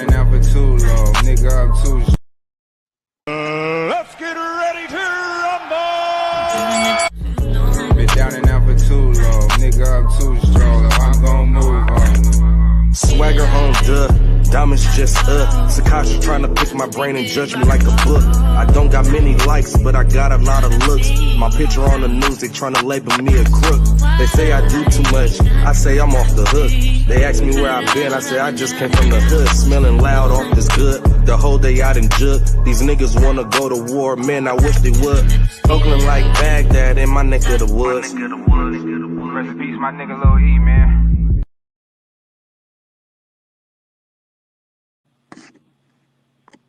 and out for too long, nigga, I'm too. Let's get ready to rumble! Been down and out for too long, nigga, I'm too strong. I'm gon' move on. Swagger on diamonds just Sakasha trying to pick my brain and judge me like a book. I don't got many likes, but I got a lot of looks. My picture on the news, they trying to label me a crook. They say I do too much, I say I'm off the hook. They ask me where I've been, I say I just came from the hood. Smelling loud off this good, the whole day out in jug. These niggas wanna go to war, man, I wish they would. Oakland like Baghdad in my neck of the woods. Rest in peace, my nigga Lil E, man.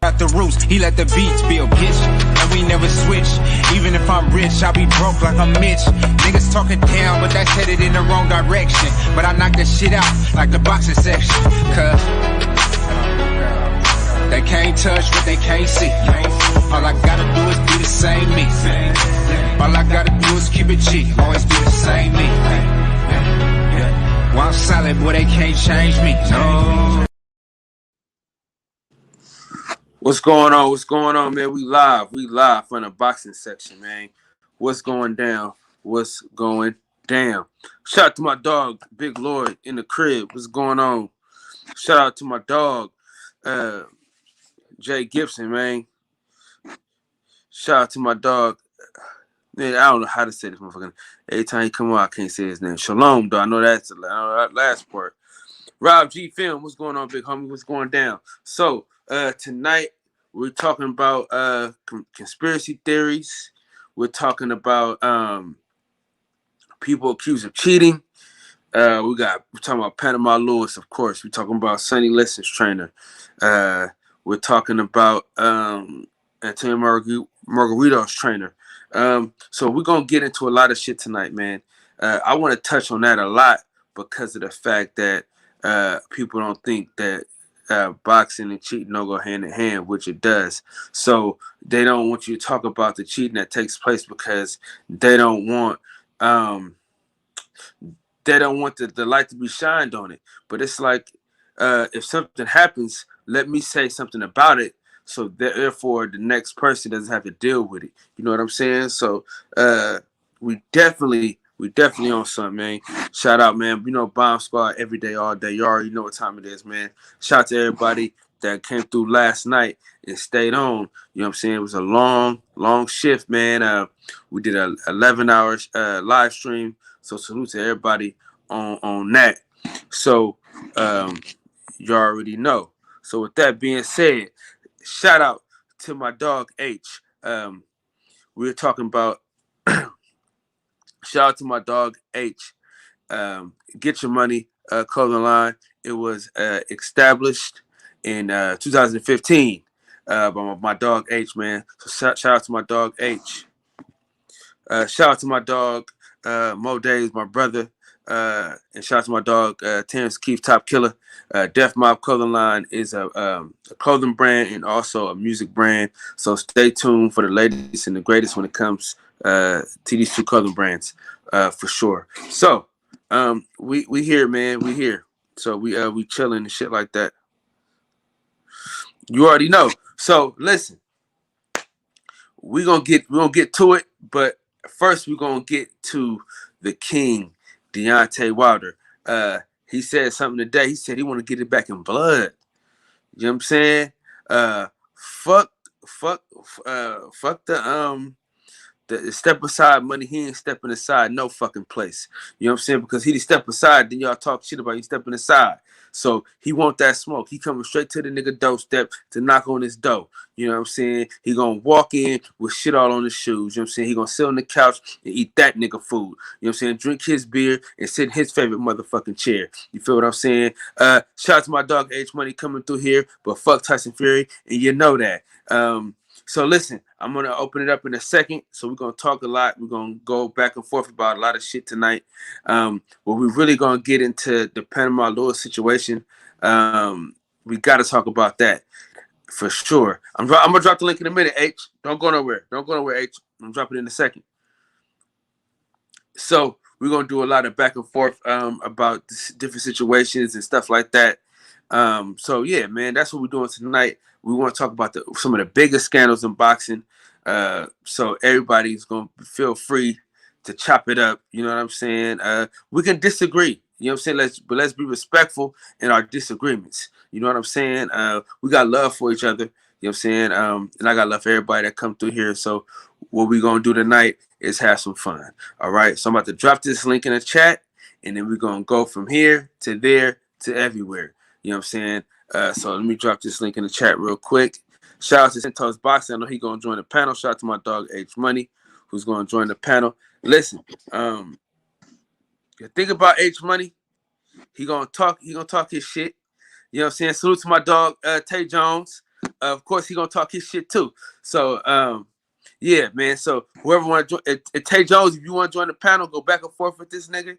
At the roots, he let the beats build, bitch. And we never switch. Even if I'm rich, I'll be broke like I'm Mitch. Niggas talking down, but that's headed in the wrong direction. But I knock that shit out like the boxing section. Cause they can't touch what they can't see. All I gotta do is be the same me. All I gotta do is keep it G. Always be the same me. While I'm solid, boy, they can't change me. No. What's going on? What's going on, man? We live from the boxing section, man. What's going down? What's going down? Shout out to my dog, Big Lloyd, in the crib. What's going on? Shout out to my dog, Jay Gibson, man. Shout out to my dog. Man, I don't know how to say this motherfucker. Every time he come on, I can't say his name. Shalom, though. I know that's the last part. Rob G Film, what's going on, big homie? What's going down? So, tonight we're talking about conspiracy theories. We're talking about people accused of cheating. We're talking about Panama Lewis, of course. We're talking about Sonny Liston's trainer. We're talking about Antonio Margarito's trainer. So we're gonna get into a lot of shit tonight, man. I want to touch on that a lot because of the fact that people don't think that boxing and cheating don't go hand in hand, which it does. So they don't want you to talk about the cheating that takes place because they don't want the light to be shined on it. But it's like if something happens, let me say something about it, so therefore the next person doesn't have to deal with it. You know what I'm saying? So we definitely on something, man. Shout out, man. You know, Bomb Squad every day, all day. You already know what time it is, man. Shout out to everybody that came through last night and stayed on. You know what I'm saying? It was a long shift, man. We did a 11 hours live stream. So salute to everybody on that. So you already know. So with that being said, shout out to my dog H. We're talking about shout out to my dog H. Get Your Money clothing line. It was established in 2015 by my dog H, man. So shout out to my dog H. Shout out to my dog Mo Days, my brother. And shout out to my dog Terrence Keith, Top Killer. Def Mob clothing line is a clothing brand and also a music brand. So stay tuned for the latest and the greatest when it comes to these two clothing brands, for sure. So we here, man. We here. So we chilling and shit like that. You already know. So listen, we're gonna get to it, but first we're gonna get to the king, Deontay Wilder. He said something today. He said he want to get it back in blood. You know what I'm saying? Fuck the step aside money. He ain't stepping aside no fucking place. You know what I'm saying? Because he step aside, then y'all talk shit about he stepping aside. So he want that smoke. He coming straight to the nigga doorstep to knock on his door. You know what I'm saying? He gonna walk in with shit all on his shoes. You know what I'm saying? He gonna sit on the couch and eat that nigga food. You know what I'm saying? Drink his beer and sit in his favorite motherfucking chair. You feel what I'm saying? Shout out to my dog H Money coming through here, but fuck Tyson Fury, and you know that. So listen, I'm going to open it up in a second. So we're going to talk a lot. We're going to go back and forth about a lot of shit tonight. But we're really going to get into the Panama Lewis situation. We got to talk about that for sure. I'm going to drop the link in a minute, H. Don't go nowhere. H. I'm dropping it in a second. So we're going to do a lot of back and forth about different situations and stuff like that. So yeah, man, that's what we're doing tonight. We want to talk about some of the biggest scandals in boxing. So everybody's gonna feel free to chop it up. You know what I'm saying? We can disagree. You know what I'm saying? Let's be respectful in our disagreements. You know what I'm saying? We got love for each other. You know what I'm saying? And I got love for everybody that come through here. So what we're gonna do tonight is have some fun. All right. So I'm about to drop this link in the chat, and then we're gonna go from here to there to everywhere. You know what I'm saying? So let me drop this link in the chat real quick. Shout out to Centos Boxing. I know he's gonna join the panel. Shout out to my dog H Money, who's gonna join the panel. Listen, think about H Money. He gonna talk his shit. You know what I'm saying? Salute to my dog Tay Jones. Of course, he gonna talk his shit too. So yeah, man. So whoever want to join, Tay Jones, if you want to join the panel, go back and forth with this nigga.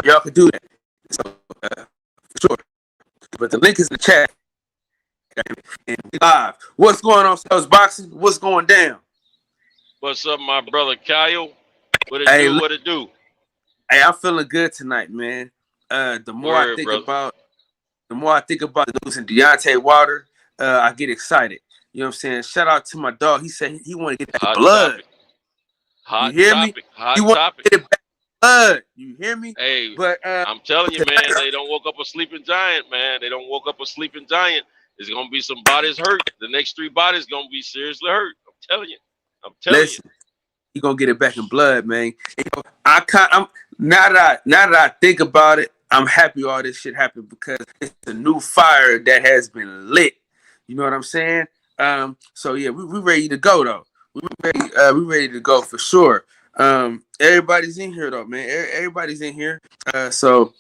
Y'all can do that. So for sure. But the link is in the chat. And we live. What's going on, Centos Boxing? What's going down? What's up, my brother Kyle? What it do? What it do? Hey, I'm feeling good tonight, man. The more I think about losing Deontay Wilder, I get excited. You know what I'm saying? Shout out to my dog. He said he want to get that blood. Hot you hear topic. me? Hot he topic. To get it back blood. You hear me? Hey, but I'm telling you, man, they don't woke up a sleeping giant, man. They don't woke up a sleeping giant. There's gonna be some bodies hurt. The next 3 bodies gonna be seriously hurt. I'm telling you. Listen, he gonna get it back in blood, man. You know, I'm now that I think about it, I'm happy all this shit happened because it's a new fire that has been lit. You know what I'm saying? So yeah, we ready to go though. We ready to go for sure. Everybody's in here though, man. Everybody's in here. So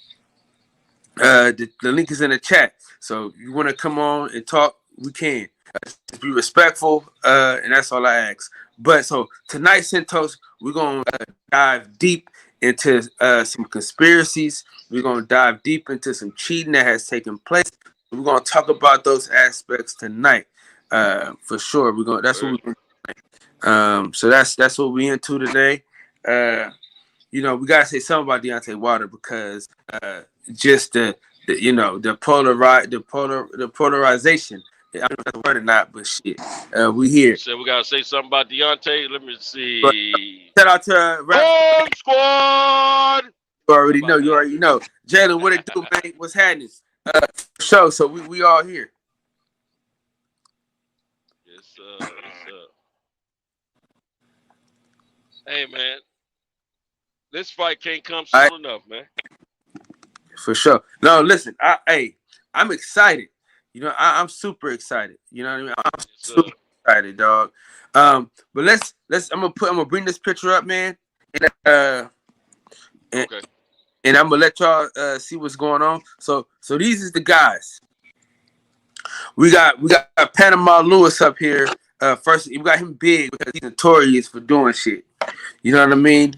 the link is in the chat. So you want to come on and talk, we can. Just be respectful, and that's all I ask. But so tonight, Centos, we're gonna dive deep into some conspiracies. We're gonna dive deep into some cheating that has taken place. We're gonna talk about those aspects tonight, for sure. That's what we're gonna. So that's what we into today. You know, we gotta say something about Deontay Wilder because just the polarization. I don't know if that's a word or not, but shit, we here. So we gotta say something about Deontay. Let me see. Shout out to Bomb Squad. You already know. Jalen, what it do, man? What's happening? So we all here. Yes, Hey, man, this fight can't come soon enough, man. For sure. No, listen, I'm excited. You know, I'm super excited. You know what I mean? I'm super excited, dog. But let's. I'm gonna bring this picture up, man, and okay. And I'm gonna let y'all see what's going on. So these is the guys. We got Panama Lewis up here. First, we got him big because he's notorious for doing shit. You know what I mean?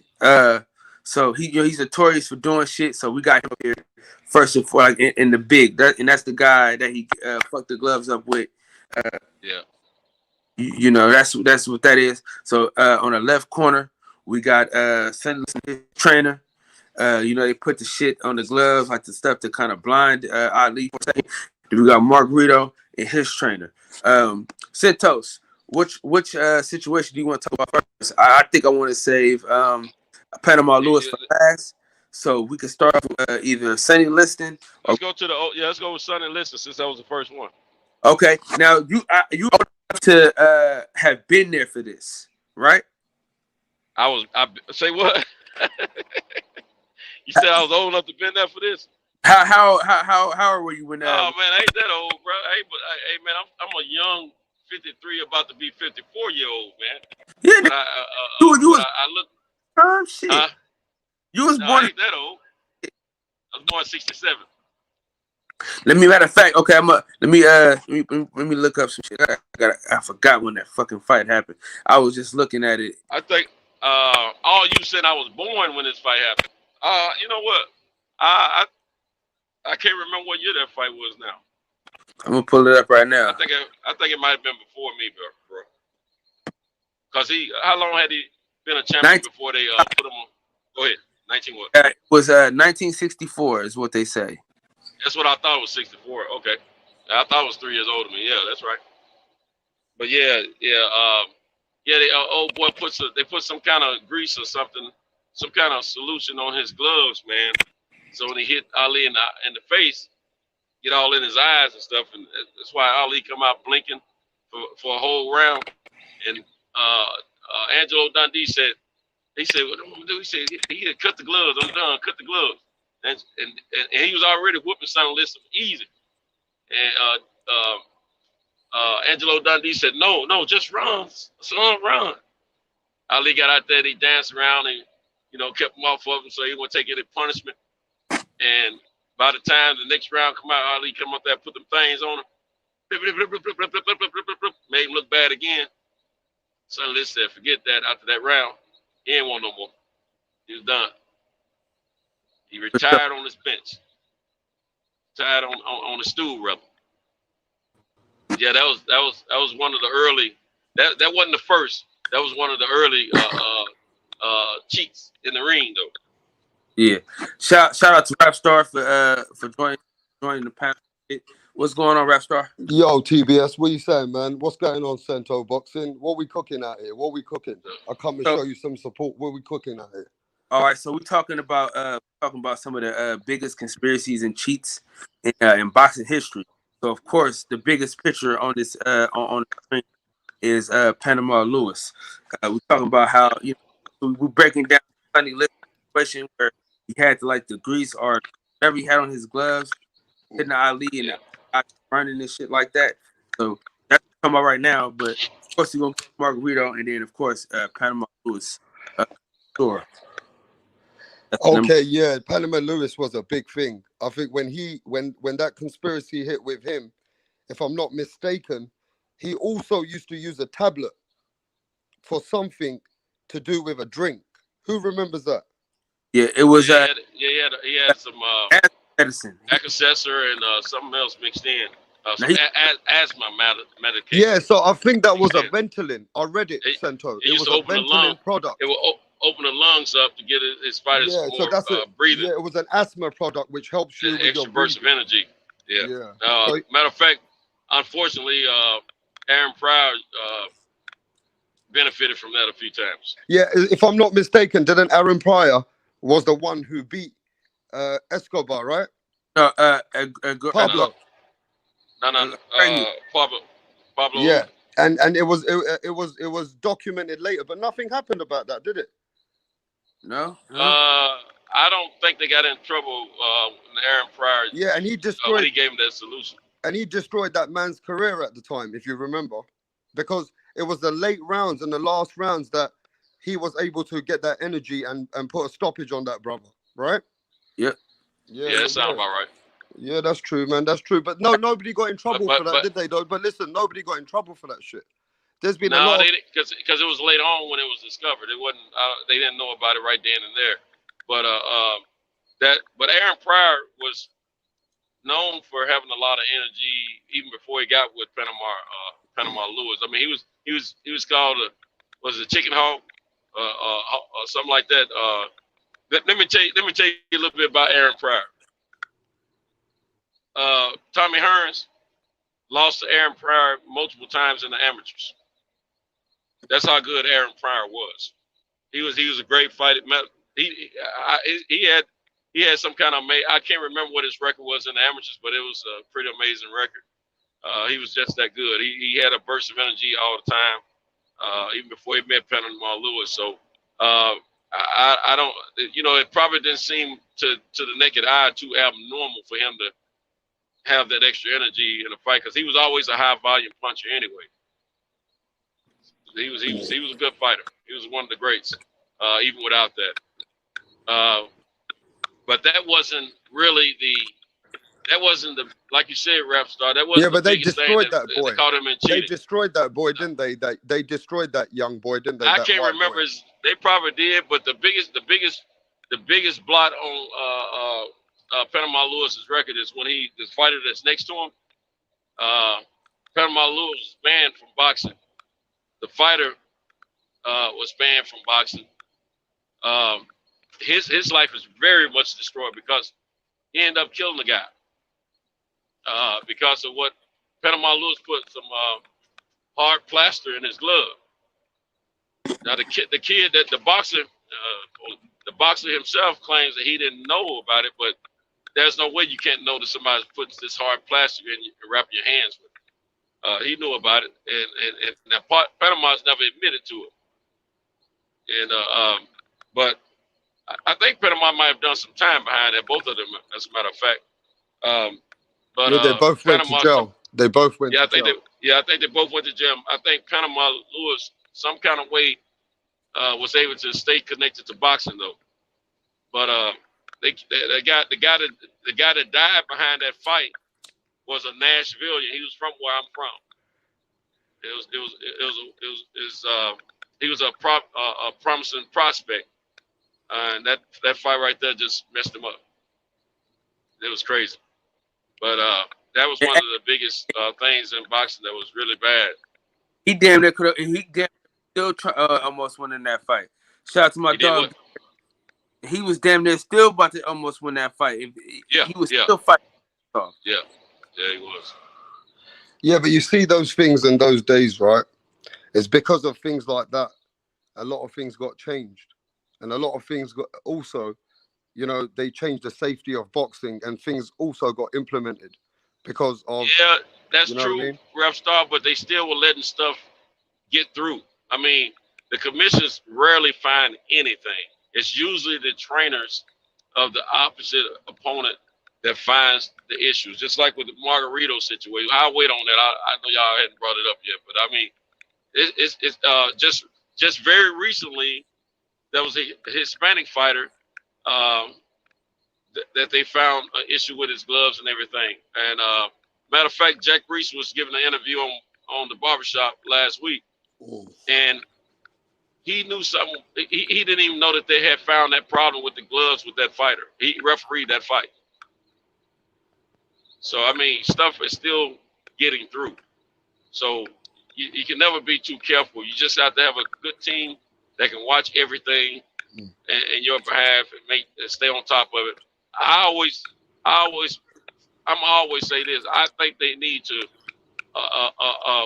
So he's notorious for doing shit. So we got him up here first and foremost, like in the big. And that's the guy that he fucked the gloves up with. Yeah. You know, that's what that is. So on the left corner, we got his trainer. You know, they put the shit on the glove, like the stuff to kind of blind Ali for a second. We got Margarito and his trainer. Centos, which situation do you want to talk about first? I think I want to save Panama Lewis for last, so we can start off with either Sonny Liston. Let's go with Sonny Liston since that was the first one. Okay, now you old enough to have been there for this, right? I say what? You said I was old enough to been there for this? How were you when? Oh man, I ain't that old, bro. Hey man, I'm a young 53, about to be 54-year-old man. Yeah, shit. You was born. I ain't that old. I was born 67. Matter of fact, okay, let me look up some shit. I forgot when that fucking fight happened. I was just looking at it. I think all you said I was born when this fight happened. You know what? I can't remember what year that fight was now. I'm gonna pull it up right now. I think it might have been before me, bro. Cause how long had he been a champion before they put him on? Go ahead, 19 what? It was 1964 is what they say. That's what I thought was 64. Okay, I thought it was 3 years older than me. Yeah, that's right. But yeah. They old boy they put some kind of grease or something, some kind of solution on his gloves, man. So when he hit Ali in the face, get all in his eyes and stuff, and that's why Ali come out blinking for a whole round. And Angelo Dundee said, what I'm gonna do? He said he had cut the gloves. I'm done. Cut the gloves. And he was already whooping Sonny Liston easy. And Angelo Dundee said, no, just run, son, run. Ali got out there, he danced around and, kept him off of him so he wouldn't take any punishment. And by the time the next round come out, Ali come up there, put them things on him, made him look bad again. Sonny Liston said, forget that. After that round, he ain't want no more. He was done. He retired on his bench. Retired on the stool, rather. Yeah, that was one of the early. That wasn't the first. That was one of the early cheats in the ring, though. Yeah. Shout out to Rapstar for joining the panel. What's going on, Rapstar? Yo, TBS, what you saying, man? What's going on, Cento Boxing? What we cooking out here? What we cooking? I come and show you some support. What we cooking out here? All right, so we're talking about some of the biggest conspiracies and cheats in boxing history. So of course, the biggest picture on this on the screen is Panama Lewis. We're talking about how we're breaking down Sonny Liston situation where he had to the grease or whatever he had on his gloves, hitting the Ali and running and shit like that. So that's coming out right now. But of course, we're gonna get Margarito and then of course Panama Lewis. Sure. Okay, yeah, Panama Lewis was a big thing. I think when that conspiracy hit with him, if I'm not mistaken, he also used to use a tablet for something to do with a drink. Who remembers that? Yeah, it was. He had some medicine, Alka-Seltzer, and something else mixed in. Some asthma medication. Yeah, so I think that was a Ventolin. I read it, Cento. It was a Ventolin product. It will open the lungs up to get his fighters more breathing. Yeah, it was an asthma product which helps you with extra your burst of energy. Yeah. So, matter of fact, unfortunately, Aaron Pryor benefited from that a few times. Yeah, if I'm not mistaken, didn't Aaron Pryor was the one who beat Escobar, right? Pablo. No. Pablo. Yeah, and it was documented later, but nothing happened about that, did it? No. I don't think they got in trouble when Aaron Pryor. Yeah, and he destroyed. When he gave him that solution. And he destroyed that man's career at the time, if you remember, because it was the late rounds and the last rounds that he was able to get that energy and put a stoppage on that brother, right? Yep. Yeah, that sounds about right. Yeah, that's true, man. That's true. But nobody got in trouble for that, did they? Though. But listen, nobody got in trouble for that shit. There's been a lot. No, because it was later on when it was discovered. It wasn't. They didn't know about it right then and there. But But Aaron Pryor was known for having a lot of energy even before he got with Panama Lewis. I mean, he was called was it Chicken Hawk or something like that. Let me tell you a little bit about Aaron Pryor. Tommy Hearns lost to Aaron Pryor multiple times in the amateurs. That's how good Aaron Pryor was. He was a great fighter. He had some kind of I can't remember what his record was in the amateurs, but it was a pretty amazing record. He was just that good. He had a burst of energy all the time, even before he met Panama Lewis. So I don't, it probably didn't seem to the naked eye too abnormal for him to have that extra energy in a fight because he was always a high volume puncher anyway. He was a good fighter. He was one of the greats, even without that. But that wasn't really like you said, Rapstar. That wasn't but they destroyed that boy. They caught him in cheating. They destroyed that boy, didn't they? They destroyed that young boy, didn't they? I can't remember. They probably did, but the biggest blot on Panama Lewis's record is when the fighter that's next to him. Panama Lewis was banned from boxing. The fighter was banned from boxing. His life is very much destroyed because he ended up killing the guy. because of what Panama Lewis put some hard plaster in his glove. Now the kid that the boxer himself claims that he didn't know about it, but there's no way you can't know that somebody's putting this hard plaster in you and wrapping your hands with it. He knew about it, and now Panama's never admitted to it. And but I think Panama might have done some time behind that. Both of them, as a matter of fact. But yeah, they both went to jail. They both went. Yeah, to jail. I think they both went to jail. I think Panama Lewis, some kind of way, was able to stay connected to boxing though. But the guy that died behind that fight was a Nashvilleian. He was from where I'm from. He was a promising prospect, and that fight right there just messed him up. It was crazy, but that was one of the biggest things in boxing that was really bad. He damn near could have. He damn still almost won in that fight. Shout out to my dog. He was damn near still about to almost win that fight. He was still fighting. Yeah, he was. Yeah, but you see those things in those days, right? It's because of things like that. A lot of things got changed, and a lot of things got also, you know, they changed the safety of boxing, and things also got implemented because of. Yeah, that's you know true, what I mean? Ref Star, but they still were letting stuff get through. I mean, the commissions rarely find anything. It's usually the trainers of the opposite opponent that finds the issues. Just like with the Margarito situation. I'll wait on that. I know y'all hadn't brought it up yet, but I mean, it's just very recently there was a Hispanic fighter that they found an issue with his gloves and everything. And matter of fact, Jack Reese was giving an interview on the barbershop last week, and he knew something. He didn't even know that they had found that problem with the gloves with that fighter. He refereed that fight. So, I mean, stuff is still getting through. So you can never be too careful. You just have to have a good team that can watch everything in your behalf and stay on top of it. I'm always say this. I think they need to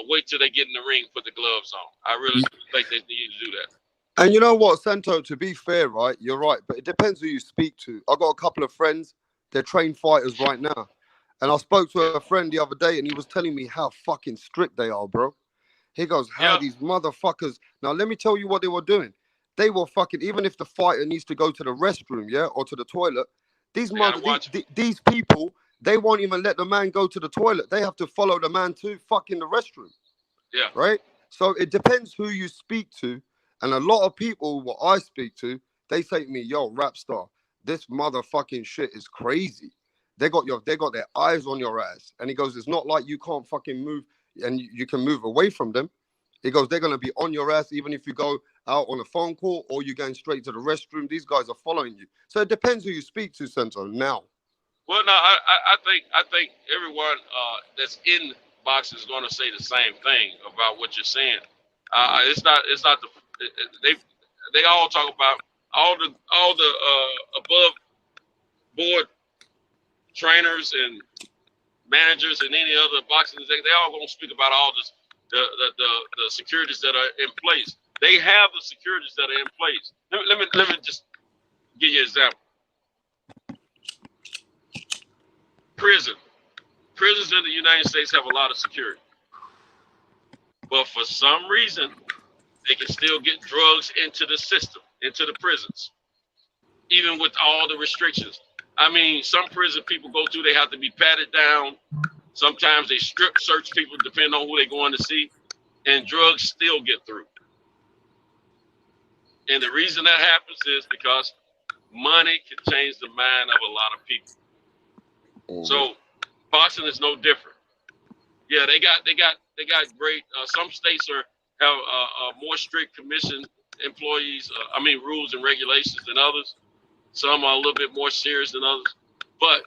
wait till they get in the ring, put the gloves on. I really think they need to do that. And you know what, Santo, to be fair, right, you're right, but it depends who you speak to. I got a couple of friends, they're trained fighters right now. And I spoke to a friend the other day, and he was telling me how fucking strict they are, bro. He goes, how these motherfuckers... Now, let me tell you what they were doing. They were fucking... Even if the fighter needs to go to the restroom, yeah, or to the toilet, these people, they won't even let the man go to the toilet. They have to follow the man to fucking the restroom. Yeah. Right? So it depends who you speak to. And a lot of people, what I speak to, they say to me, yo, Rap Star, this motherfucking shit is crazy. They got their eyes on your ass. And he goes, it's not like you can't fucking move and you can move away from them. He goes, they're going to be on your ass even if you go out on a phone call or you're going straight to the restroom. These guys are following you. So it depends who you speak to, Santo, now. Well, no, I think everyone that's in boxing is going to say the same thing about what you're saying. It's not they all talk about all the above board trainers and managers and any other boxing they all gonna speak about all this the securities that are in place. They have the securities that are in place. Let me just give you an example. Prisons in the United States have a lot of security, but for some reason they can still get drugs into the system, into the prisons, even with all the restrictions. I mean, some prison people go to, they have to be patted down. Sometimes they strip search people depending on who they're going to see, and drugs still get through. And the reason that happens is because money can change the mind of a lot of people. So boxing is no different. Yeah, they got great. Some states have more strict commission employees. Rules and regulations than others. Some are a little bit more serious than others, but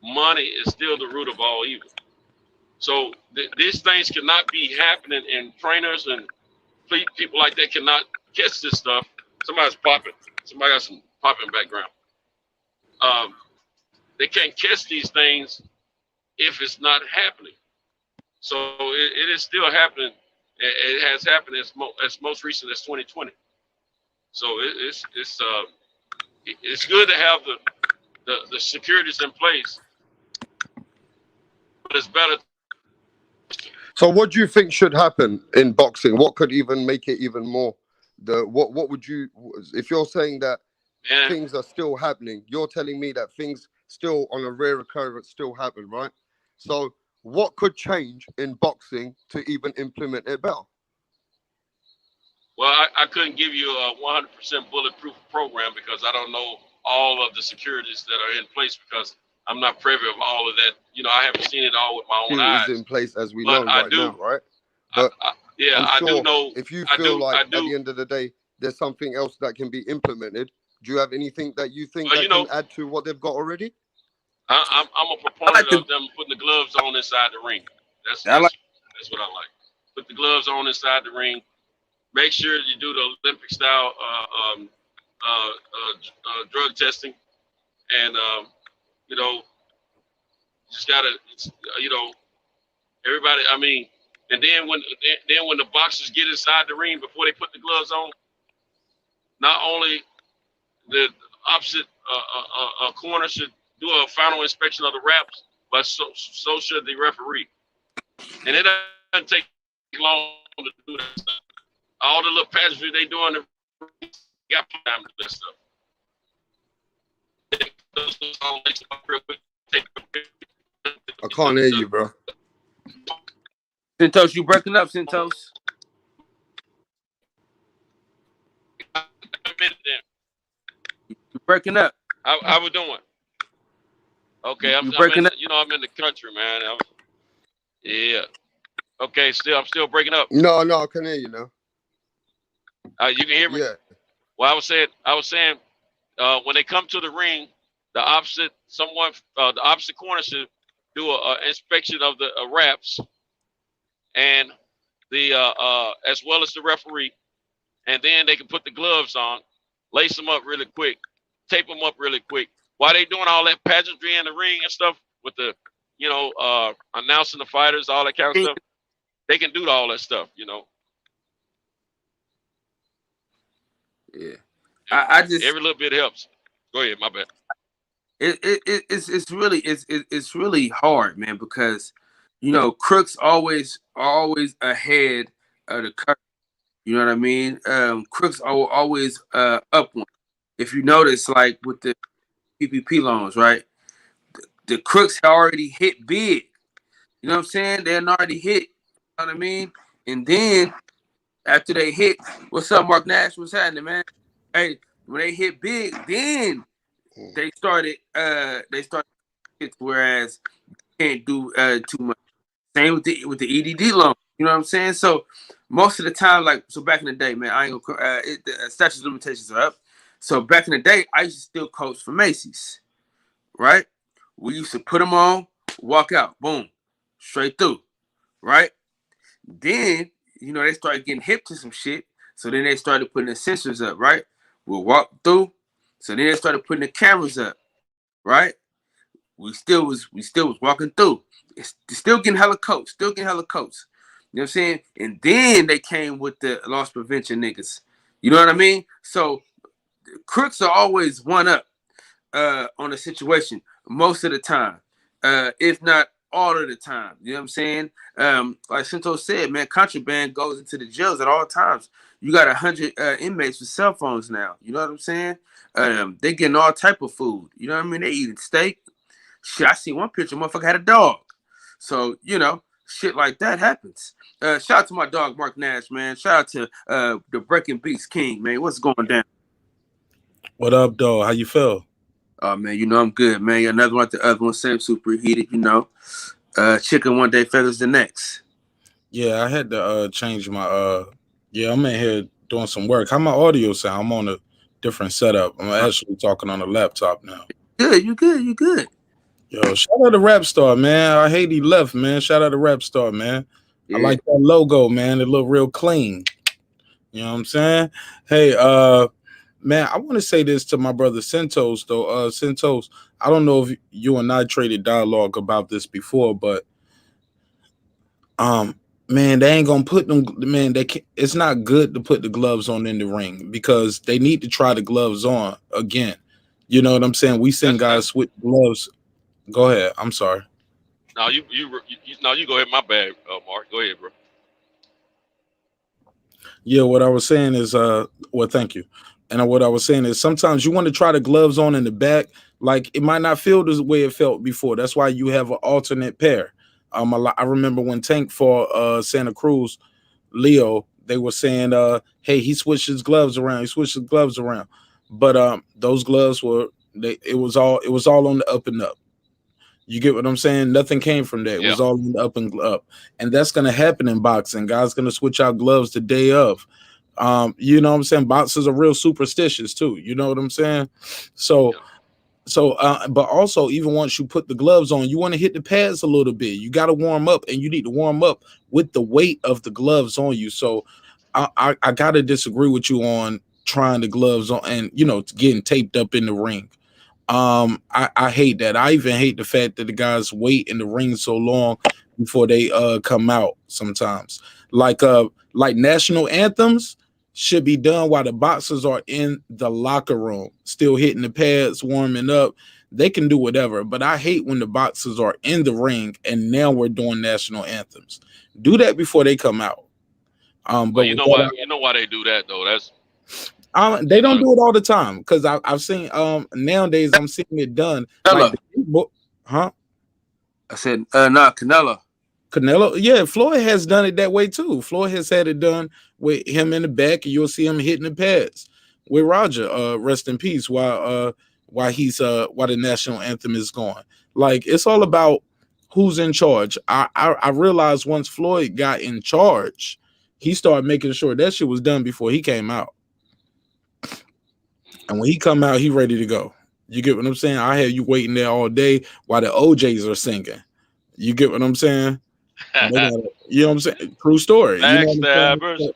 money is still the root of all evil. So these things cannot be happening, and trainers and people like that cannot catch this stuff. Somebody's popping. Somebody got some popping background. They can't catch these things if it's not happening. So it is still happening. It has happened as most recent as 2020. So it's good to have the securities in place, but it's better. So what do you think should happen in boxing? What could even make it even more? What would you, if you're saying that things are still happening, you're telling me that things still on a rare occurrence still happen, right? So what could change in boxing to even implement it better? Well, I couldn't give you a 100% bulletproof program because I don't know all of the securities that are in place because I'm not privy of all of that. You know, I haven't seen it all with my own eyes. Is in place as we know right now, right? But I do know. If you feel like at the end of the day, there's something else that can be implemented, do you have anything that you think that can add to what they've got already? I'm a proponent of them putting the gloves on inside the ring. That's what I like. Put the gloves on inside the ring. Make sure you do the Olympic style drug testing, and you know, just gotta, you know, everybody. I mean, and then when the boxers get inside the ring before they put the gloves on, not only the opposite corner should do a final inspection of the wraps, but so should the referee. And it doesn't take long to do that stuff. All the little pageantry they doing, got time to do that stuff. I can't hear you, bro. Centos, you breaking up, Centos? You breaking up. How we doing? Okay, I'm breaking up. You know, I'm in the country, man. Yeah. Okay, I'm still breaking up. No, I can hear you now. You can hear me? Yeah. Well, I was saying, when they come to the ring, the opposite corner should do an inspection of the wraps, and the as well as the referee, and then they can put the gloves on, lace them up really quick, tape them up really quick. While they doing all that pageantry in the ring and stuff with the, you know, announcing the fighters, all that kind of stuff, they can do all that stuff, you know. Yeah, I just every little bit helps. Go ahead, my bad. It's really hard, man, because you know crooks always ahead of the curve. You know what I mean? Crooks are always up one. If you notice, like with the PPP loans, right? The crooks already hit big. You know what I'm saying? They already hit. You know what I mean? And then after they hit, what's up, Mark Nash? What's happening, man? Hey, when they hit big, then they started whereas you can't do too much. Same with the EDD loan. You know what I'm saying? So most of the time, like back in the day, man, I ain't gonna the statute of limitations are up. So back in the day, I used to still coach for Macy's, right? We used to put them on, walk out, boom, straight through, right? Then, you know, they started getting hip to some shit. So then they started putting the sensors up, right? We'll walk through. So then they started putting the cameras up, right? We still was walking through. It's still getting hella coats. You know what I'm saying? And then they came with the loss prevention niggas. You know what I mean? So crooks are always one up on a situation most of the time, if not all of the time. You know what I'm saying? Like Shinto said, man, contraband goes into the jails at all times. You got 100 inmates with cell phones now. You know what I'm saying? They getting all type of food. You know what I mean? They eating steak. Shit, I seen one picture, motherfucker had a dog. So, you know, shit like that happens. Shout out to my dog, Mark Nash, man. Shout out to the Breaking Beats King, man. What's going down? What up, dog? How you feel? Oh, man, you know I'm good, man. Another one like the other one, same superheated, you know. Chicken one day, feathers the next. Yeah, I had to change my I'm in here doing some work. How my audio sound? I'm on a different setup. I'm actually talking on a laptop now. You good. Yo, shout out to Rap Star, man. I hate he left, man. Shout out to Rap Star, man. Yeah. I like that logo, man. It look real clean. You know what I'm saying? Hey, Man, I want to say this to my brother Centos though. Centos, I don't know if you and I traded dialogue about this before, but man, they ain't gonna put them. Man, they can't, it's not good to put the gloves on in the ring because they need to try the gloves on again. You know what I'm saying? We seen guys with gloves. Go ahead. I'm sorry. No, you go ahead. My bad, Mark. Go ahead, bro. Yeah, what I was saying is, well, thank you. And what I was saying is sometimes you want to try the gloves on in the back. Like it might not feel the way it felt before. That's why you have an alternate pair. I remember when Tank fought Santa Cruz, Leo, they were saying, hey, he switched his gloves around. But those gloves it was all on the up and up. You get what I'm saying? Nothing came from that. It was all in the up and up. And that's going to happen in boxing. Guys going to switch out gloves the day of. You know what I'm saying? Boxers are real superstitious too. You know what I'm saying? So, but also even once you put the gloves on, you want to hit the pads a little bit. You got to warm up, and you need to warm up with the weight of the gloves on you. So I got to disagree with you on trying the gloves on and, getting taped up in the ring. I hate that. I even hate the fact that the guys wait in the ring so long before they come out sometimes. Like national anthems should be done while the boxers are in the locker room, still hitting the pads, warming up. They can do whatever, but I hate when the boxers are in the ring and now we're doing national anthems. Do that before they come out. But you know why? You know why they do that though? That's they don't do it all the time because I've seen nowadays I'm seeing it done. Like I said Canelo. Canelo, yeah, Floyd has done it that way too. Floyd has had it done with him in the back, and you'll see him hitting the pads with Roger. Rest in peace. While the national anthem is going, like it's all about who's in charge. I realized once Floyd got in charge, he started making sure that shit was done before he came out. And when he come out, he ready to go. You get what I'm saying? I had you waiting there all day while the OJs are singing. You get what I'm saying? You know what I'm saying? True story. Backstabbers. You know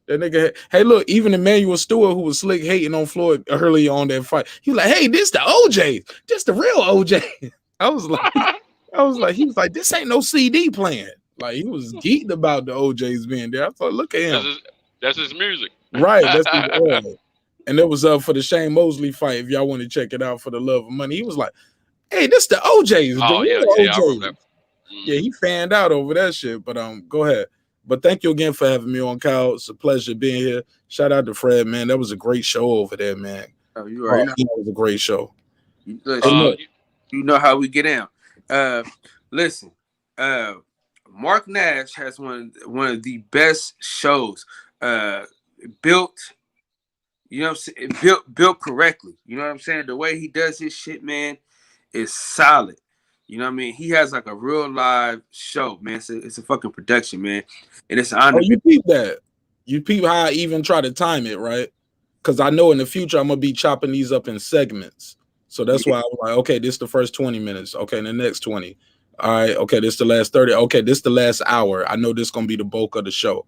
that nigga. Hey, look, even Emmanuel Stewart, who was slick hating on Floyd early on that fight, he was like, "Hey, this the OJ, just the real OJ." I was like, he was like, "This ain't no CD playing." Like he was geeked about the OJs being there. I thought, look at him. That's his music, right? That's his oil. And it was for the Shane Mosley fight. If y'all want to check it out, For the Love of Money, he was like, "Hey, this the OJs." Oh the OJs. Yeah, he fanned out over that shit. But go ahead. But thank you again for having me on, Kyle. It's a pleasure being here. Shout out to Fred, man. That was a great show over there, man. Oh, you right. That was a great show. You know how we get down. Listen, Mark Nash has one of the best shows. Built, you know what I'm saying? Built correctly. You know what I'm saying? The way he does his shit, man, is solid. You know what I mean? He has like a real live show, man. It's a fucking production, man. And it's an honor. Oh, you peep that. You peep how I even try to time it, right? Because I know in the future I'm going to be chopping these up in segments. So that's why I'm like, okay, this is the first 20 minutes. Okay, the next 20. All right, okay, this is the last 30. Okay, this is the last hour. I know this is going to be the bulk of the show.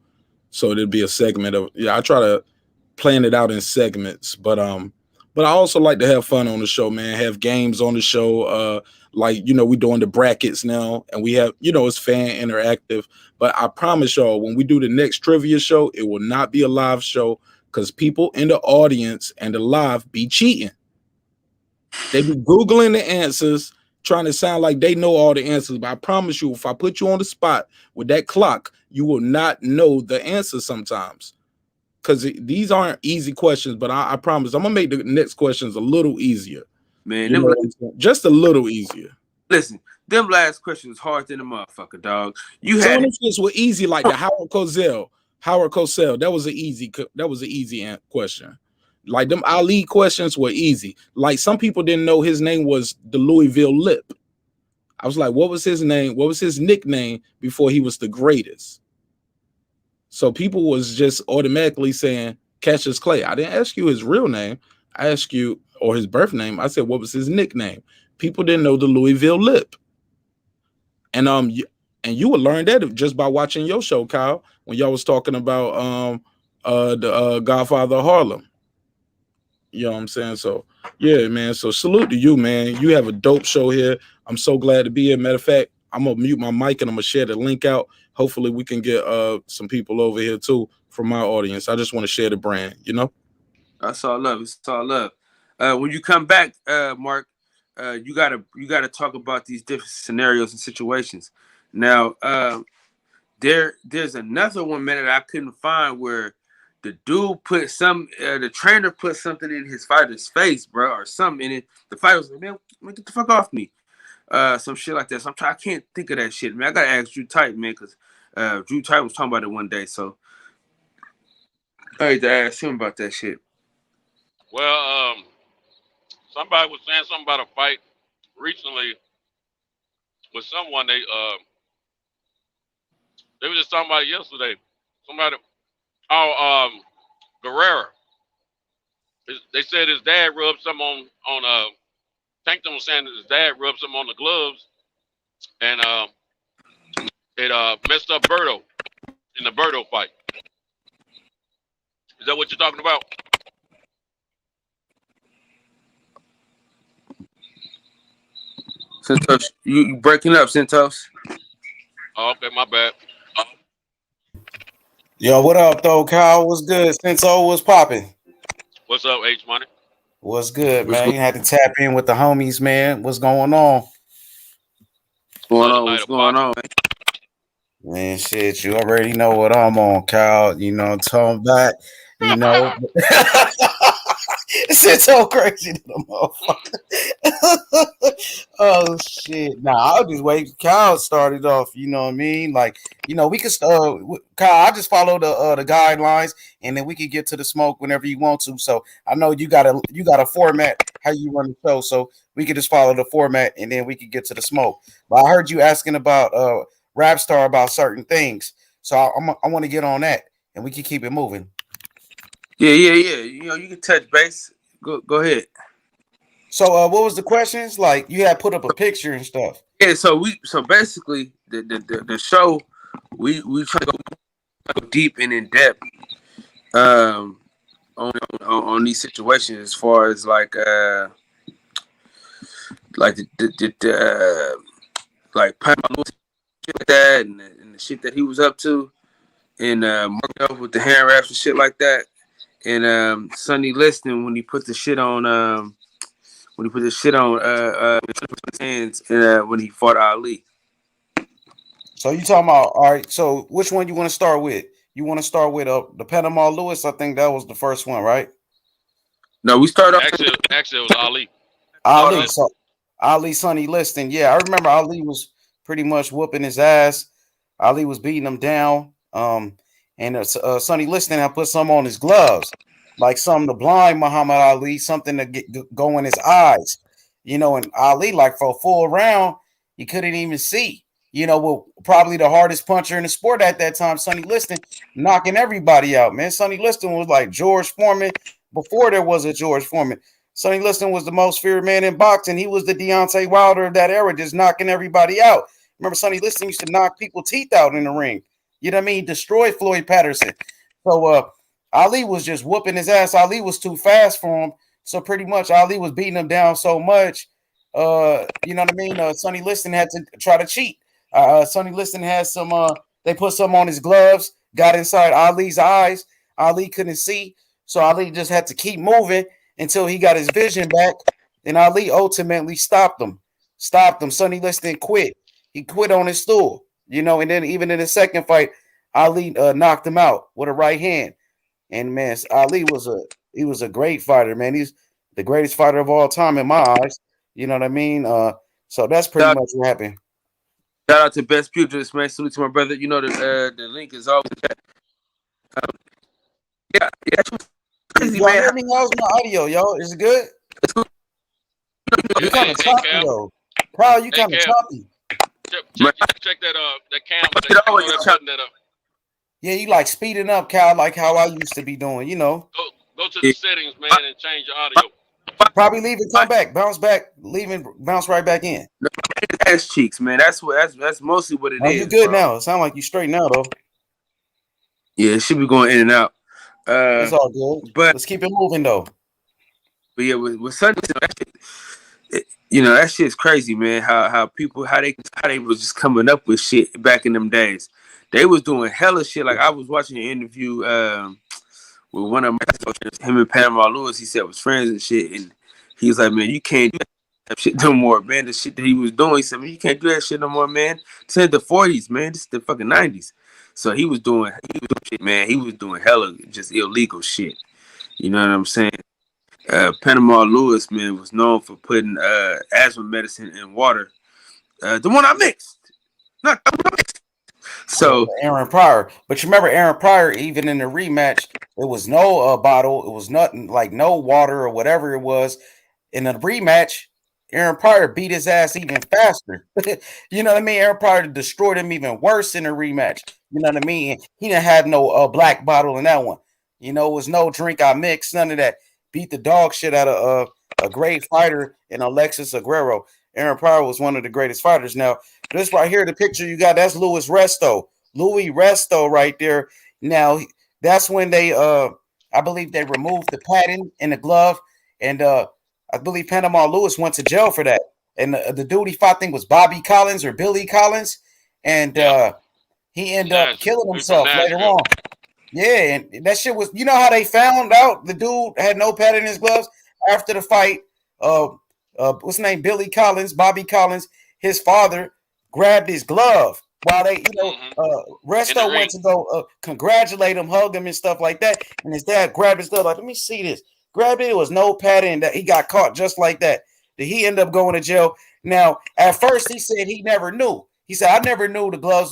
So it'll be a segment of, I try to plan it out in segments. But I also like to have fun on the show, man. Have games on the show. We doing the brackets now, and we have, it's fan interactive. But I promise y'all, when we do the next trivia show, it will not be a live show because people in the audience and the live be cheating. They be Googling the answers, trying to sound like they know all the answers. But I promise you, if I put you on the spot with that clock, you will not know the answers sometimes. Because these aren't easy questions, but I promise I'm going to make the next questions a little easier. Man, just a little easier. Listen, them last questions hard than a motherfucker, dog. You Some had of them shits were easy, like the Howard Cosell. That was an easy question. Like them Ali questions were easy. Like some people didn't know his name was the Louisville Lip. I was like, what was his name? What was his nickname before he was the greatest? So people was just automatically saying Cassius Clay. I didn't ask you his real name. I asked you, or his birth name. I said, what was his nickname? People didn't know the Louisville Lip. And you would learn that just by watching your show, Kyle, when y'all was talking about the Godfather of Harlem. You know what I'm saying? So yeah, man. So salute to you, man. You have a dope show here. I'm so glad to be here. Matter of fact, I'm gonna mute my mic and I'm gonna share the link out. Hopefully we can get some people over here too from my audience. I just want to share the brand, you know? That's all love. It's all love. When you come back, Mark, you gotta talk about these different scenarios and situations. Now, there's another one, man, that I couldn't find where the dude put the trainer put something in his fighter's face, bro, or something in it. The fighter was like, man, get the fuck off me. Some shit like that. So I can't think of that shit, man. I gotta ask Drew Tight, man, because Drew Tight was talking about it one day. So I had to ask him about that shit. Well, somebody was saying something about a fight recently with someone. They were just talking about it yesterday. Somebody, Guerrero. They said his dad rubbed some on Tankton was saying that his dad rubbed some on the gloves, and it messed up Berto in the Berto fight. Is that what you're talking about? Santos, you breaking up, Santos? Oh, okay, my bad. Yo, what up, though, Kyle? What's good? Senso, what's popping? What's up, H Money? What's good, man? You had to tap in with the homies, man. What's going on? What's going on? Man, shit, you already know what I'm on, Kyle. You know, tone back, you know. It's so crazy to the motherfucker. Oh shit! Nah, I'll just wait. Kyle started off. You know what I mean? Like, you know, we could start. Kyle, I just follow the guidelines, and then we can get to the smoke whenever you want to. So I know you got a format how you run the show, so we could just follow the format, and then we could get to the smoke. But I heard you asking about Rap Star about certain things, so I want to get on that, and we can keep it moving. Yeah. You know, you can touch base. Go ahead. So, what was the questions? Like, you had put up a picture and stuff. Yeah. So basically the show we try to go deep and in depth on these situations as far as like the like that and the shit that he was up to, and with the hand wraps and shit like that. And Sonny Liston when he put the shit on his hands when he fought Ali. So you talking about, all right, so which one you want to start with? You want to start with the Panama Lewis? I think that was the first one, right? No, we started off actually it was Ali. So Ali, Sonny Liston. Yeah, I remember Ali was pretty much whooping his ass. Ali was beating him down. And Sonny Liston had put some on his gloves, like something to blind Muhammad Ali, something to go in his eyes, you know. And Ali, like for a full round, he couldn't even see. You know, well, probably the hardest puncher in the sport at that time, Sonny Liston, knocking everybody out, man. Sonny Liston was like George Foreman before there was a George Foreman. Sonny Liston was the most feared man in boxing. He was the Deontay Wilder of that era, just knocking everybody out. Remember, Sonny Liston used to knock people's teeth out in the ring. You know what I mean? Destroy Floyd Patterson. So Ali was just whooping his ass. Ali was too fast for him. So pretty much Ali was beating him down so much. You know what I mean? Sonny Liston had to try to cheat. Sonny Liston had some, they put some on his gloves, got inside Ali's eyes. Ali couldn't see. So Ali just had to keep moving until he got his vision back. And Ali ultimately stopped him. Sonny Liston quit. He quit on his stool. You know, and then even in the second fight, Ali knocked him out with a right hand. And man, Ali was a great fighter, man. He's the greatest fighter of all time in my eyes. You know what I mean? So that's pretty much what happened. Shout out to Best Pugilist, man. Salute to my brother. You know the link is always yeah. Crazy, y'all man. Hear me? How's my audio, y'all? Is it good? You kind of choppy though. Kyle, you kind of choppy. Check that camera. Yeah, you like speeding up, Cal, like how I used to be doing, you know. Go to the settings, man, and change your audio. Probably leave and come back, bounce back, leave and bounce right back in. Ass cheeks, man. That's mostly what it is. You're good bro. now. It sounds like you straight now, though. Yeah, it should be going in and out. It's all good. But let's keep it moving, though. But yeah, with Sonny, you know, that shit's crazy, man. How people how they was just coming up with shit back in them days. They was doing hella shit. Like I was watching an interview with one of my coaches, him and Panama Lewis. He said was friends and shit, and he was like, man, you can't do that shit no more, man. The shit that he was doing, he said, man, you can't do that shit no more, man. This ain't the 40s, man. This is the fucking 90s. So he was doing shit, man. He was doing hella just illegal shit. You know what I'm saying? Panama Lewis, man, was known for putting asthma medicine in water. The one I mixed. Not the one I mixed. So Aaron Pryor. But you remember Aaron Pryor, even in the rematch, it was no bottle. It was nothing like no water or whatever it was. In the rematch, Aaron Pryor beat his ass even faster. You know what I mean? Aaron Pryor destroyed him even worse in the rematch. You know what I mean? He didn't have no black bottle in that one. You know, it was no drink I mixed, none of that. Beat the dog shit out of a great fighter in Alexis Aguero. Aaron Pryor was one of the greatest fighters. Now, this right here, the picture you got, that's Louis Resto. Louis Resto right there. Now, that's when they, I believe they removed the padding in the glove. And I believe Panama Lewis went to jail for that. And the dude he fought, I think, was Bobby Collins or Billy Collins. And he ended up killing himself later on. Yeah, and that shit was, you know how they found out the dude had no pad in his gloves after the fight? What's his name? Billy Collins, Bobby Collins, his father grabbed his glove while they, Resto went to go congratulate him, hug him and stuff like that. And his dad grabbed his glove, like, let me see this. Grabbed it, it was no padding, that he got caught just like that. Did he end up going to jail? Now, at first he said he never knew. He said, I never knew the gloves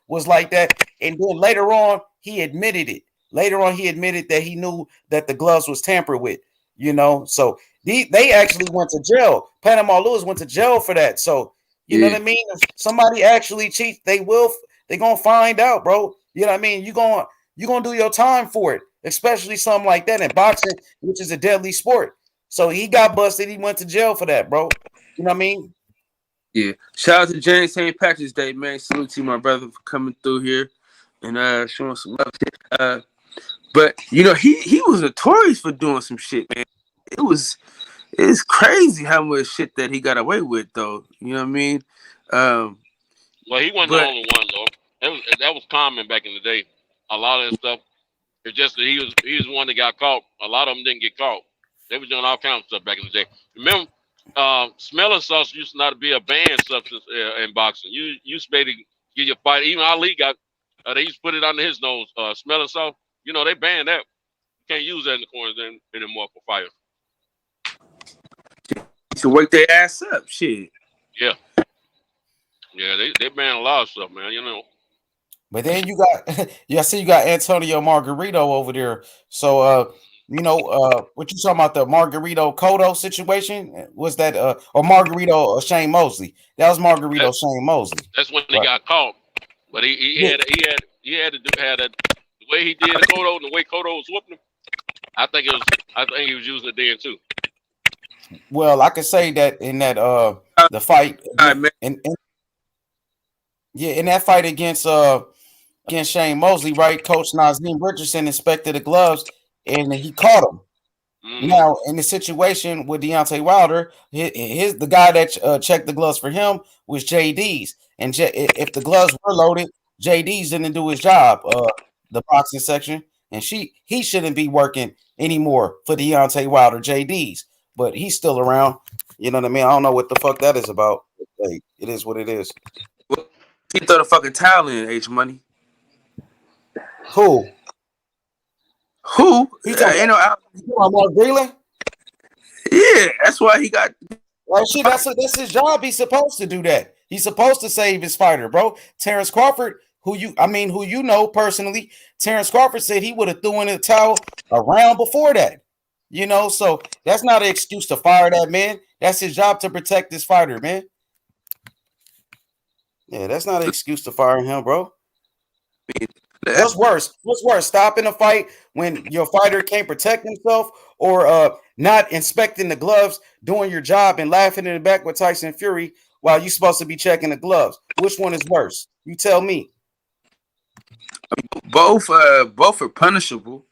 was like that. And then later on, he admitted it. Later on, he admitted that he knew that the gloves was tampered with, you know. So they actually went to jail. Panama Lewis went to jail for that. So, you know what I mean? If somebody actually cheats, they're gonna find out, bro. You know what I mean? You're gonna do your time for it, especially something like that in boxing, which is a deadly sport. So he got busted, he went to jail for that, bro. You know what I mean? yeah. Shout out to James St. Patrick's Day, man. Salute to my brother for coming through here and showing some love. But you know, he was notorious for doing some shit, man. It's crazy how much shit that he got away with, though. You know what I mean? Well, he wasn't the only one, though. That was common back in the day. A lot of that stuff. It's just that he was the one that got caught. A lot of them didn't get caught. They were doing all kinds of stuff back in the day. Remember, smelling salts used not to be a banned substance in boxing. You used to be able to get your fight. Even Ali got. They used to put it under his nose. Smelling salt. You know, they banned that. You can't use that in the corners anymore for fire. To wake their ass up, shit. Yeah. Yeah, they banned a lot of stuff, man, you know. But then you got, I see you got Antonio Margarito over there. So, you know, what you talking about, the Margarito Cotto situation? Was that, or Margarito Shane Mosley? That was Margarito Shane Mosley. That's when they got caught. But he had to do the way he did Cotto and the way Cotto was whooping him. I think he was using it then too. Well, I could say that in that the fight in that fight against Shane Mosley, right? Coach Nazim Richardson inspected the gloves and he caught him. Mm-hmm. Now, in the situation with Deontay Wilder, the guy that checked the gloves for him was JD's, and if the gloves were loaded, JD's didn't do his job, the boxing section, and he shouldn't be working anymore for Deontay Wilder, JD's. But he's still around. You know what I mean? I don't know what the fuck that is about. Like, it is what it is. Well, he throw the fucking towel in, H Money. Who? You know, Mark Breland? Yeah, that's why he got. Well, shit, that's his job. He's supposed to do that. He's supposed to save his fighter, bro. Terrence Crawford, who you know personally, Terrence Crawford said he would have thrown in the towel a round before that. You know, so that's not an excuse to fire that man. That's his job to protect this fighter, man. Yeah, that's not an excuse to fire him, bro. What's worse? Stopping a fight when your fighter can't protect himself, or not inspecting the gloves, doing your job and laughing in the back with Tyson Fury while you're supposed to be checking the gloves? Which one is worse? You tell me. Both are punishable.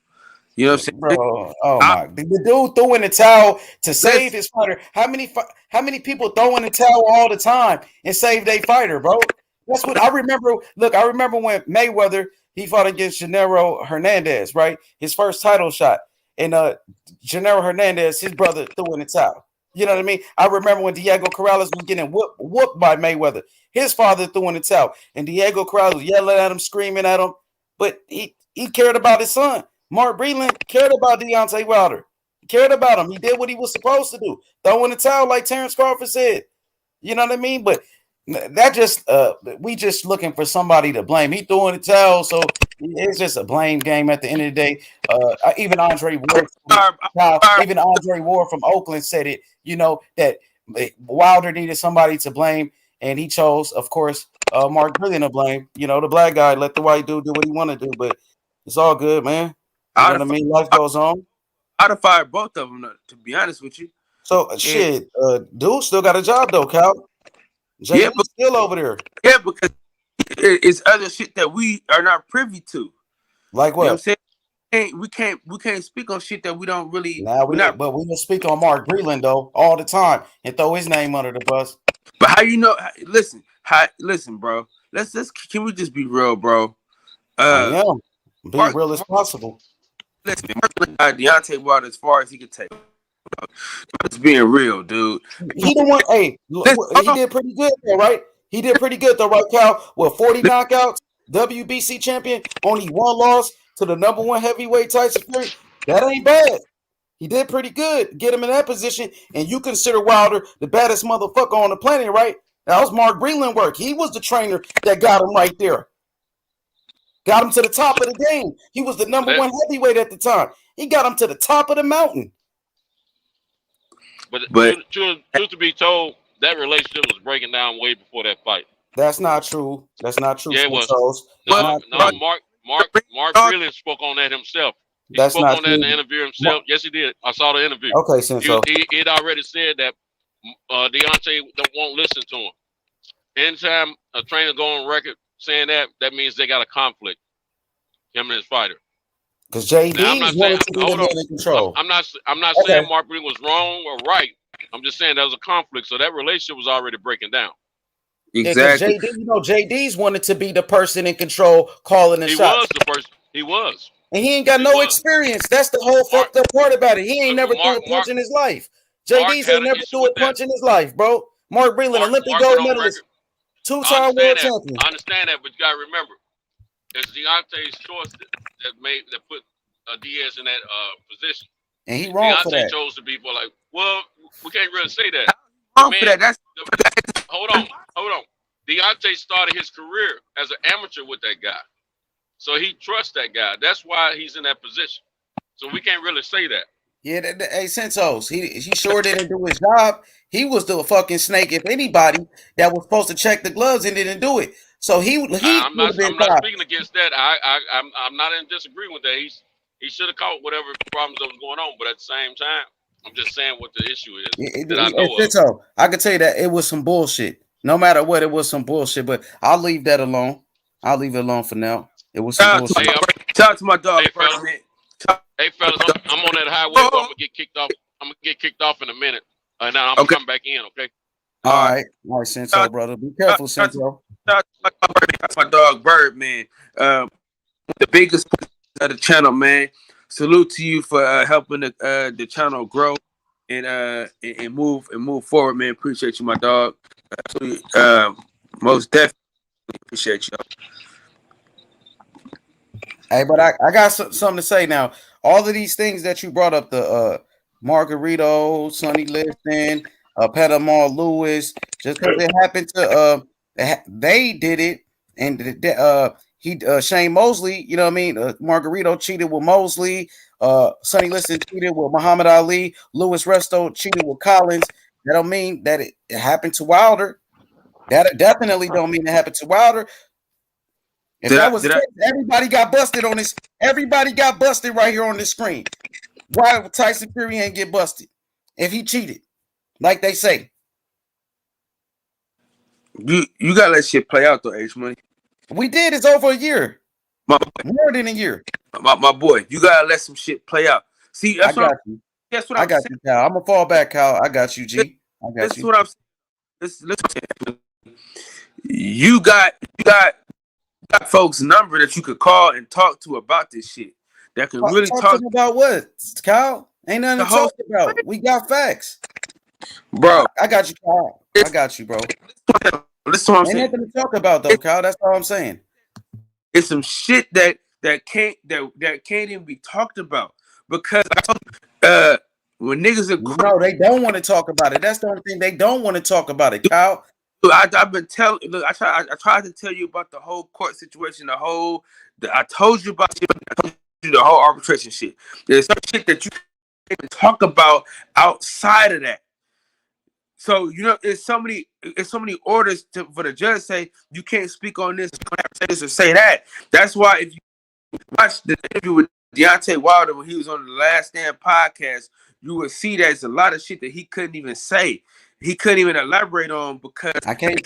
You know what I'm saying? Bro, oh my! The dude threw in the towel to save his fighter. How many people throw in the towel all the time and save their fighter, bro? That's what I remember. Look, I remember when Mayweather he fought against Gennaro Hernandez, right? His first title shot, and Gennaro Hernandez, his brother, threw in the towel. You know what I mean? I remember when Diego Corrales was getting whooped by Mayweather. His father threw in the towel, and Diego Corrales was yelling at him, screaming at him, but he cared about his son. Mark Breland cared about Deontay Wilder. He cared about him. He did what he was supposed to do. Throw in the towel like Terrence Crawford said. You know what I mean? But that just we just looking for somebody to blame. He threw in the towel, so it's just a blame game at the end of the day. Even Andre Ward from Oakland said it, you know, that Wilder needed somebody to blame, and he chose, of course, Mark Breland to blame. You know, the black guy, let the white dude do what he want to do, but it's all good, man. You know what I mean? Life goes on. I'd have fired both of them, to be honest with you. So, shit, dude still got a job, though, Cal. Jay but still over there. Yeah, because it's other shit that we are not privy to. Like what? You know what I'm saying? We can't speak on shit that we don't really. But we don't speak on Mark Breland, though, all the time and throw his name under the bus. But how you know? Listen, bro. Can we just be real, bro? Be real as possible. Listen, Deontay Wilder as far as he could take. It's being real, dude. He the one. Hey, he did pretty good, though, right? He did pretty good, though, right, Cal? With 40 knockouts, WBC champion, only one loss to the number one heavyweight Tyson Fury. That ain't bad. He did pretty good. Get him in that position, and you consider Wilder the baddest motherfucker on the planet, right? That was Mark Breland work. He was the trainer that got him right there. Got him to the top of the game. He was the number one heavyweight at the time. He got him to the top of the mountain. But truth to be told, that relationship was breaking down way before that fight. That's not true. That's not true. Yeah, it was. Mark Breland spoke on that himself. He spoke on that in the interview himself. Yes, he did. I saw the interview. Okay, so he had already said that Deontay won't listen to him. Anytime a trainer go on record saying that means they got a conflict, him and his fighter. Because JD wanted to be the man in control. I'm not saying Mark Breland was wrong or right. I'm just saying there was a conflict, so that relationship was already breaking down. Exactly. Yeah, JD's wanted to be the person in control, calling the shots. He was the person. He was. And he ain't got no experience. That's the whole fucked up part about it. He ain't never threw a punch in his life. JD's ain't never threw a punch in his life, bro. Mark Breland, Olympic gold medalist, two-time world champion. I understand that, but you gotta remember, it's Deontay's choice that put Diaz in that position. And he wrong for that. Deontay chose to be like, well, we can't really say that. Wrong for that. Hold on. Deontay started his career as an amateur with that guy. So he trusts that guy. That's why he's in that position. So we can't really say that. Yeah, hey, Sensos, he sure didn't do his job. He was the fucking snake, if anybody, that was supposed to check the gloves and didn't do it. So I'm not speaking against that. I'm not in disagreement with that. He should have caught whatever problems that was going on, but at the same time, I'm just saying what the issue is that I know of. I can tell you that it was some bullshit. No matter what, it was some bullshit. But I'll leave that alone. I'll leave it alone for now. It was some bullshit. Shout out to my dog. Hey, fellas, I'm on that highway. I'm gonna get kicked off. I'm gonna get kicked off in a minute. Now I'm gonna come back in. Okay. All right, Senso, brother. Be careful, Senso. That's my dog Bird, man. The biggest of the channel, man. Salute to you for helping the channel grow and move forward, man. Appreciate you, my dog. Most definitely appreciate you. Hey, but I got something to say now. All of these things that you brought up, the Margarito, Sonny Liston, Panama Lewis, just because it happened to they did it, and Shane Mosley, you know what I mean? Margarito cheated with Mosley, Sonny Liston cheated with Muhammad Ali, Louis Resto cheated with Collins. That don't mean that it happened to Wilder. That definitely don't mean it happened to Wilder. If that was everybody got busted on this. Everybody got busted right here on this screen. Why would Tyson Fury ain't get busted if he cheated, like they say? You gotta let shit play out though, H Money. We did. It's over a year. More than a year. My boy, you gotta let some shit play out. See, I got you. That's what I I'm got saying. you, Cal. I'm gonna fall back, Cal. I got you, G. I got This is you. what I'm saying. Listen, you got folks' number that you could call and talk to about this shit. That could really Talk to them about what, Cal? Ain't nothing to talk about. We got facts, bro. I got you, Cal. I got you, bro. Listen what I'm Ain't saying. nothing to talk about though, Cal. That's all I'm saying. It's some shit that can't even be talked about because when niggas are No, they don't want to talk about it. That's the only thing they don't want to talk about it, Cal. I've been telling. Look, I tried to tell you about the whole court situation. I told you about the whole arbitration shit. There's some shit that you can't talk about outside of that. So it's so many orders for the judge to say you can't speak on this, say this or say that. That's why if you watch the interview with Deontay Wilder when he was on the Last Stand podcast, you would see there's a lot of shit that he couldn't even say. He couldn't even elaborate on because I can't.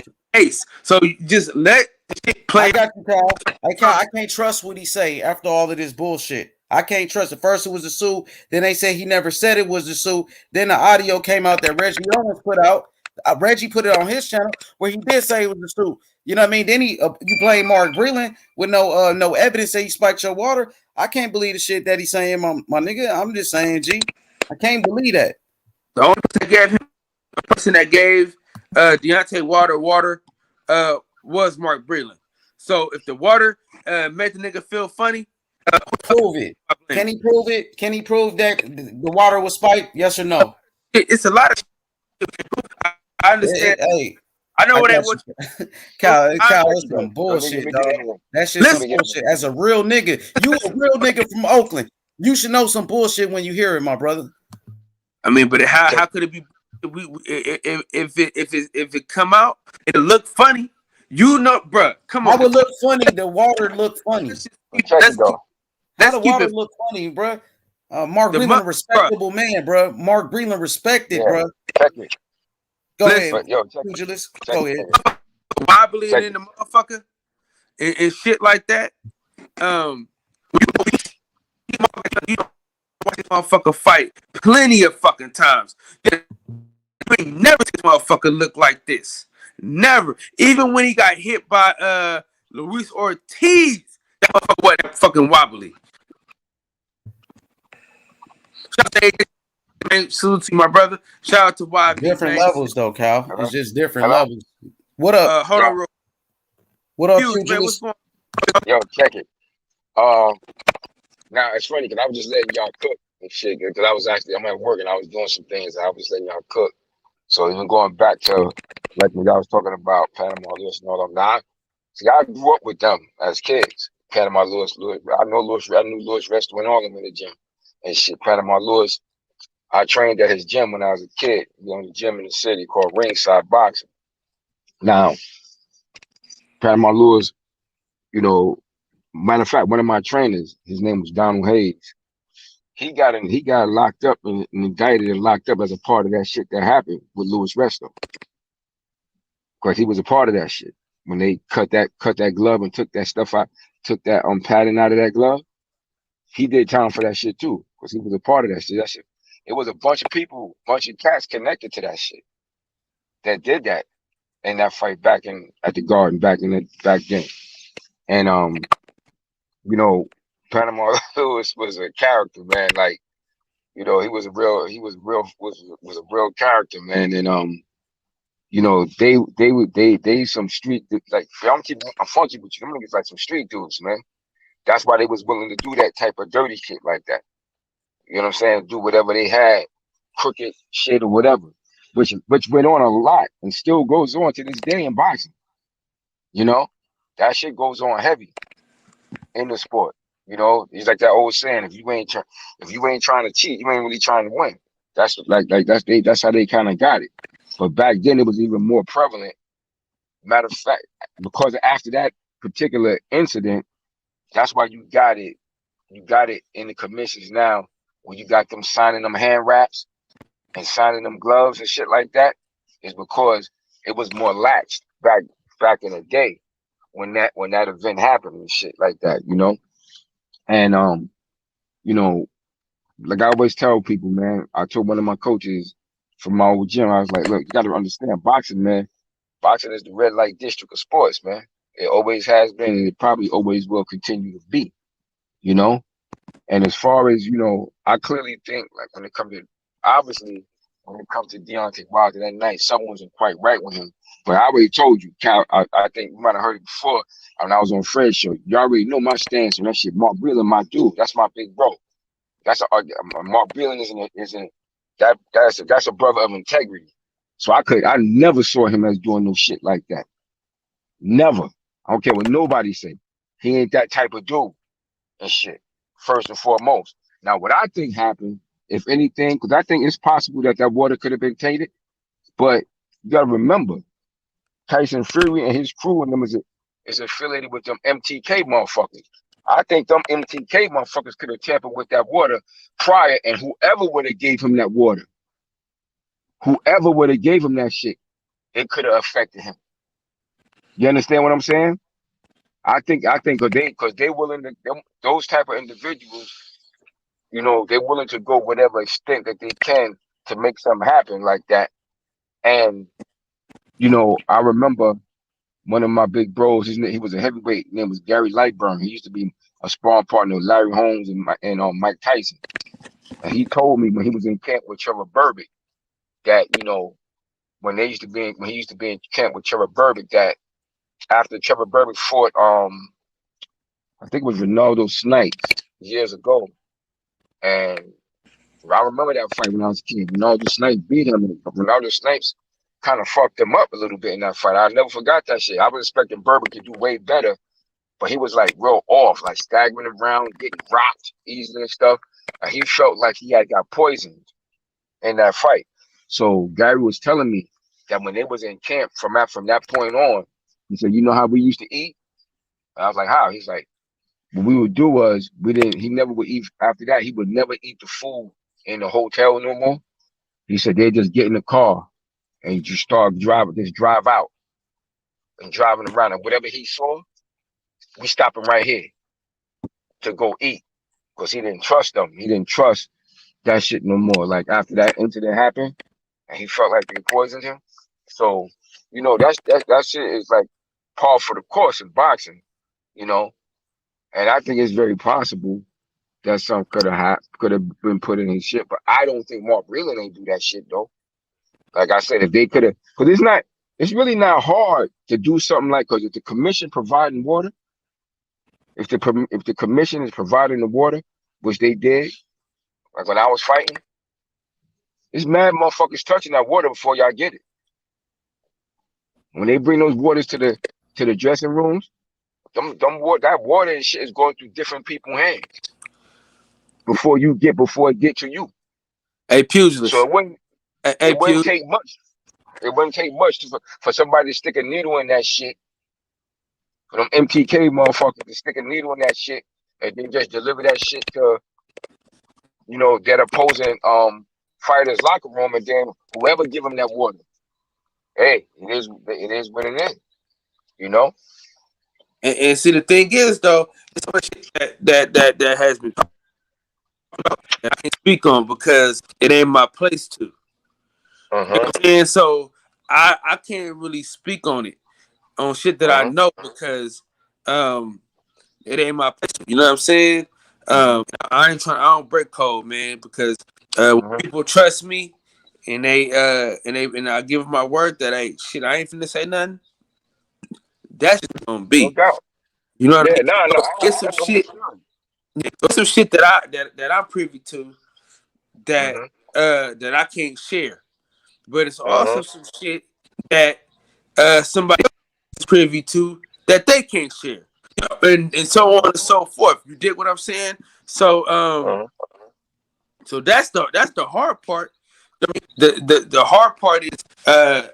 So you just let the shit play. I got you, Cal. I can't trust what he say after all of this bullshit. I can't trust it. First it was a sue, then they say he never said it was a sue. Then the audio came out that Reggie Owens put out. Reggie put it on his channel where he did say it was a sue. You know what I mean? Then you blame Mark Breland with no evidence that he spiked your water. I can't believe the shit that he's saying, my nigga. I'm just saying, G. I can't believe that. The only person that gave Deontay Wilder water was Mark Breland. So if the water made the nigga feel funny, prove it. Can he prove it? Can he prove that the water was spiked? Yes or no? It's a lot of shit. I understand. Hey, I know what that was. Cal, it's some bullshit, dog. That shit's some bullshit. As a real nigga, you a real nigga from Oakland. You should know some bullshit when you hear it, my brother. I mean, but how could it be? If it come out, it look funny. You know, bro. Come on. How would look funny? The water look funny. How the water look funny, bro? Mark Breland, a respectable man, bro. Mark Breland respected, bro. Go ahead, Pugilist. Go ahead. Wobbly in the motherfucker and shit like that. You don't watch this motherfucker fight plenty of fucking times. You ain't never seen this motherfucker look like this. Never. Even when he got hit by Luis Ortiz, that motherfucker wasn't fucking wobbly. Salute to my brother. Shout out to YB. Different levels though, Cal. It's just different levels. What up? Hold on, real. What up, Huge, man? What's going on? Yo, check it. Now it's funny because I was just letting y'all cook and shit. Because I'm at work and I was doing some things. And I was letting y'all cook. So even going back to like when y'all was talking about Panama Lewis and all them. Now, see, I grew up with them as kids. Panama Lewis. I knew Lewis Resto and all them in the gym and shit. Panama Lewis. I trained at his gym when I was a kid. The gym in the city called Ringside Boxing. Now, Panama Lewis, matter of fact, one of my trainers, his name was Donald Hayes. He got locked up and indicted and locked up as a part of that shit that happened with Lewis Resto. Because he was a part of that shit. When they cut that glove and took that stuff out, took that padding out of that glove, he did time for that shit too. Because he was a part of that shit. That shit. It was a bunch of people, bunch of cats connected to that shit that did that in that fight back at the Garden back then. And Panama Lewis was a character, man. Like, he was a real character, man. And they some street, like, I'm funky with you. Them niggas like some street dudes, man. That's why they was willing to do that type of dirty shit like that. You know what I'm saying? Do whatever they had, crooked shit or whatever, which went on a lot and still goes on to this day in boxing. That shit goes on heavy in the sport. It's like that old saying: if you ain't trying to cheat, you ain't really trying to win. That's that's how they kind of got it. But back then it was even more prevalent. Matter of fact, because after that particular incident, that's why you got it. You got it in the commissions now. When you got them signing them hand wraps and signing them gloves and shit like that, is because it was more laxed back in the day when that event happened and shit like that, And you know, like I always tell people, man, I told one of my coaches from my old gym, I was like, look, you gotta understand boxing, man. Boxing is the red light district of sports, man. It always has been, and it probably always will continue to be, you know? And as far as, I clearly think, like, when it comes to, obviously, when it comes to Deontay Wilder that night, something wasn't quite right with him. But I already told you, Cal, I think you might have heard it before when I was on Fred's show. You already know my stance on that shit. Mark Breland, my dude. That's my big bro. Mark Breland that's a brother of integrity. So I never saw him as doing no shit like that. Never. I don't care what nobody say. He ain't that type of dude and shit. First and foremost. Now, what I think happened, if anything, because I think it's possible that water could have been tainted, but you gotta remember, Tyson Fury and his crew and them is affiliated with them MTK motherfuckers. I think them MTK motherfuckers could have tampered with that water prior, and whoever would have gave him that water, whoever would have gave him that shit, it could have affected him. You understand what I'm saying? I think because they willing to, those type of individuals, they're willing to go whatever extent that they can to make something happen like that. And I remember one of my big bros, he was a heavyweight, his name was Gary Lightburn. He used to be a sparring partner with Larry Holmes and Mike Tyson. And he told me when he was in camp with Trevor Berbick that, when he used to be in camp with Trevor Berbick, that after Trevor Berbick fought, I think it was Ronaldo Snipes years ago. And I remember that fight when I was a kid. Ronaldo Snipes beat him. And Ronaldo Snipes kind of fucked him up a little bit in that fight. I never forgot that shit. I was expecting Berbick to do way better, but he was like real off, like staggering around, getting rocked easily and stuff. And he felt like he had got poisoned in that fight. So Gary was telling me that when they was in camp from that point on, he said, "You know how we used to eat?" And I was like, "How?" He's like, "What we would do was he never would eat after that. He would never eat the food in the hotel no more." He said they'd just get in the car and just drive out and driving around. And whatever he saw, we stop him right here to go eat because he didn't trust them. He didn't trust that shit no more. Like after that incident happened and he felt like they poisoned him. So, that shit is like par for the course in boxing, And I think it's very possible that some could have been put in his shit. But I don't think Mark Breland ain't do that shit though. Like I said, if they could have, because it's really not hard to do something like, because if the commission providing water, if the commission is providing the water, which they did, like when I was fighting, it's mad motherfuckers touching that water before y'all get it. When they bring those waters to the dressing rooms, that water and shit is going through different people's hands before it get to you. Hey, pugilist. So it wouldn't take much. It wouldn't take much for somebody to stick a needle in that shit. For them MTK motherfuckers to stick a needle in that shit and then just deliver that shit to, that opposing fighter's locker room, and then whoever give them that water. Hey, it is what it is, And see, the thing is, though, it's so much shit that has been talked about that I can't speak on because it ain't my place to. You know what I'm saying? So I can't really speak on it, on shit that I know because it ain't my place. You know what I'm saying? I don't break code, man, because when people trust me and I give them my word that I ain't finna say nothing. That's just gonna be. No doubt. You know what I mean? No. Get some shit. There's some shit that I'm privy to that I can't share. But it's also some shit that somebody else is privy to that they can't share. And so on and so forth. You dig what I'm saying? So so that's the hard part. The hard part is not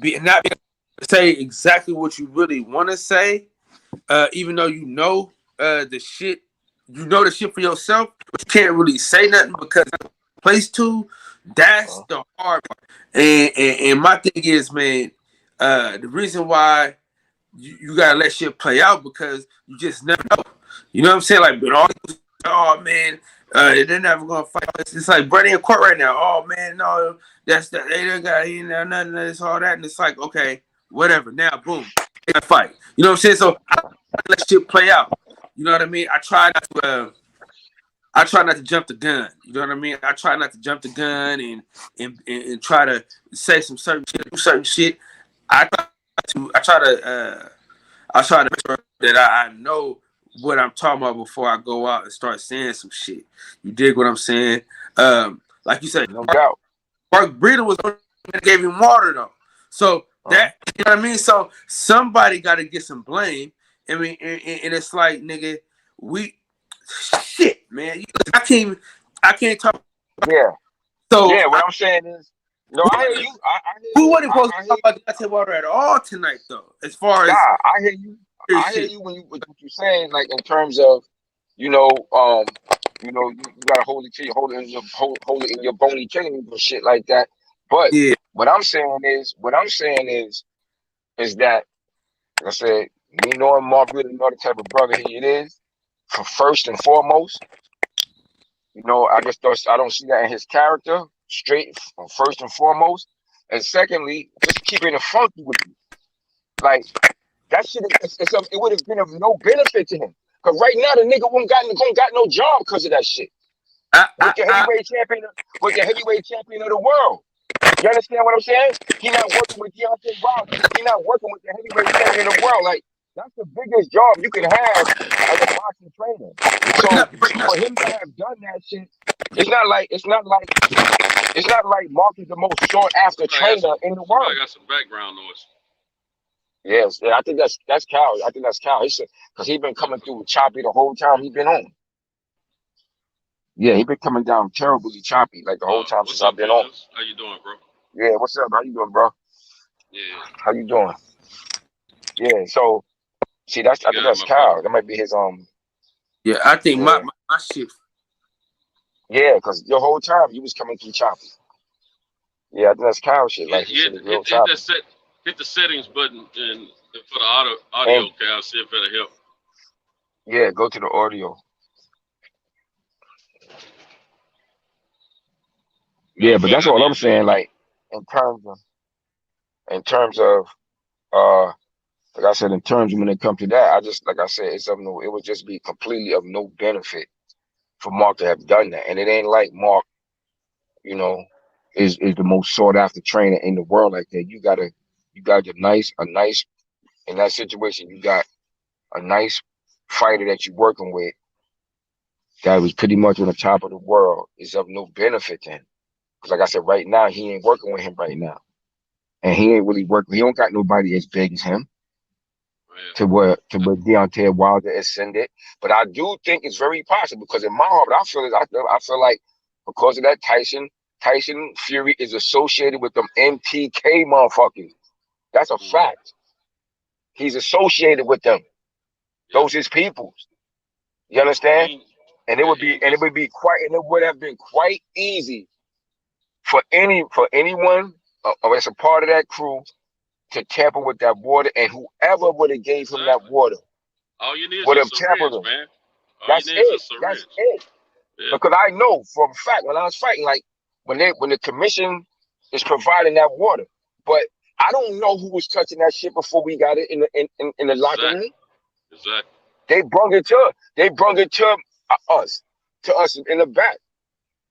being able to say exactly what you really want to say, even though the shit for yourself, but you can't really say nothing because place to. That's the hard part. And my thing is, man, the reason why you gotta let shit play out because you just never know. You know what I'm saying? Like, but all oh man, they're never gonna fight. It's like Brady in court right now. Oh man, no, that's that. They don't got nothing. It's all that, and it's like okay, whatever. Now, boom, they gotta fight. You know what I'm saying? So I let shit play out. You know what I mean? I try not to jump the gun. You know what I mean? I try not to jump the gun and try to say some certain shit, do certain shit. I try to make sure that I know what I'm talking about before I go out and start saying some shit. You dig what I'm saying? Like you said, No doubt. Mark Breeder was the one that gave him water though. So that, you know what I mean? So somebody got to get some blame. I mean, and it's like, nigga, shit, man. I can't talk. Yeah. So yeah, what I'm saying is, no, I hear you. Who wasn't supposed to talk about Deontay Wilder at all tonight, though? As far as I hear you. I hear you when what you're saying, like in terms of, you gotta hold it in your bony chain and shit like that. But yeah, what I'm saying is that, like I said, me knowing Mark really know the type of brother he is, for first and foremost, I don't see that in his character, straight first and foremost. And secondly, just keeping it funky with you. Like, that shit, it would have been of no benefit to him. Because right now, the nigga won't got no job because of that shit. With the heavyweight champion of the world. You understand what I'm saying? He not working with Deontay Wilder. He not working with the heavyweight champion of the world. Like, that's the biggest job you can have as a boxing trainer. So for him to have done that shit, it's not like Mark is the most sought after trainer in the world. I got some background noise. Yes, I think that's Cal. I think that's Cal. He said because he been coming through choppy the whole time he been on. Yeah, he been coming down terribly choppy like the whole time since I've been on. How you doing, bro? Yeah, what's up? How you doing, bro? Yeah. How you doing? Yeah, so see I think that's Cal. That might be his Yeah, I think my shit. Yeah, because the whole time he was coming through choppy. Yeah, I think that's Cal shit. Like hit the settings button and for the audio, Cal, see if it'll help. Yeah, go to the audio. Yeah, but that's all I'm saying. Like in terms of like I said, in terms of when it comes to that, like I said, it would just be completely of no benefit for Mark to have done that. And it ain't like Mark, is the most sought after trainer in the world like that. You got a nice in that situation, you got a nice fighter that you're working with that was pretty much on the top of the world. Is of no benefit to him. Because like I said, right now, he ain't working with him right now. And he ain't really working. He don't got nobody as big as him to where Deontay Wilder ascended. But I do think it's very possible because in my heart, I feel like because of that, Tyson Fury is associated with them MTK motherfuckers. That's a fact. He's associated with them. Those his peoples. You understand? And it would have been quite easy for anyone that's a part of that crew to tamper with that water, and whoever would have gave him that water would have tampered him. That's it. That's it. Yeah. Because I know for a fact when I was fighting, like when the commission is providing that water, but I don't know who was touching that shit before we got it in the locker room. Exactly. They brung it to us in the back.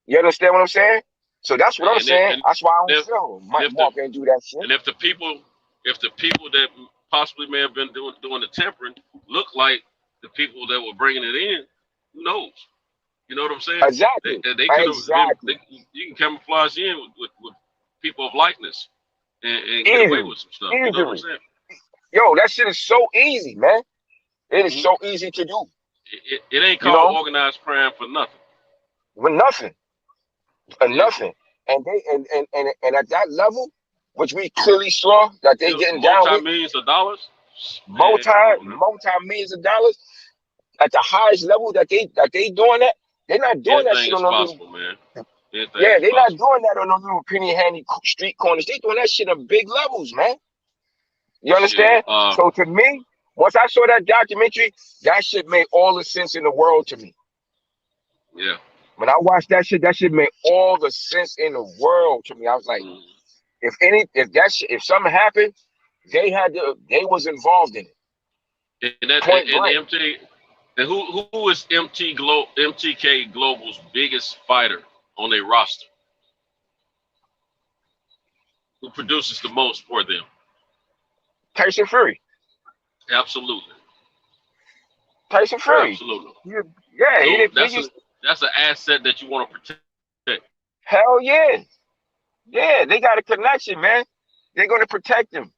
You understand what I'm saying? So that's what I'm saying. That's why I don't feel Mark ain't do that shit. And if the people that possibly may have been doing the tempering look like the people that were bringing it in, who knows? You know what I'm saying? Exactly. They could have. You can camouflage in with people of likeness and get away with some stuff. You know what I'm saying? Yo, that shit is so easy, man. It is so easy to do. It ain't called organized crime for nothing. With nothing. Nothing. And at that level, which we clearly saw that they getting down with multi-millions of dollars. Multi-millions of dollars at the highest level that they doing that. They're not doing that shit on no little, man. They're not doing that on no little penny handy street corners. They doing that shit on big levels, man. You understand? So to me, Once I saw that documentary, that shit made all the sense in the world to me. Yeah. When I watched that shit made all the sense in the world to me. I was like, if something happened, they was involved in it. And MT, and who is MTK Global's biggest fighter on their roster? Who produces the most for them? Tyson Fury. Absolutely. Tyson Fury. Absolutely. Yeah, so that's an asset that you want to protect. Hell yeah. Yeah, they got a connection, man. They're going to protect him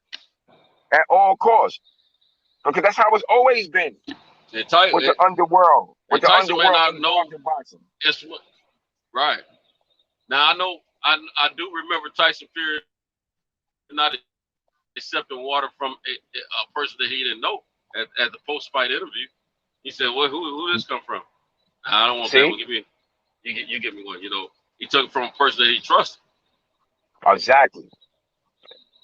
at all costs. Because that's how it's always been with the underworld. With the Tyson underworld may not know. boxing. Right. Now, I do remember Tyson Fury not accepting water from a person that he didn't know at the post-fight interview. He said, "Well, who this come from? I don't want that. Well, you give me one." You know, he took it from a person that he trusted. Exactly.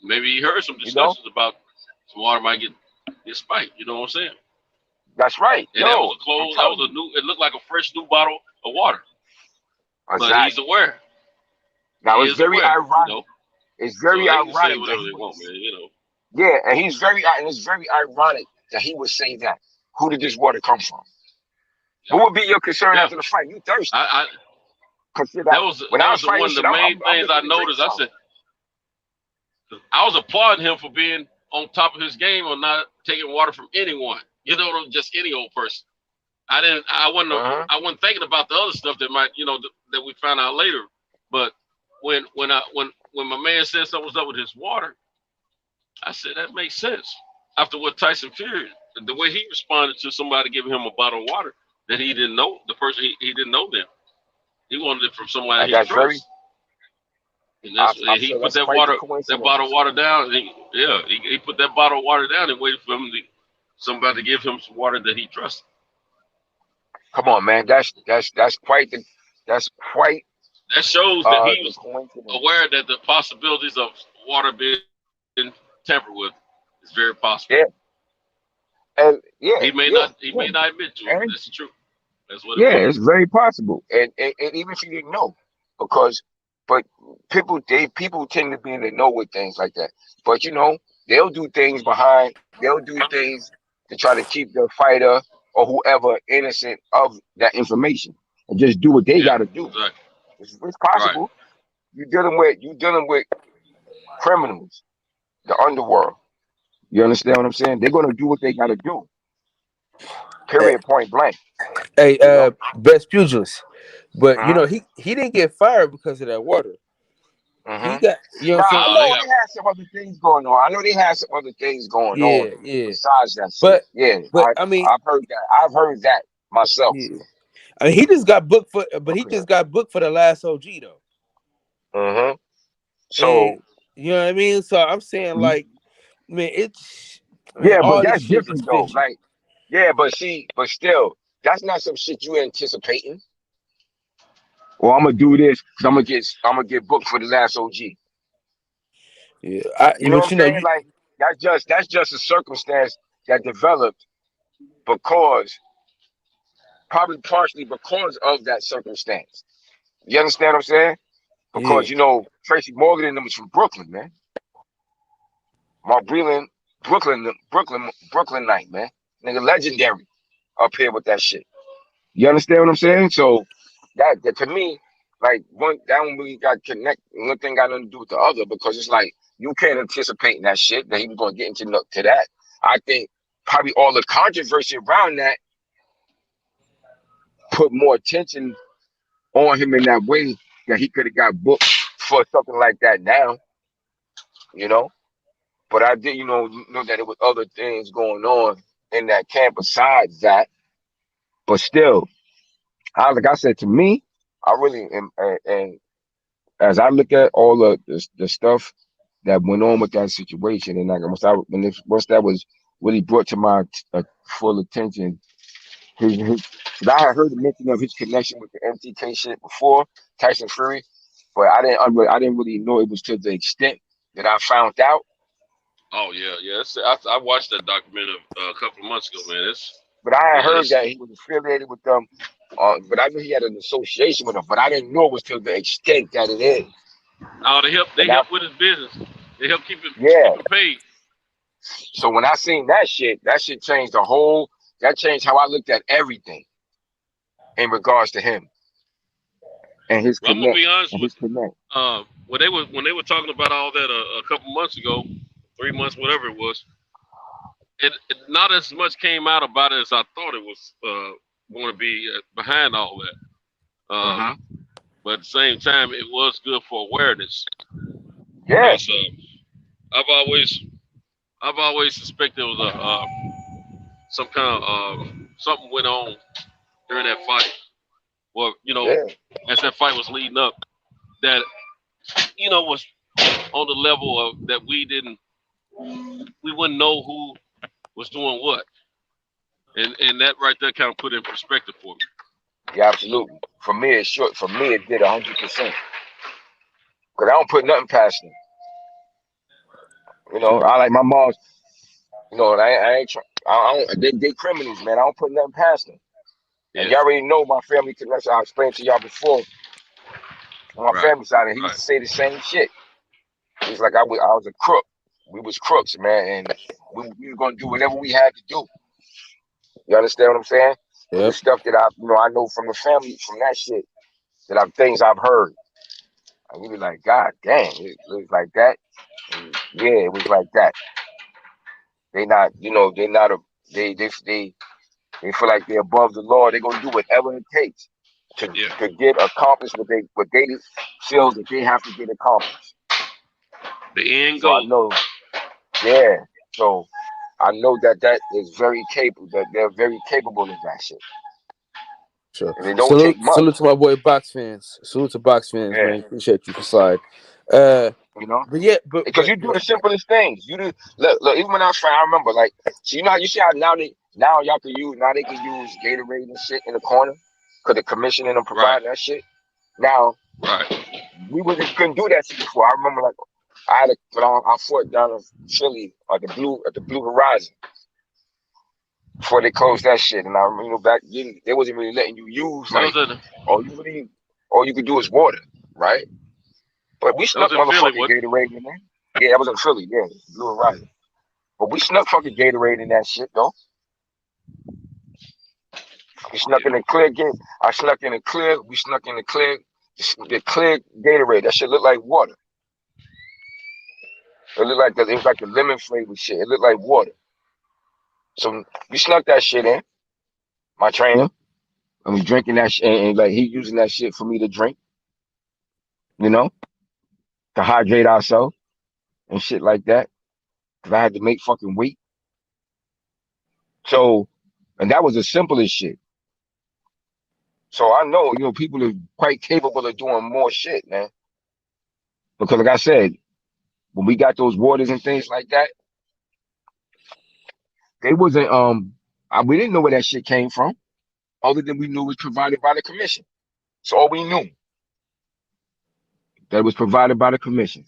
Maybe he heard some discussions about some water might get spiked. You know what I'm saying? That's right. And that was a closed. That was a new. It looked like a fresh new bottle of water. Exactly. But he's aware. Now it's very ironic. You know? It's very ironic. Say whatever they want, man. You know. Yeah, and it's very ironic that he would say that. Who did this water come from? Yeah. What would be your concern after the fight? You thirsty? That was one of the main things I noticed. I said, I was applauding him for being on top of his game on not taking water from anyone. You know, just any old person. I wasn't thinking about the other stuff that might, that we found out later. But when my man said something was up with his water, I said that makes sense. After what Tyson Fury, the way he responded to somebody giving him a bottle of water that he didn't know, the person he didn't know them. He wanted it from somebody he trusts. And he put that bottle of water down. He put that bottle of water down and waited for somebody to give him some water that he trusted. Come on, man. That shows that he was aware that the possibilities of water being tampered with is very possible. Yeah. And he may not admit to it. That's true. That's what it's very possible. And even if you didn't know, but people tend to be in the know with things like that. But they'll do things to try to keep the fighter or whoever innocent of that information and just do what they gotta do. Exactly. It's possible. Right. You're dealing with criminals, the underworld. You understand what I'm saying? They're gonna do what they gotta do. Period. Point blank. Hey, best pugilist. But he didn't get fired because of that water. He got, I know they had some other things going on. Yeah. Besides that, I mean, I've heard that myself. Yeah. I mean, he just got booked for the last OG though. So and, you know what I mean? So I'm saying, like, man, but that's different though. Like, but still, that's not some shit you anticipating. Well, I'm gonna do this because I'm gonna get booked for the last OG. Yeah, you know what I'm saying? Like that's just a circumstance that developed partially because of that circumstance. You understand what I'm saying? Because Tracy Morgan and them was from Brooklyn, man. Mark Breland, Brooklyn night, man. Nigga legendary up here with that shit. You understand what I'm saying? So that to me, like one really got connect. One thing got nothing to do with the other because it's like you can't anticipate that shit that he was gonna get into that. I think probably all the controversy around that put more attention on him in that way that he could have got booked for something like that now. But I did, know that there was other things going on in that camp besides that. But still, like I said, to me, I really am, and as I look at all the stuff that went on with that situation, and like once that was really brought to my full attention, I had heard the mention of his connection with the MTK shit before Tyson Fury, but I didn't really know it was to the extent that I found out. Oh yeah, yeah. I watched that documentary a couple of months ago, man. But I had Yeah, heard it's that he was affiliated with them. But I knew he had an association with them. But I didn't know it was to the extent that it is. oh they help And I, with his business. They help yeah. keep him paid. So when I seen that shit changed the whole. That changed how I looked at everything in regards to him and his Well, I'm gonna connect be honest and with his connect. when they were talking about all that a couple months ago, 3 months, whatever it was. It not as much came out about it as I thought it was going to be behind all that. Uh-huh. But at the same time, it was good for awareness. Yeah. Because I've always suspected it was some kind of something went on during that fight. Well, Yeah. as that fight was leading up, that was on the level of that we wouldn't know who was doing what, and that right there kind of put it in perspective for me. Yeah, absolutely. For me, it's short. For me, it did 100%. Because I don't put nothing past them. I like my mom's. I ain't. I don't. They criminals, man. I don't put nothing past them. And Yeah. y'all already know my family connection. I explained to y'all before. On my Right. family side, and he used to say the same shit. He's like, I was a crook. We was crooks, man, and we were gonna do whatever we had to do. You understand what I'm saying? But the Yep. stuff that I know from the family, from that shit, things I've heard. And we be like, God damn, it was like that. And yeah, it was like that. They not, they're not they feel like they're above the law. They're gonna do whatever it takes to get accomplished what they feel that they have to get accomplished. The end So I goal. know, yeah. So I know that is very capable. That they're very capable of that shit. Sure. And it don't take much. Salute to my boy Box fans. Salute to Box fans, Yeah. man. Appreciate you for side. But yeah, because you do the simplest things. You do look. Even when I was trying, I remember like, so you see how now y'all can use they can use Gatorade and shit in the corner because the commission and them providing that shit. Now, we couldn't do that shit before. I remember like I fought down in Philly at the Blue Horizon before they closed that shit, and I remember back then they wasn't really letting you use like all you could do is water, right? But we snuck motherfucking Gatorade in there. Yeah, that was in Philly. Yeah, Blue Horizon. But we snuck fucking Gatorade in that shit though. We snuck in the clear game. I snuck in the clear. We snuck in the clear Gatorade. That shit looked like water. It was like the lemon flavored shit. It looked like water. So we snuck that shit in. My trainer, and we drinking that shit, and like he using that shit for me to drink. To hydrate ourselves and shit like that. Cause I had to make fucking weight. So, and that was the simplest shit. So I know, people are quite capable of doing more shit, man. Because like I said, when we got those waters and things like that, they wasn't we didn't know where that shit came from, other than we knew it was provided by the commission. So all we knew. That it was provided by the commission.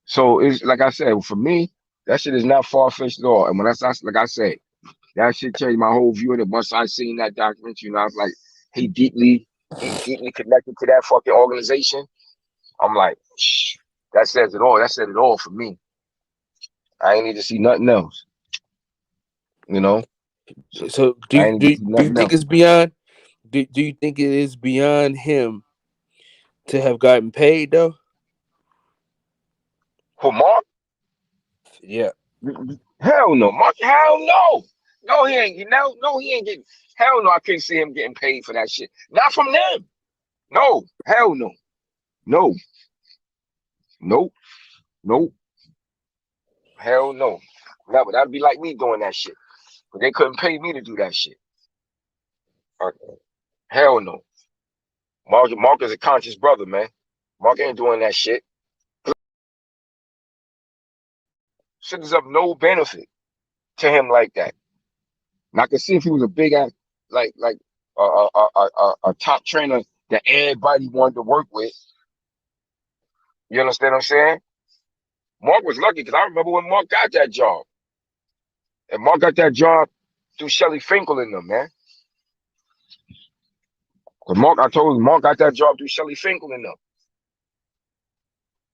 So it's like I said, for me, that shit is not far-fetched at all. And when like I said, that shit changed my whole view of it. Once I seen that documentary, I was like, he deeply connected to that fucking organization. I'm like, that says it all. That said it all for me. I ain't need to see nothing else. So do you think it's beyond? Do you think it is beyond him to have gotten paid though? For Mark? Yeah. Hell no, Mark. Hell no. No, he ain't. No, he ain't getting. Hell no, I couldn't see him getting paid for that shit. Not from them. No. Hell no. No. Nope. Nope. Hell no. That'd be like me doing that shit. But they couldn't pay me to do that shit. Hell no. Mark is a conscious brother, man. Mark ain't doing that shit. Shit is of no benefit to him like that. And I can see if he was a big ass, like a top trainer that everybody wanted to work with. You understand what I'm saying? Mark was lucky because I remember when Mark got that job. And Mark got that job through Shelly Finkel and them, man. Because Mark, I told you, Mark got that job through Shelly Finkel and them.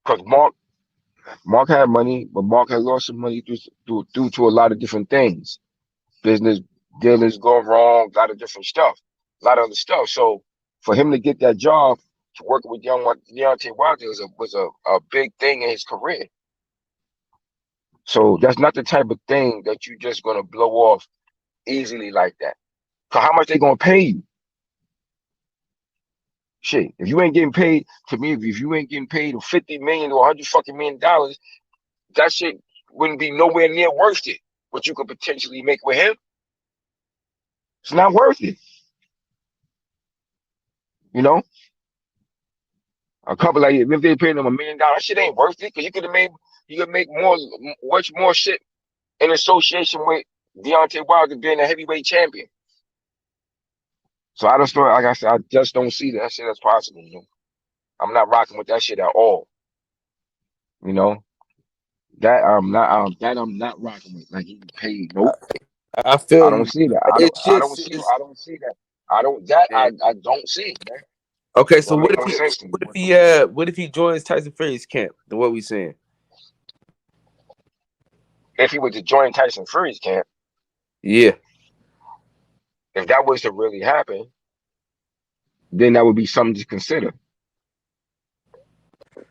Because Mark had money, but Mark had lost some money due to a lot of different things. Business dealings going wrong, a lot of different stuff, a lot of other stuff. So for him to get that job to work with Deontay Wilder was a big thing in his career. So that's not the type of thing that you're just gonna blow off easily like that. Cause how much they gonna pay you? Shit, if you ain't getting paid, to me, if you ain't getting paid $50 million to $100 million, that shit wouldn't be nowhere near worth it. What you could potentially make with him, it's not worth it. You know, a couple like if they paying them $1 million, that shit ain't worth it. Cause you could make much more shit in association with Deontay Wilder being a heavyweight champion. So I just like I said, I just don't see that shit as possible. You know? I'm not rocking with that shit at all. You know, that I'm not rocking with. Like he paid. Nope. I feel I don't see that. I don't see that. I don't see it, man. Okay, so That makes no sense to me. What if he joins Tyson Fury's camp? Then what we saying? If he were to join Tyson Fury's camp, yeah. If that was to really happen, then that would be something to consider.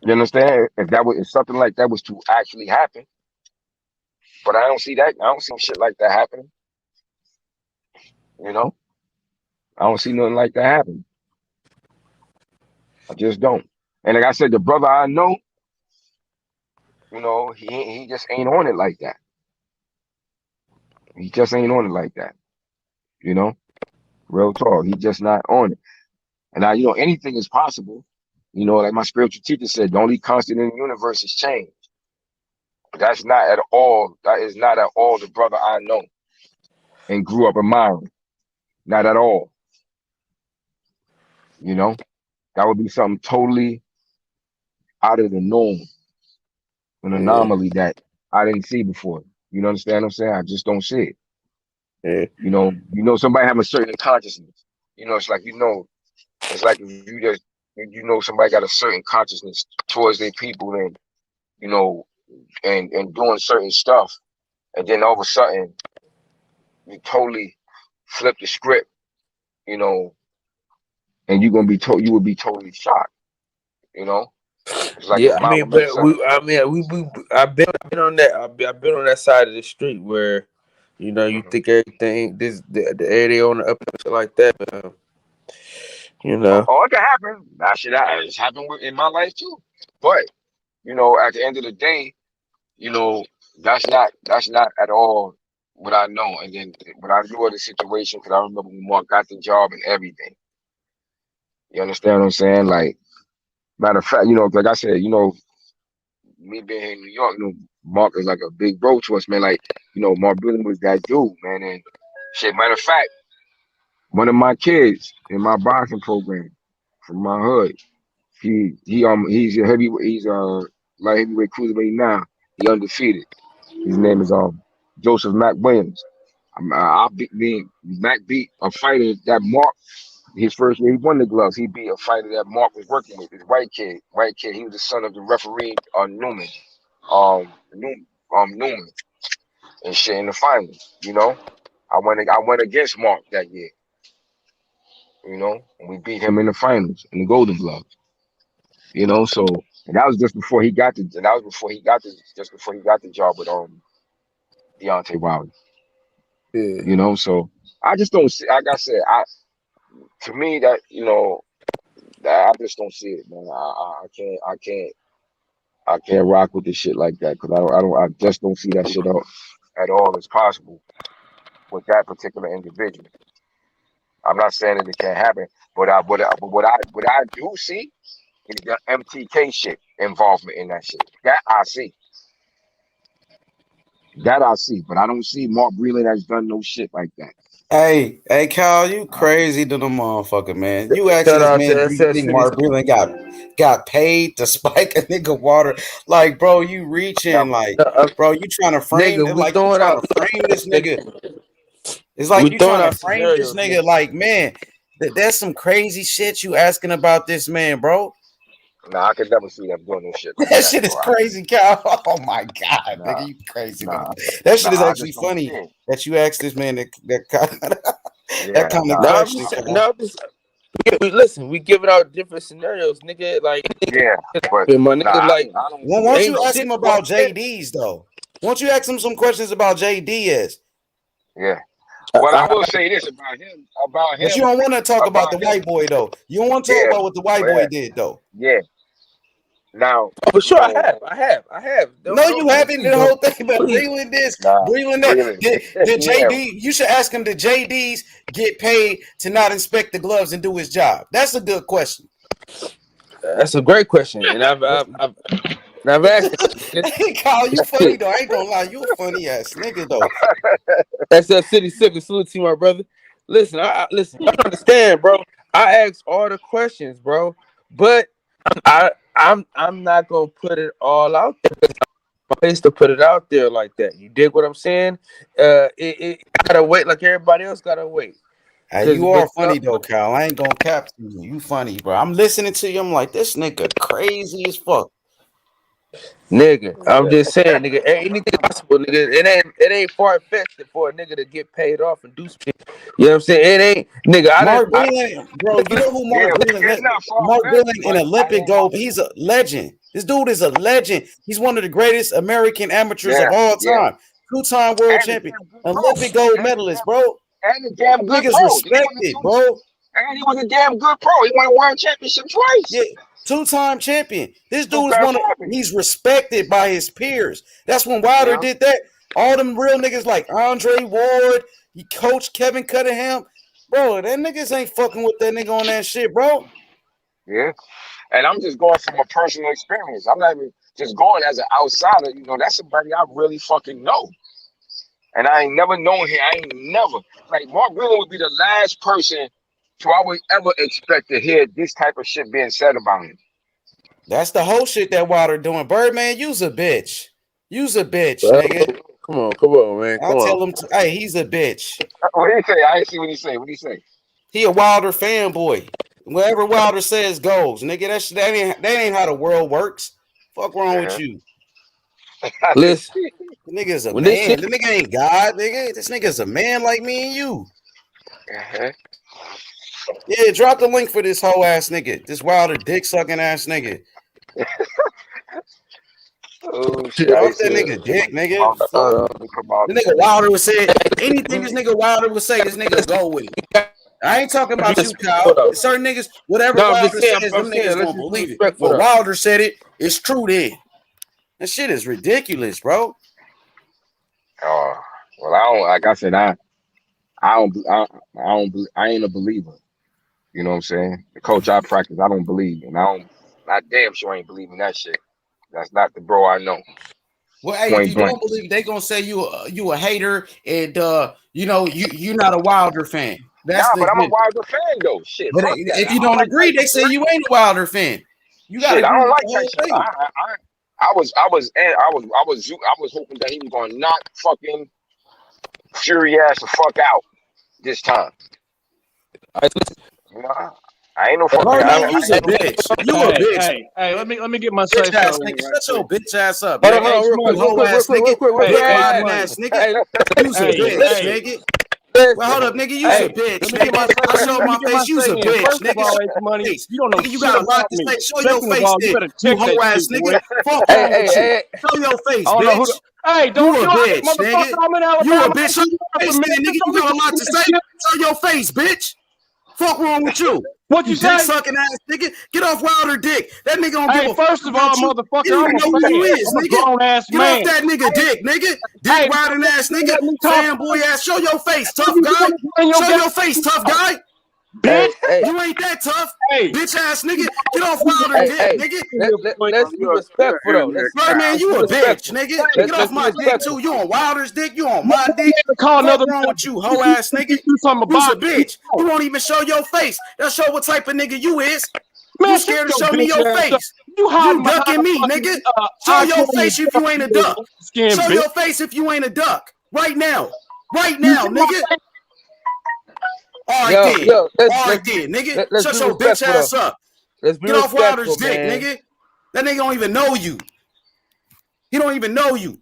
You understand? If something like that was to actually happen, but I don't see that. I don't see shit like that happening. You know, I don't see nothing like that happening. I just don't. And like I said, the brother I know, you know, he just ain't on it like that. He just ain't on it like that. You know, real talk. He just not on it. And now, you know, anything is possible. You know, like my spiritual teacher said, the only constant in the universe is change. But that is not at all the brother I know and grew up admiring. Not at all. You know, that would be something totally out of the norm, an anomaly that I didn't see before. You understand what I'm saying? I just don't see it. Yeah. You know, somebody have a certain consciousness. You know, it's like if you know somebody got a certain consciousness towards their people and you know and doing certain stuff, and then all of a sudden you totally flip the script, you know, and you would be totally shocked, you know. It's like Yeah, I've been on that. I've been on that side of the street where, you know, you think everything the area on the up and shit like that, you know. Oh, it can happen. That shit has happened in my life too. But you know, at the end of the day, you know, that's not at all what I know. And then what I knew of the situation, because I remember when Mark got the job and everything. You understand what I'm saying? Like, matter of fact, you know, like I said, you know, me being here in New York, you know, Mark is like a big bro to us, man. Like, you know, Mark Billing was that dude, man. And shit, matter of fact, one of my kids in my boxing program from my hood, he's a heavyweight, he's light heavyweight cruiserweight now. He undefeated. His name is Joseph Mac Williams. Mac beat a fighter that Mark. His first year, he won the gloves. He beat a fighter that Mark was working with. This white kid. He was the son of the referee Newman, Newman, and shit in the finals. You know, I went against Mark that year. You know, and we beat him in the finals in the Golden Gloves. You know, so and that was just before he got the. And that was before he got the job with Deontay Wilder. Yeah. You know, so I just don't see. Like I said, to me that you know. I just don't see it, man. I can't rock with this shit like that because I just don't see that shit at all as possible with that particular individual. I'm not saying that it can't happen, but what I do see is the MTK shit involvement in that shit. That I see. That I see, but I don't see Mark Breland has done no shit like that. Hey, Cal, you crazy to the motherfucker, man. You asking Shout this out man, to do you think Mark Breland got paid to spike a nigga water? Like, bro, you reaching, like, bro, you trying to frame, nigga, we like, you throwing trying out to frame this nigga. It's like we you throwing trying to out frame this scenarios, nigga, like, man, that's some crazy shit you asking about this man, bro. Nah, I could never see them doing no shit like That that. shit is bro. crazy, Cal. Oh my god, Nah, nigga, you crazy. nah, That shit is I actually just don't funny see it. that you asked this man that Yeah, kind of nah, question. Listen, we giving out different scenarios, nigga. Like, yeah, but my nigga, nah, like, I don't Well, see won't it, you bro. ask him about JD's though? Won't you ask him some questions about JD? Yeah. Well, I will say this about him. But you don't want to talk about the him. white boy though. You don't want to talk Yeah, about what the white boy did though. Yeah. Now, for sure, you know, I have. No, you haven't. The whole thing about Breland this, Breland that. Breland. Did Yeah. JD? You should ask him. Did JD's get paid to not inspect the gloves and do his job? That's a good question. That's a great question, and I've asked it. Hey, Kyle, you funny though. I ain't gonna lie, you a funny ass nigga though. That's that City Sicker. Salute to you, my brother. Listen, listen. You understand, bro? I asked all the questions, bro, but I'm not gonna put it all out there. My place to put it out there like that. You dig what I'm saying? It gotta wait like everybody else gotta wait. Hey, you are funny though, Kyle. I ain't gonna cap you. You funny, bro. I'm listening to you. I'm like, this nigga crazy as fuck. Nigga, I'm just saying, nigga, anything possible, nigga. It ain't far fetched for a nigga to get paid off and do shit. You know what I'm saying? It ain't, nigga. Mark Breland, bro. You know who Mark Breland is? Mark Breland, an Olympic gold. He's a legend. This dude is a legend. He's one of the greatest American amateurs of all time. 2-time world champion, Olympic gold medalist, bro. And a damn good niggas pro. respected, bro. And he was a damn good pro. He won a world championship twice. Yeah. 2-time champion. This dude is he's respected by his peers. That's when Wilder did that. All them real niggas like Andre Ward, Coach Kevin Cunningham. Bro, that niggas ain't fucking with that nigga on that shit, bro. Yeah. And I'm just going from a personal experience. I'm not even just going as an outsider. You know, that's somebody I really fucking know. And I ain't never known him. I ain't never. Like, Mark Breland would be the last person I would ever expect to hear this type of shit being said about him. That's the whole shit that Wilder doing. Birdman, you's a bitch. You's a bitch, nigga. Come on, man. I'll tell him, hey, he's a bitch. What did he say? I didn't see what he say. What did he say? He a Wilder fanboy. Whatever Wilder says goes, nigga. That ain't how the world works. Fuck wrong with you? Listen, the nigga's a man. The nigga ain't God, nigga. This nigga's a man like me and you. Yeah, drop the link for this whole ass nigga. This Wilder dick sucking ass nigga. Oh, shit. Drop that nigga dick, nigga. The nigga Wilder would say anything this nigga Wilder would say, this nigga go with it. I ain't talking about you, Kyle. Certain niggas, whatever Wilder says, them niggas gonna believe it. But Wilder said it, it's true then. That shit is ridiculous, bro. Oh, well, I don't. Like I said, I ain't a believer. You know what I'm saying? The coach I practice, I don't believe, and I damn sure ain't believing that shit. That's not the bro I know. Well, hey, if you don't believe, they gonna say you a hater, and you know you not a Wilder fan. That's but I'm a Wilder fan though. Shit. But if you don't agree, they say you ain't a Wilder fan. You got. I don't like that shit. I was hoping that he was gonna knock fucking Fury ass the fuck out this time. You know, I ain't no fucking. You's a bitch. You a bitch. Hey, let me get my say so. Shut your bitch ass up. Hold on, real quick. You's a bitch, nigga. Well, hold up, nigga. You's a bitch, nigga. I showed my face. You's a bitch, nigga. You don't know. You got a lot to say. Show your face, nigga. You hoe ass nigga. Fuck wrong with you. Show your face, bitch. Hey, don't you a bitch, nigga. You a bitch. Show your face, nigga. You got a lot to say. Show your face, bitch. Fuck wrong with you? What you say? Dick sucking ass nigga. Get off Wilder dick. That nigga don't give a first of all, motherfucker, you don't know who you is, nigga. Get man. off that nigga dick, nigga. Dick riding ass nigga. Fanboy ass. Show your face, tough guy. Show your face, tough guy. Bitch. Hey, You ain't that tough, Hey, bitch ass nigga. Get off Wilder dick, nigga. let's be respectful though. Right, man, you a bitch, nigga. Get Let's off be my dick respectful. too. You on Wilder's dick. You on my dick. call another What's wrong with you, hoe ass nigga? do something You's a about bitch. You won't even show your face. That show what type of nigga you is. Man, You scared to shut show me bitch your ass up. face. You hiding You ducking me, behind nigga. fucking, Show your iPhone face if you ain't a duck. skin, Show bitch. your face if you ain't a duck. Right now. Right now, nigga. All right, then. Yo, All right, then, nigga. let's Shut be your bitch respectful ass though. up. Let's be Get off respectful, Wilder's dick, man. nigga. That nigga don't even know you. He don't even know you.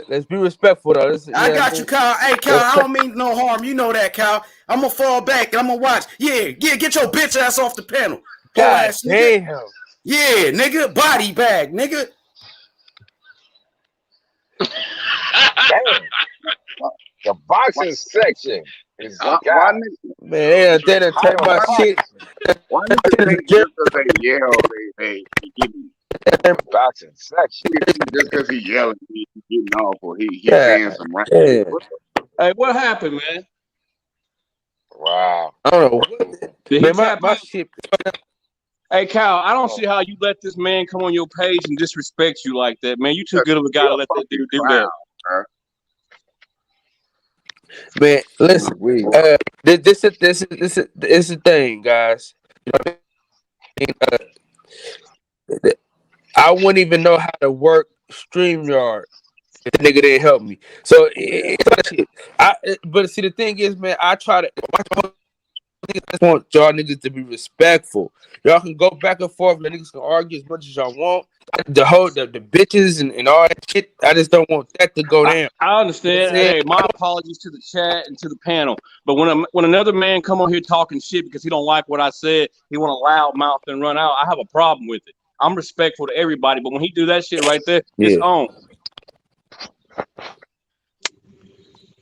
Let's be respectful though. I got you, Kyle. Hey, Kyle, I don't mean no harm. You know that, Kyle. I'm gonna fall back and I'm gonna watch. Yeah, get your bitch ass off the panel. God Ass nigga. damn. Yeah, nigga. Body bag, nigga. Damn. The boxing section is Why God. Man, they done take my shit. Why niggas think just because they yell, they give him Boxing section. just because he yelling, he getting off or he Yeah. saying some right. Yeah. Hey, what happened, man? Wow. I don't know. Did he Man, tap my out? shit. Hey, Kyle, I don't see how you let this man come on your page and disrespect you like that, man. You too good of a guy to let that dude do that. Man, listen. This is the thing, guys. You know what I mean? I wouldn't even know how to work StreamYard if the nigga didn't help me. So but see, the thing is, man, I try to. I just want y'all niggas to be respectful. Y'all can go back and forth, and niggas can argue as much as y'all want. The bitches and all that shit. I just don't want that to go down. I understand. Hey, my apologies to the chat and to the panel. But when another man come on here talking shit because he don't like what I said, he want to loud mouth and run out. I have a problem with it. I'm respectful to everybody, but when he do that shit right there, it's on.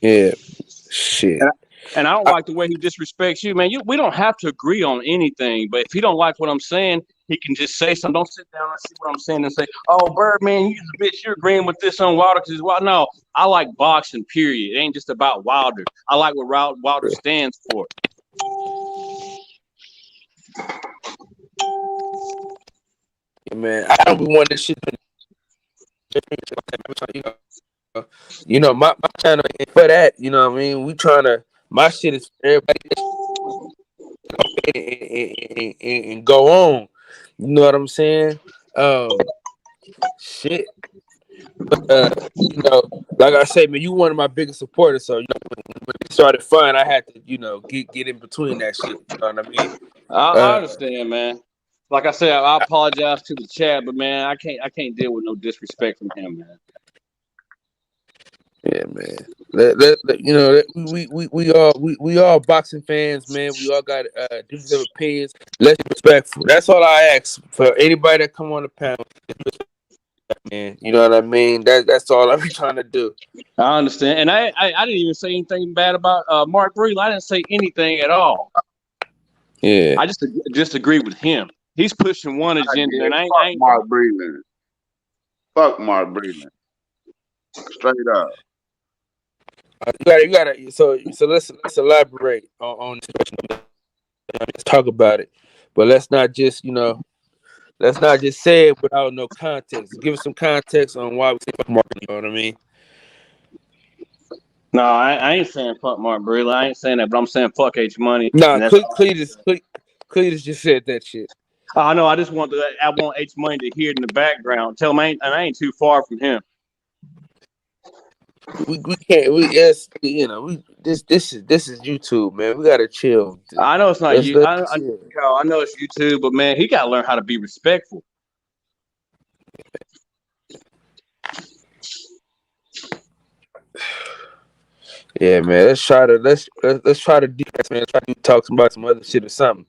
Yeah, shit. And I don't like the way he disrespects you, man. We don't have to agree on anything, but if he don't like what I'm saying, he can just say something. Don't sit down and see what I'm saying and say, "Oh, Birdman, you a bitch. You're agreeing with this on Wilder because Wilder." No, I like boxing. Period. It ain't just about Wilder. I like what Wilder stands for. Yeah, man, I don't be wanting this shit. You know, my channel ain't for that. You know what I mean? We trying to. My shit is for everybody and go on. You know what I'm saying? Shit. But, you know, like I say, man, you one of my biggest supporters. So, you know, when it started fun, I had to, you know, get in between that shit. You know what I mean? I understand, man. Like I said, I apologize to the chat, but man, I can't deal with no disrespect from him, man. Yeah, man. You know, we all boxing fans, man. We all got different opinions. Let's be respectful. That's all I ask for anybody that come on the panel. Man, you know what I mean? That's all I'm trying to do. I understand, and I didn't even say anything bad about Mark Breland. I didn't say anything at all. Yeah, I just agree with him. He's pushing one agenda, and I ain't Mark Breland. Fuck Mark Breland. Straight up. You gotta. So let's elaborate on this. Let's talk about it, but let's not just say it without no context. Give us some context on why we say fuck Mark. You know what I mean? No, I ain't saying fuck Mark Breland. I ain't saying that, but I'm saying fuck H Money. Nah, Cletus just said that shit. I know. I want H Money to hear it in the background. Tell him I ain't too far from him. We can't. You know, this is YouTube, man. We gotta chill. I know it's not you. I chill. know it's YouTube, but man, he gotta learn how to be respectful. Yeah, man. Let's try to do this, man. Try to talk about some other shit or something.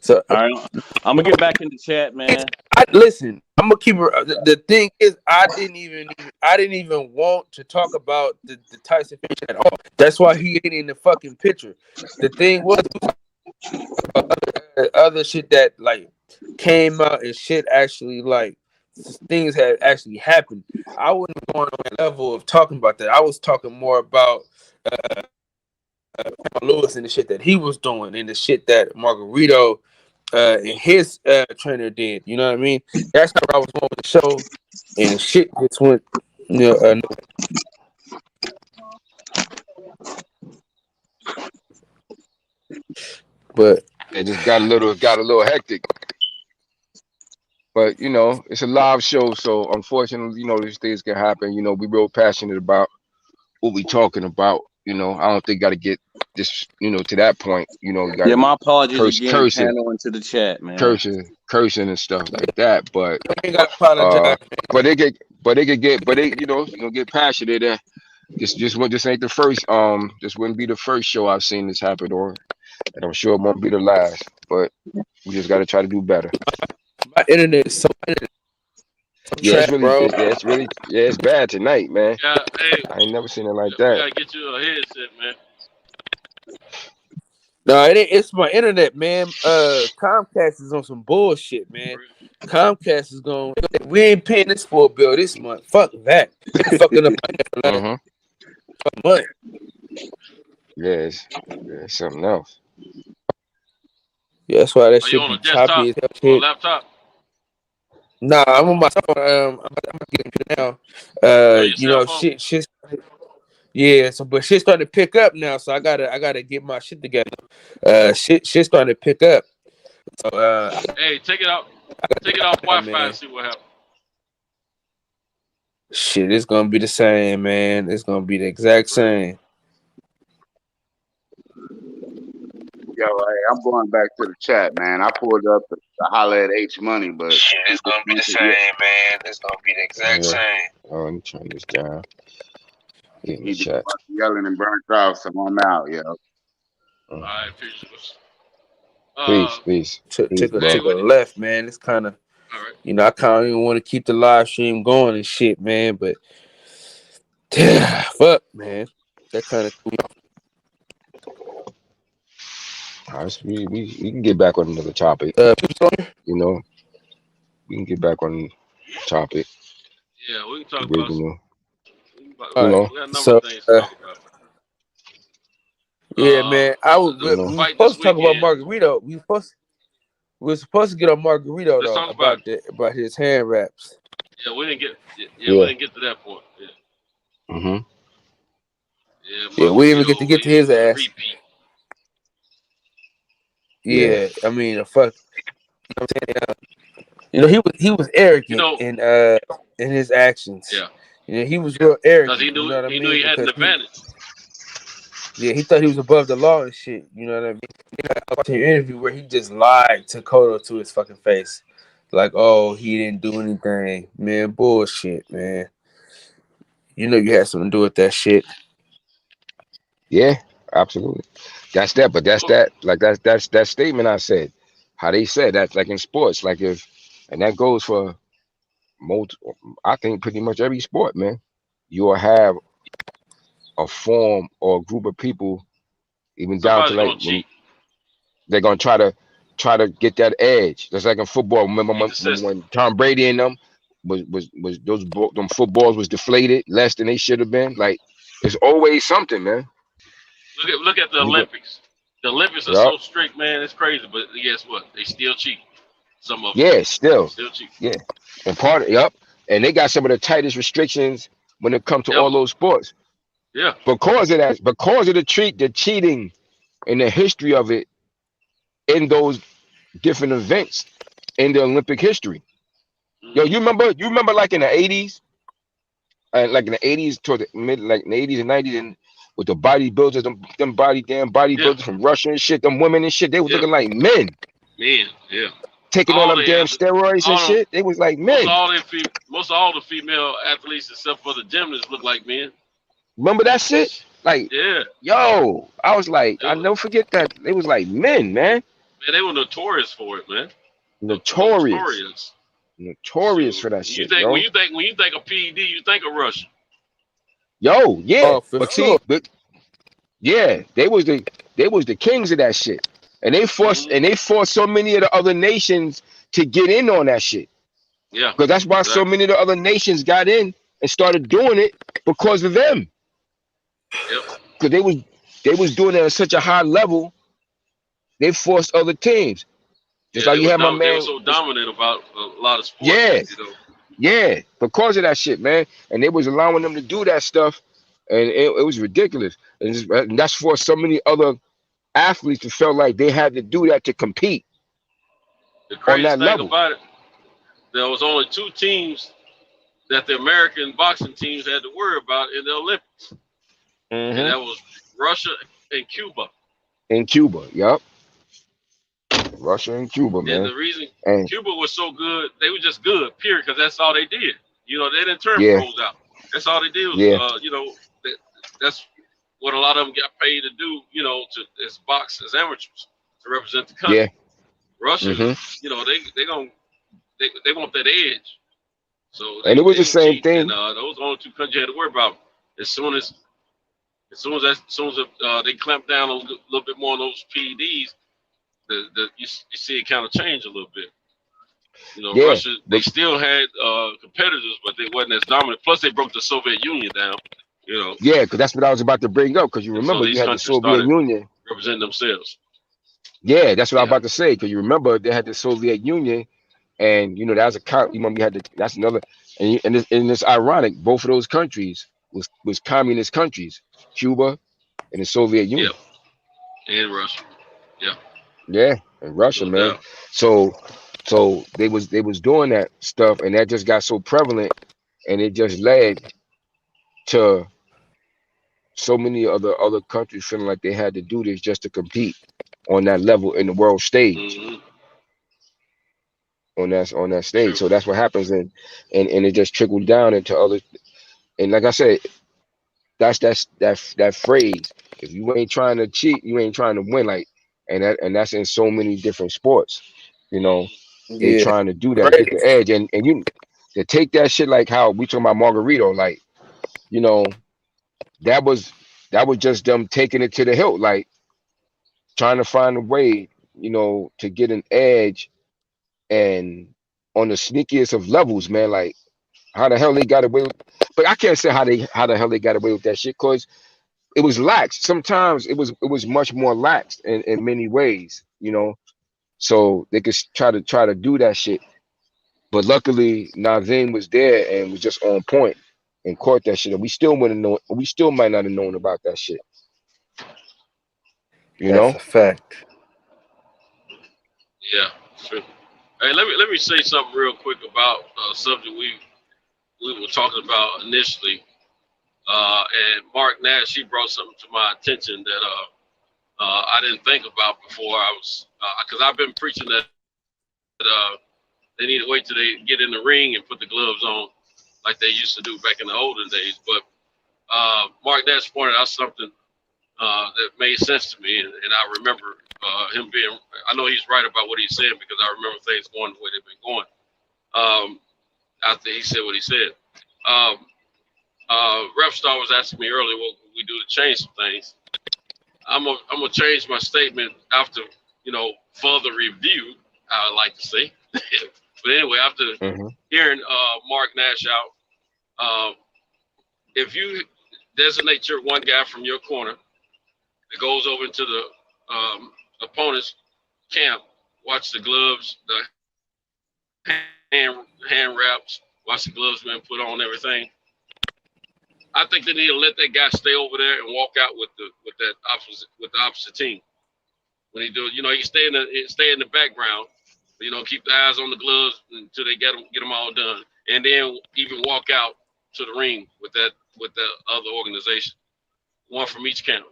So, all right, I'm gonna get back in the chat, man. Listen, I'm gonna keep it. The thing is, I didn't even want to talk about the Tyson fish at all. That's why he ain't in the fucking picture. The thing was other shit that like came out and shit actually like things had actually happened. I wasn't going on that level of talking about that. I was talking more about Lewis and the shit that he was doing and the shit that Margarito and his trainer did. You know what I mean? That's how I was going with the show, and the shit just went. But it just got a little hectic. But you know, it's a live show, so unfortunately, you know, these things can happen. You know, we're real passionate about what we talking about. You know, I don't think got to get this, you know, to that point. You know, Yeah, my apologies again, cursing, channel into the chat, man. cursing and stuff like that. But you gotta apologize. but they you know get passionate. This ain't the first. This wouldn't be the first show I've seen this happen on, and I'm sure it won't be the last. But we just got to try to do better. My internet is so Yeah, trash, bro. It's bad tonight, man. Yeah, hey, I ain't never seen it like we that. gotta get you a headset, man. No, it's my internet, man. Comcast is on some bullshit, man. Comcast is going. We ain't paying this for a bill this month. Fuck that. Fucking up month. Yeah, it's something else. Yeah, that's why that Are shit you on be a desktop choppy as or a shit. laptop? Nah, I'm on my phone. I'm getting it now. You know, shit. Yeah, but shit starting to pick up now, so I gotta get my shit together. Shit starting to pick up. So hey, take it off Wi-Fi and see what happens. Shit, it's gonna be the same, man. It's gonna be the exact same. Yo, hey, I'm going back to the chat, man. I pulled up to holler at H Money, but shit, it's gonna be the same, man. It's gonna be the exact same. Oh, let me turn this down. He just yelling and burnt off, so I'm out, yo. All right, peace. Take a left, man. It's kind of, you know, I kind of even want to keep the live stream going and shit, man. But fuck, man, that kind of cool. All right, so we can get back on another topic. You know, we can get back on the topic. Yeah, we can talk about. Yeah, man. We supposed to talk about Margarito. We were supposed to get on Margarito though about his hand wraps. Yeah, we didn't get. We didn't get to that point. Yeah. Yeah, we didn't even get to his ass. Yeah, I mean, fuck. You know what I'm saying? You know, he was arrogant in his actions. Yeah. You know, he was real arrogant. Because he knew, you know what I mean? Knew he had an advantage. Yeah, he thought he was above the law and shit. You know what I mean? I watched an interview where he just lied to Cotto to his fucking face. Like, oh, he didn't do anything. Man, bullshit, man. You know you had something to do with that shit. Yeah, absolutely. That's that, but that's that. Like that's that statement I said. How they said that's like in sports. Like and that goes for most. I think pretty much every sport, man. You will have a form or a group of people, even down to like they're gonna try to get that edge. Just like in football. Remember when Tom Brady and them was them footballs was deflated less than they should have been. Like it's always something, man. Look at the Olympics. The Olympics are so strict, man. It's crazy. But guess what? They still cheat. Some of them. Yeah, still cheat. Yeah, and and they got some of the tightest restrictions when it comes to all those sports. Yeah. Because of that, because of the cheating and the history of it in those different events in the Olympic history. Yo, you remember like in the 80s? Like in the 80s toward the mid, like in the 80s and 90s, and with the bodybuilders, them bodybuilders from Russia and shit, them women and shit, they was looking like men. Men, yeah. Taking all them damn steroids and shit. They was like men. Most all the female athletes, except for the gymnasts, look like men. Remember that shit? Like, yo, I was like, I'll never forget that. They was like men, man. Man, they were notorious for it, man. Notorious for that shit. When you think of PED, you think of Russia. Yo, yeah, but sure. They was the kings of that shit, and they forced so many of the other nations to get in on that shit. Yeah, because that's why so many of the other nations got in and started doing it because of them. Yep. Because they was doing it at such a high level, they forced other teams. Just like you had my man. They were so dominant about a lot of sports. Yeah, you know. Yeah, because of that shit, man. And they was allowing them to do that stuff, and it was ridiculous. And that's for so many other athletes who felt like they had to do that to compete. The craziest thing level. about it, there was only 2 teams that the American boxing teams had to worry about in the Olympics. And that was Russia and Cuba. In Cuba, yep. Russia and Cuba, man. And the reason Cuba was so good, they were just good, period, because that's all they did. You know, they didn't turn pros out. That's all they did was, you know, that's what a lot of them got paid to do, you know, as box as amateurs to represent the country. Yeah. Russia, you know, they want that edge. So and it was the same thing. And, those are the only 2 countries you had to worry about. As soon as they clamped down a little bit more on those PEDs, you see it kind of change a little bit. You know, Russia, they still had competitors, but they wasn't as dominant. Plus, they broke the Soviet Union down. You know. Yeah, because that's what I was about to bring up. Because you remember you had the Soviet Union representing themselves. Yeah, that's what I was about to say. Because you remember they had the Soviet Union, and you know that was you remember you had that's another. And it's ironic. Both of those countries was communist countries, Cuba and the Soviet Union. Yeah. And Russia. Yeah. Yeah, and Russia, man. So they was doing that stuff, and that just got so prevalent, and it just led to so many other countries feeling like they had to do this just to compete on that level in the world stage. On that stage. So that's what happens, and it just trickled down into other. And like I said, that's that phrase. If you ain't trying to cheat, you ain't trying to win. Like. And that's in so many different sports, you know. They're trying to do that, get the edge, and you to take that shit like how we talking about Margarito, like, you know, that was just them taking it to the hilt, like trying to find a way, you know, to get an edge, and on the sneakiest of levels, man. Like how the hell they got away with, but I can't say how the hell they got away with that shit, because it was lax. Sometimes it was much more lax in many ways, you know. So they could try to do that shit. But luckily Naveen was there and was just on point and caught that shit. And we still might not have known about that shit. You know? That's a fact. Yeah, true. Hey, let me say something real quick about a subject we were talking about initially. And Mark Nash, he brought something to my attention that I didn't think about before. I was because I've been preaching that they need to wait till they get in the ring and put the gloves on like they used to do back in the olden days. But Mark Nash pointed out something that made sense to me, and I remember him being. I know he's right about what he's saying because I remember things going the way they've been going after he said what he said. Ref Star was asking me earlier what we do to change some things. I'm gonna change my statement after, you know, further review, I would like to say. But anyway, after hearing Mark Nash out, if you designate your one guy from your corner that goes over into the opponent's camp, watch the gloves, the hand wraps, watch the gloves being put on, everything. I think they need to let that guy stay over there and walk out with the opposite team. When he do, you know, he can stay in the background, you know, keep the eyes on the gloves until they get them all done, and then even walk out to the ring with the other organization, one from each camp.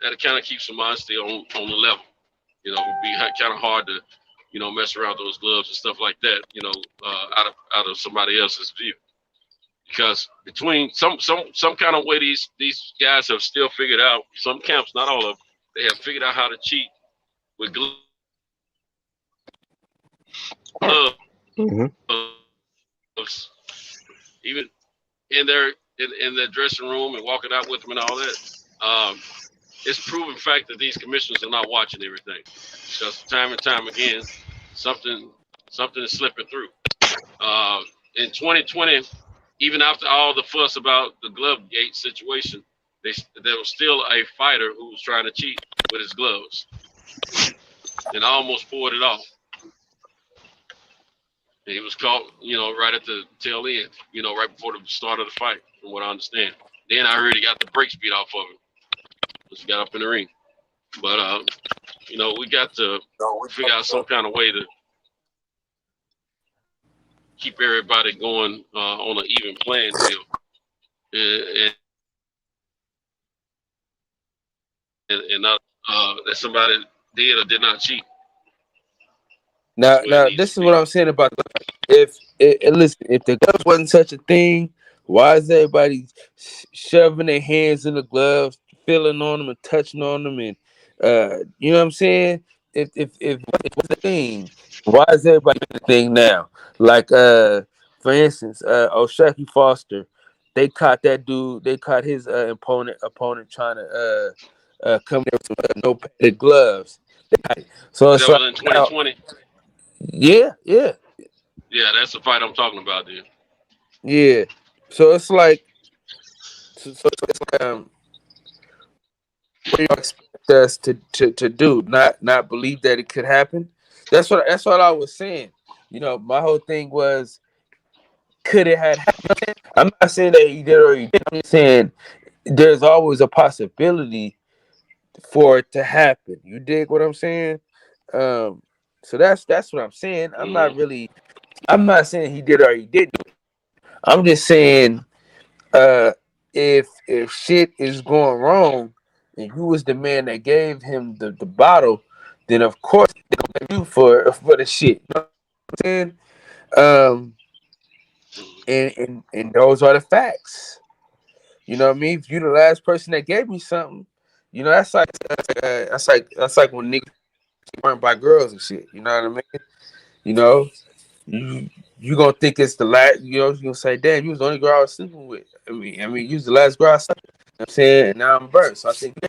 That kind of keeps the honesty on the level. You know, it'd be kind of hard to, you know, mess around those gloves and stuff like that, you know, out of somebody else's view. Because between some kind of way these guys have still figured out, some camps, not all of them, they have figured out how to cheat with gloves. Even in their dressing room and walking out with them and all that. It's proven fact that these commissioners are not watching everything. Because time and time again, something is slipping through. In 2020, even after all the fuss about the glove gate situation, there was still a fighter who was trying to cheat with his gloves, and I almost pulled it off. And he was caught, right at the tail end, right before the start of the fight, from what I understand. Then I already got the brakes beat off of him. Just got up in the ring. But we got to figure out some kind of way to keep everybody going on an even playing field. And not that somebody did or did not cheat. Now, this is what I'm saying about listen, if the gloves wasn't such a thing, why is everybody shoving their hands in the gloves, feeling on them and touching on them, and you know what I'm saying? If it was a thing, why is everybody doing the thing now? Like for instance, O'Shaquie Foster, they caught that dude. They caught his opponent trying to come there with no padded gloves. So it's that was in 2020. Yeah. Yeah, that's the fight I'm talking about, dude. Yeah. So it's like, what do you expect us to do? Not believe that it could happen? That's what I was saying. My whole thing was, could it have happened? I'm not saying that he did or he didn't. I'm just saying there's always a possibility for it to happen. You dig what I'm saying? So that's what I'm saying. I'm not saying he did or he didn't. I'm just saying if shit is going wrong and you was the man that gave him the bottle, then of course they don't blame you for the shit. You know what I'm saying? And those are the facts. You know what I mean? If you the last person that gave me something, that's like when niggas burned by girls and shit. You know what I mean? You gonna think it's the last. You gonna say, "Damn, you was the only girl I was sleeping with." I mean, you was the last girl I slept with. You know what I'm saying, and now I'm burnt. So I think,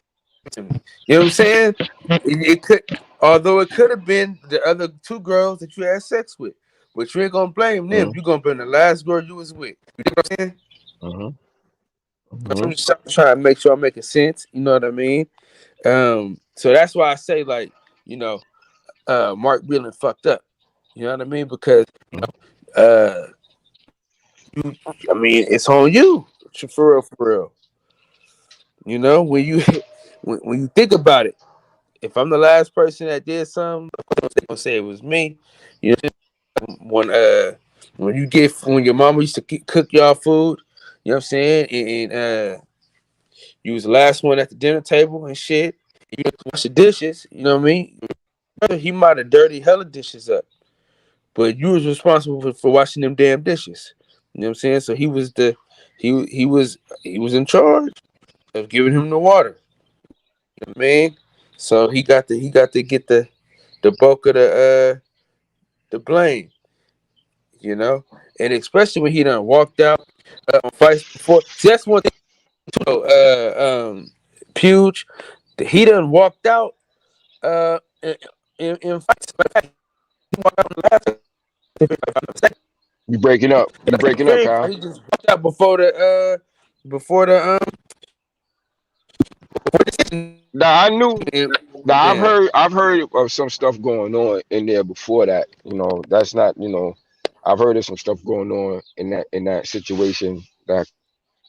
to me. You know what I'm saying? It could, although it could have been the other two girls that you had sex with, but you ain't gonna blame them. You gonna blame the last girl you was with. You know what I'm saying? I'm just trying to make sure I'm making sense. You know what I mean? So that's why I say, like, Mark Whelan fucked up. You know what I mean? Because it's on you. For real. When you when you think about it, if I'm the last person that did something, they're gonna say it was me. When your mama used to cook y'all food, you know what I'm saying, and you was the last one at the dinner table and shit. You had to wash the dishes. You know what I mean? He might have dirty hella dishes up, but you was responsible for washing them damn dishes. You know what I'm saying? So he was he was in charge of giving him the water. You know what I mean? So he got to get the bulk of the blame. And especially when he done walked out on fights before. See, that's one thing. Puge, he done walked out in fights. You breaking up? Kyle? He just walked out before the Nah, I knew. Nah, I've heard of some stuff going on in there before that. That's not. I've heard of some stuff going on in that situation, that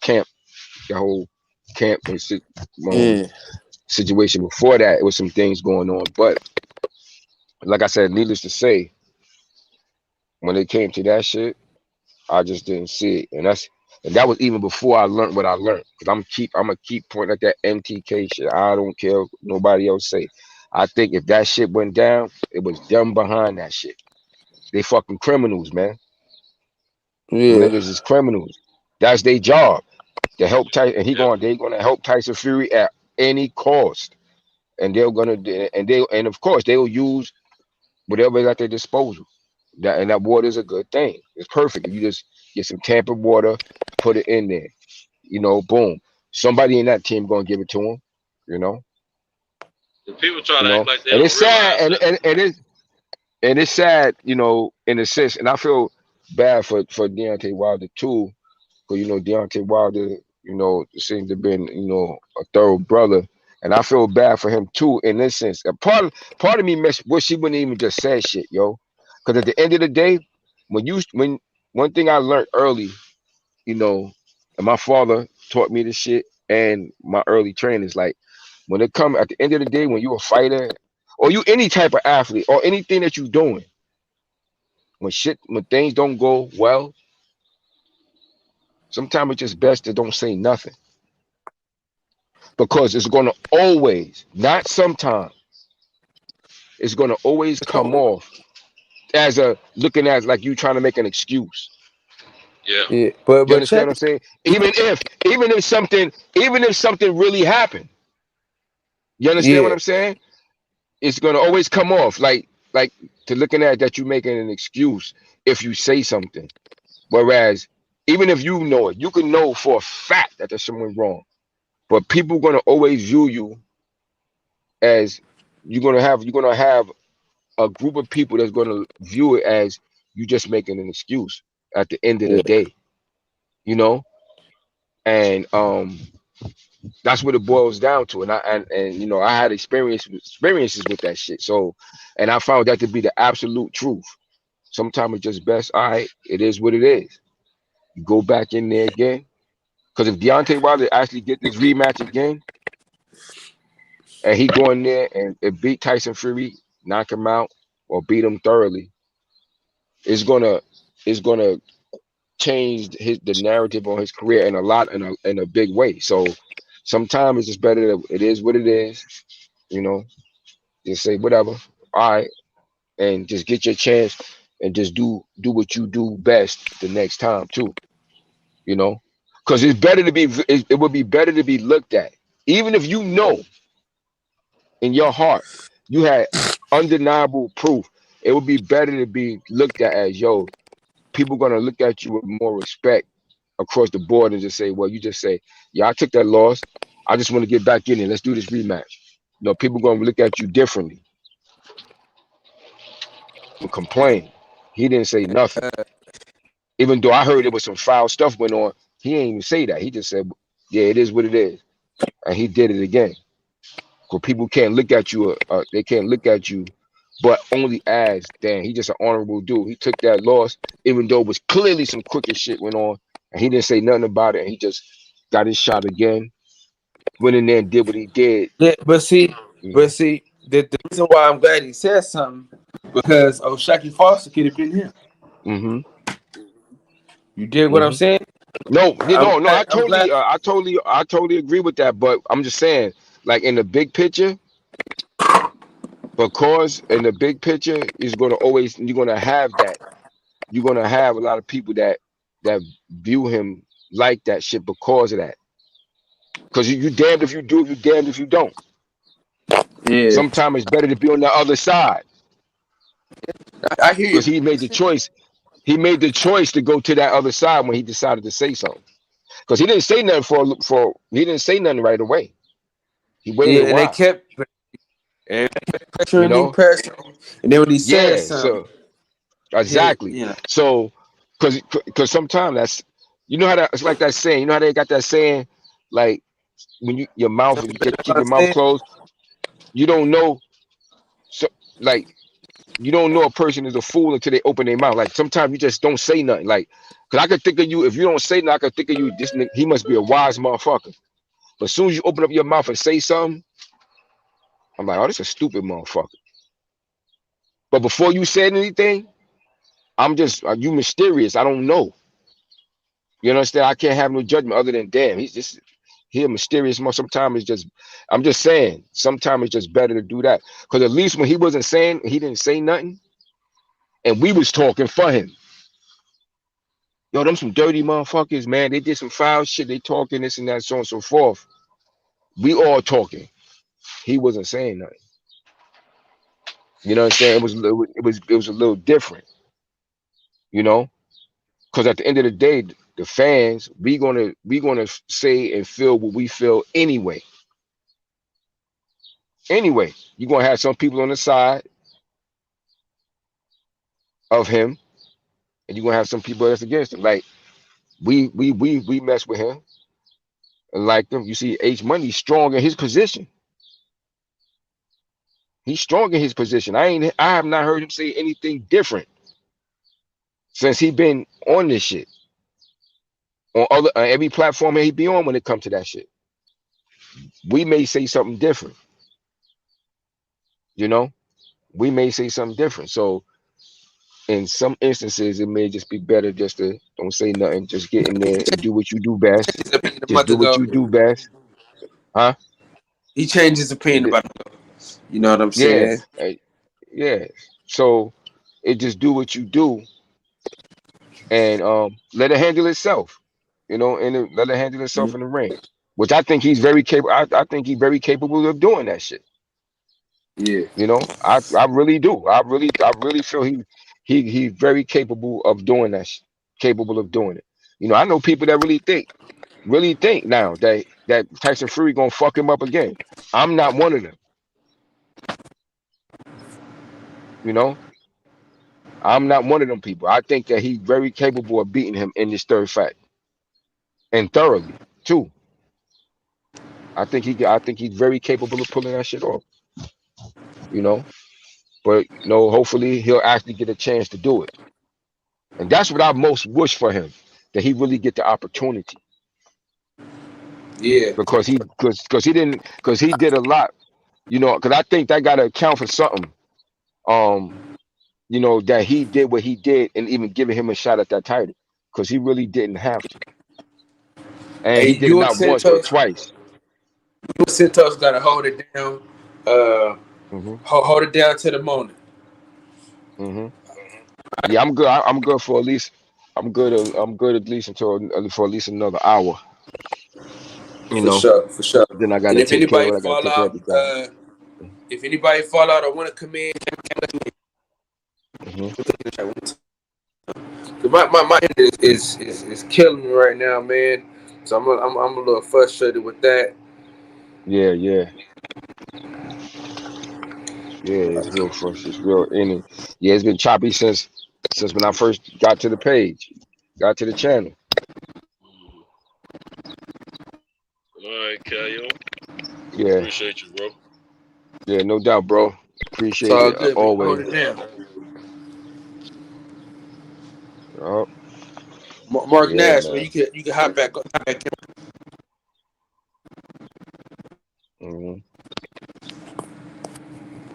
camp, the whole camp and situation before that. It was some things going on, but like I said, needless to say, when it came to that shit, I just didn't see it, and that was even before I learned what I learned. Because I'm gonna keep pointing at that MTK shit. I don't care what nobody else say. I think if that shit went down, it was them behind that shit. They fucking criminals, man. Yeah. Niggas is criminals. That's their job to help Tyson, and they gonna help Tyson Fury at any cost. And and of course they'll use whatever is at their disposal. That water is a good thing. It's perfect. You just get some tampered water, put it in there. Boom. Somebody in that team gonna give it to him. And people try to act like they and don't it's sad, realize and it's sad, in a sense. And I feel bad for Deontay Wilder too, because Deontay Wilder You know, seemed to been, you know, a thorough brother. And I feel bad for him too, in this sense. A part of me wish he wouldn't even just say shit, yo. Because at the end of the day, when one thing I learned early, you know, and my father taught me this shit, and my early training is like, when it come at the end of the day, when you're a fighter, or you any type of athlete, or anything that you're doing, when things don't go well, sometimes it's just best to don't say nothing. Because it's gonna always, not sometimes, it's gonna always come off as looking at like you trying to make an excuse. Yeah. Yeah, You but understand check. what I'm saying? Even if something really happened, you understand what Yeah, I'm saying? It's gonna always come off like to looking at that you making an excuse if you say something. Whereas even if you know it, you can know for a fact that there's something wrong. But people gonna always view you as you're gonna have a group of people that's gonna view it as you just making an excuse at the end of the yeah, day, you know? And that's what it boils down to. And you know, I had experiences with that shit. So, and I found that to be the absolute truth. Sometimes it's just best, all right, it is what it is. You go back in there again. Because if Deontay Wilder actually get this rematch again, and he go in there and beat Tyson Fury, knock him out, or beat him thoroughly, it's gonna change the narrative on his career in a big way. So sometimes it's just better that it is what it is, you know. Just say whatever, all right, and just get your chance and just do what you do best the next time too, you know. Because it would be better to be looked at, even if you know in your heart you had undeniable proof. It would be better to be looked at as, yo, people gonna look at you with more respect across the board and just say, well, you just say, yeah, I took that loss. I just want to get back in there. Let's do this rematch. You know, people gonna look at you differently and complain. He didn't say nothing. Even though I heard there was some foul stuff went on, he ain't even say that. He just said, yeah, it is what it is. And he did it again. Because people can't look at you, they can't look at you, but only as, damn, he just an honorable dude. He took that loss, even though it was clearly some crooked shit went on, and he didn't say nothing about it, and he just got his shot again, went in there and did what he did. yeah. But see, Mhm. the reason why I'm glad he said something because Shaki Foster could have been him. Mhm. You dig what I'm Mhm. saying? No, I'm glad. I I'm glad. totally agree with that. But I'm just saying, like in the big picture, because in the big picture is going to always, you're going to have that. You're going to have a lot of people that view him like that shit because of that. Because you damned if you do, you damned if you don't. Yeah, Sometimes it's better to be on the other side I hear because you. he made the choice. He made the choice to go to that other side when he decided to say something. Because he didn't say nothing he didn't say nothing right away. He waited Yeah, a and they while, kept you pressuring him, know. and then when he said Yeah, something, so exactly. you know, So because sometimes that's, you know how that, it's like that saying. You know how they got that saying, like when your mouth, if you keep your mouth closed, you don't know. So like you don't know a person is a fool until they open their mouth. Like sometimes you just don't say nothing. Like, cause I could think of you, if you don't say nothing, I could think of you. This nigga, he must be a wise motherfucker. But as soon as you open up your mouth and say something, I'm like, oh, this is a stupid motherfucker. But before you said anything, I'm just, you mysterious. I don't know. You understand? I can't have no judgment other than, damn, he a mysterious motherfucker. Sometimes it's just, I'm just saying, sometimes it's just better to do that. Because at least when he wasn't saying, he didn't say nothing, and we was talking for him. Yo, them some dirty motherfuckers, man. They did some foul shit. They talking this and that, so on and so forth. We all talking. He wasn't saying nothing. You know what I'm saying? It was a little different, you know? Because at the end of the day, the fans, we gonna say and feel what we feel anyway. Anyway, you're gonna have some people on the side of him, and you're gonna have some people that's against him. Like we mess with him. like them. You see, H Money strong in his position. He's strong in his position. I have not heard him say anything different since he been on this shit. On every platform that he be on when it comes to that shit. We may say something different. You know? We may say something different. So in some instances, it may just be better just to don't say nothing, just get in there and do what you do best. Just do what you do best. Huh? He changed his opinion about it. You know what I'm saying? Yeah. So it just do what you do and let it handle itself. You know, and let it handle itself in the ring. Which I think he's very capable. I think he's very capable of doing that shit. Yeah. You know, I really do. I really feel he's very capable of doing that shit. Capable of doing it. You know, I know people that really think now that Tyson Fury gonna fuck him up again. I'm not one of them. You know, I'm not one of them people. I think that he's very capable of beating him in this third fight, and thoroughly too. I think he's very capable of pulling that shit off. You know, but you know, hopefully he'll actually get a chance to do it, and that's what I most wish for him, that he really get the opportunity. Yeah, because he did a lot. You know, because I think that got to account for something. You know, that he did what he did and even giving him a shot at that title, because he really didn't have to. And he did it not once but twice. Santos got to hold it down. Hold it down to the moment. Yeah, I'm good. I'm good for at least. I'm good at least until for at least another hour. You know, For sure. Then I got to take care of what I got to take care of. If anybody fall out or want to come in, my internet is killing me right now, man. So I'm a little frustrated with that. Yeah, it's real frustrating. It's real in. Yeah, it's been choppy since when I first got to the page, got to the channel. All right, Kyle. Yeah. Appreciate you, bro. Yeah, no doubt, bro. Appreciate it good, always. Hold it down. Mark Nash, man, you can hop back.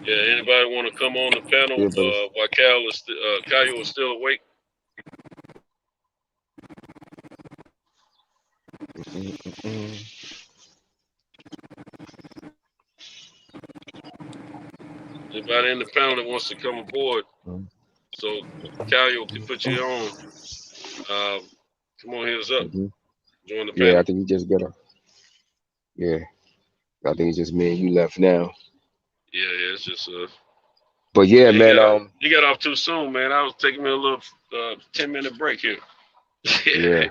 Yeah, anybody want to come on the panel while Kyle is still awake? Anybody in the panel that wants to come aboard, so Kyle can put you on. Come on, hit us up. Join the panel. Yeah, I think he just got I think it's just me and you left now. Yeah, it's just But yeah, man, you got off too soon, man. I was taking me a little 10-minute break here. Yeah.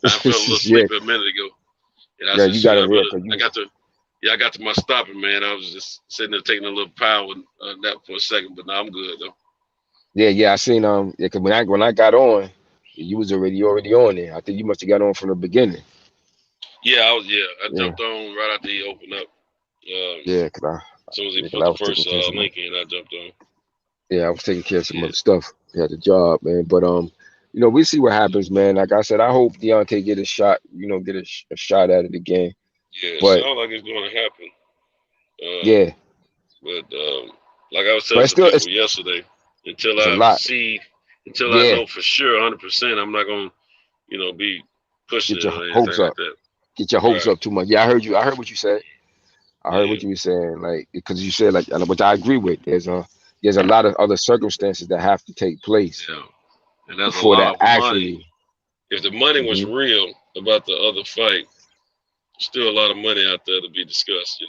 I fell a little asleep a minute ago. And you got I got to my stopping, man. I was just sitting there taking a little power nap for a second, but now I'm good though. Yeah, I seen because when I got on, you was already on there. I think you must have got on from the beginning. Yeah, I jumped on right after he opened up. Because as soon as he put the first link in, I jumped on. Yeah, I was taking care of some other stuff. He had a job, man. But you know, we see what happens, man. Like I said, I hope Deontay get a shot. You know, get a shot at it again. Yeah, but, it sounds like it's going to happen. But like I was telling some people yesterday, until I know for sure 100%, I'm not going to, be pushing get your it or hopes anything up. like that. Get your hopes up too much. Yeah, I heard you. I heard what you said. I heard what you were saying, like, because you said, like, which I agree with. There's a lot of other circumstances that have to take place. Yeah, and that's before a lot that of money. If the money was real about the other fight, still a lot of money out there to be discussed,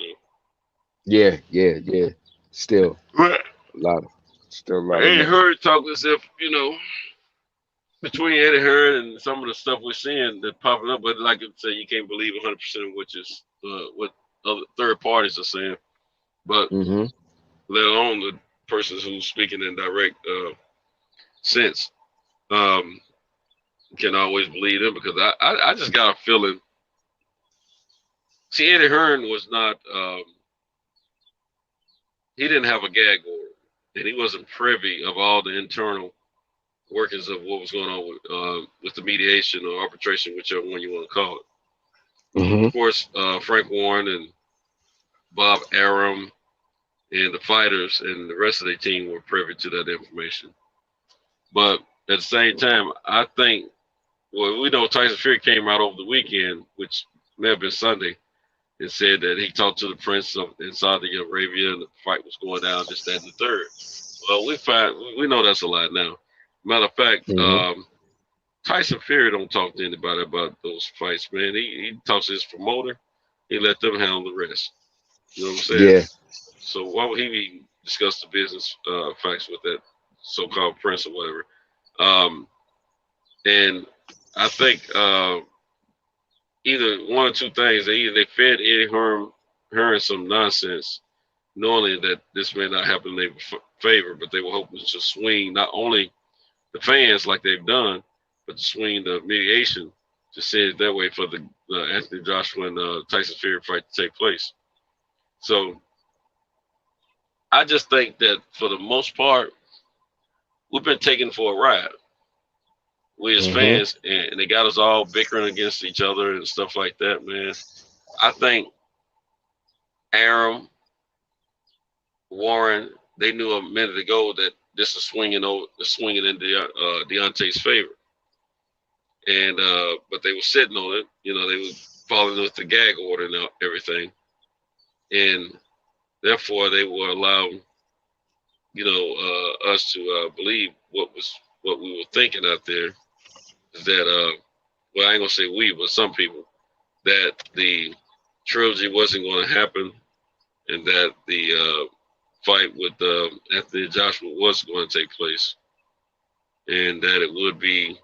Yeah. Still a lot of Eddie Hearn talk as if, between Eddie Hearn and some of the stuff we're seeing that's popping up, but like I say, you can't believe 100% of which is what other third parties are saying. But let alone the persons who's speaking in direct sense, can always believe them, because I just got a feeling See, Eddie Hearn was not. He didn't have a gag order, and he wasn't privy of all the internal workings of what was going on with the mediation or arbitration, whichever one you want to call it. Mm-hmm. Of course, Frank Warren and Bob Arum and the fighters and the rest of their team were privy to that information. But at the same time, I think, well, we know Tyson Fury came out over the weekend, which may have been Sunday, and said that he talked to the prince in Saudi Arabia and the fight was going down, this, that, and the third. Well, we know that's a lie now. Matter of fact, Tyson Fury don't talk to anybody about those fights, man. He talks to his promoter. He let them handle the rest. You know what I'm saying? Yeah. So why would he be discuss the business facts with that so-called prince or whatever? And I think either one or two things. Either they fed Eddie Hearn some nonsense, knowing that this may not happen in their favor, but they were hoping to swing not only the fans like they've done, but to swing the mediation to send it that way for the Anthony Joshua and Tyson Fury fight to take place. So I just think that for the most part, we've been taken for a ride. We as fans, and they got us all bickering against each other and stuff like that, man. I think Arum, Warren, they knew a minute ago that this is swinging in Deontay's favor. And but they were sitting on it, you know, they were following with the gag order and everything. And therefore they were allowing, you know, us to believe what we were thinking out there, is that well, I ain't gonna say we, but some people, that the trilogy wasn't going to happen, and that the fight with Anthony Joshua was going to take place, and that it would be,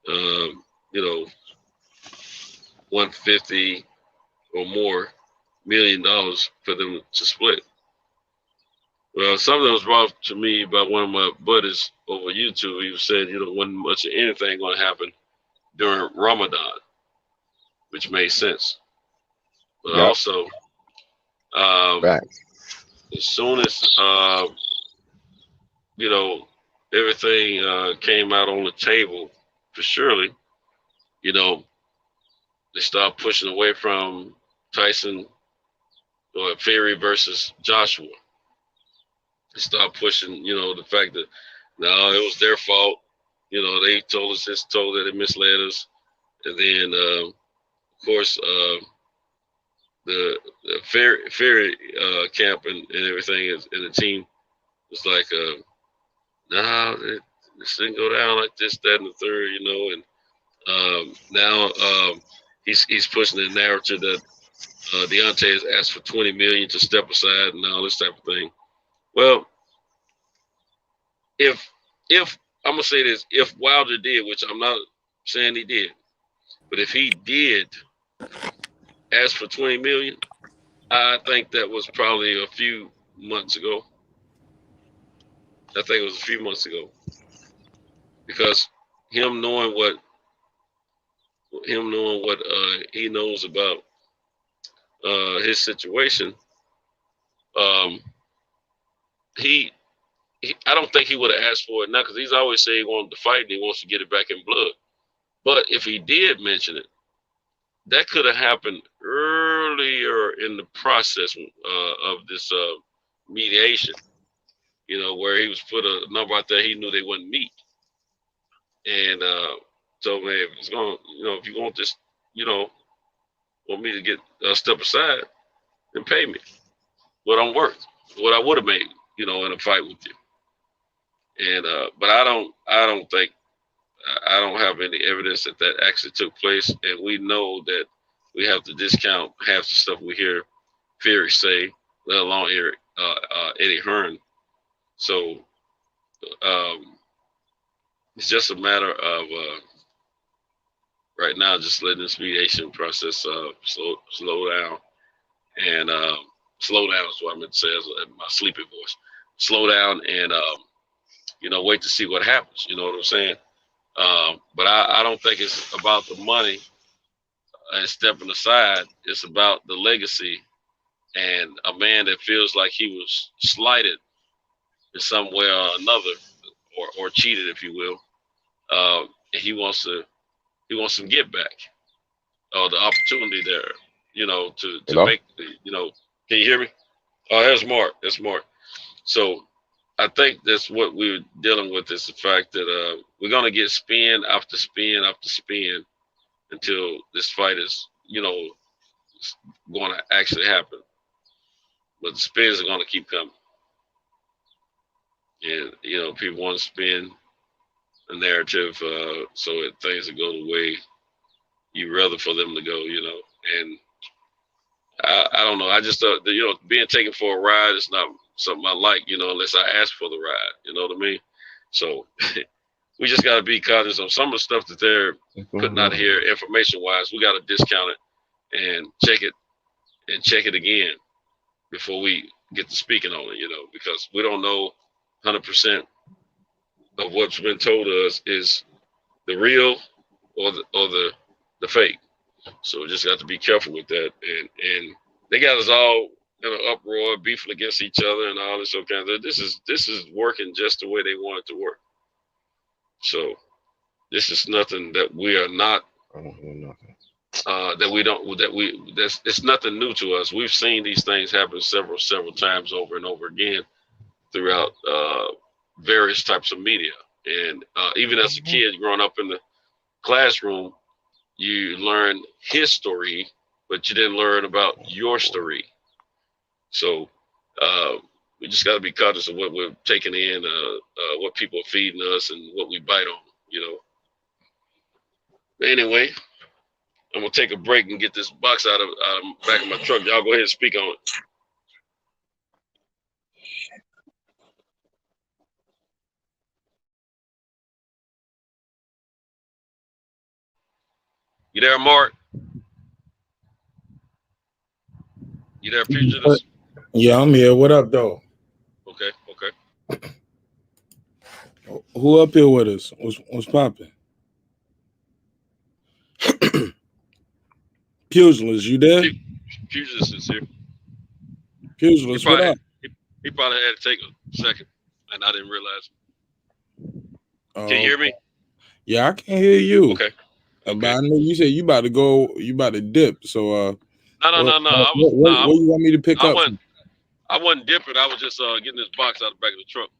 you know, $150 or more $1 million for them to split. Well, something was brought to me by one of my buddies over YouTube. He was saying, you know, wasn't much of anything going to happen during Ramadan, which made sense. But also, as soon as, you know, everything came out on the table for Shirley, you know, they started pushing away from Tyson or Fury versus Joshua. They started pushing, you know, the fact that, no, it was their fault. You know, they told us this, told that they misled us. And then, of course, the Fury camp and everything and the team was like, nah, this didn't go down like this, that, and the third, you know. And now he's pushing the narrative that Deontay has asked for $20 million to step aside and all this type of thing. Well, if I'm gonna say this, if Wilder did, which I'm not saying he did, but if he did ask for $20 million, I think that was probably a few months ago. I think it was a few months ago, because him knowing what he knows about his situation, I don't think he would have asked for it now, because he's always saying he wanted to fight and he wants to get it back in blood. But if he did mention it, that could have happened earlier in the process of this mediation, you know, where he was put a number out there he knew they wouldn't meet. And so, man, if it's going, you know, if you want this, you know, want me to get step aside, then pay me what I'm worth, what I would have made, you know, in a fight with you. And but I don't have any evidence that that actually took place, and we know that we have to discount half the stuff we hear Fury say, let alone Eddie Hearn. So it's just a matter of right now just letting this mediation process slow down, and slow down is what I meant to say, my sleepy voice. Slow down and you know, wait to see what happens. You know what I'm saying? But I don't think it's about the money. and stepping aside. It's about the legacy and a man that feels like he was slighted in some way or another, or cheated, if you will. And he wants some get back, or the opportunity there, to Hello? make, can you hear me? Oh, there's Mark. That's Mark. So I think that's what we're dealing with, is the fact that we're gonna get spin after spin after spin until this fight is, going to actually happen. But the spins are going to keep coming, and people want to spin a narrative, so that things will go the way you rather for them to go, and I don't know. I just being taken for a ride is not something I like, unless I ask for the ride. You know what I mean? So we just got to be cognizant of some of the stuff that they're putting out here, information wise. We got to discount it and check it again before we get to speaking on it, because we don't know 100% of what's been told to us is the real or the fake. So we just got to be careful with that. And they got us all in an uproar, beefing against each other and all this sort of kind of. This is working just the way they want it to work. So this is nothing that we are not. I don't hear nothing. It's nothing new to us. We've seen these things happen several times over and over again throughout various types of media. And even as a kid growing up in the classroom, you learn his story, but you didn't learn about your story. So we just got to be conscious of what we're taking in, what people are feeding us, and what we bite on. Anyway, I'm gonna take a break and get this box out of back of my truck. Y'all go ahead and speak on it. You there, Mark? You there, Pugilist? Yeah, I'm here. What up, though? Okay. Who up here with us? What's popping? Pugilist, you there? Pugilist is here. Pugilist, what up? He probably had to take a second, and I didn't realize. Can you hear me? Yeah, I can hear you. Okay. But I know you said you about to dip. So No. Where you want me to pick up? I wasn't dipping. I was just getting this box out of the back of the truck.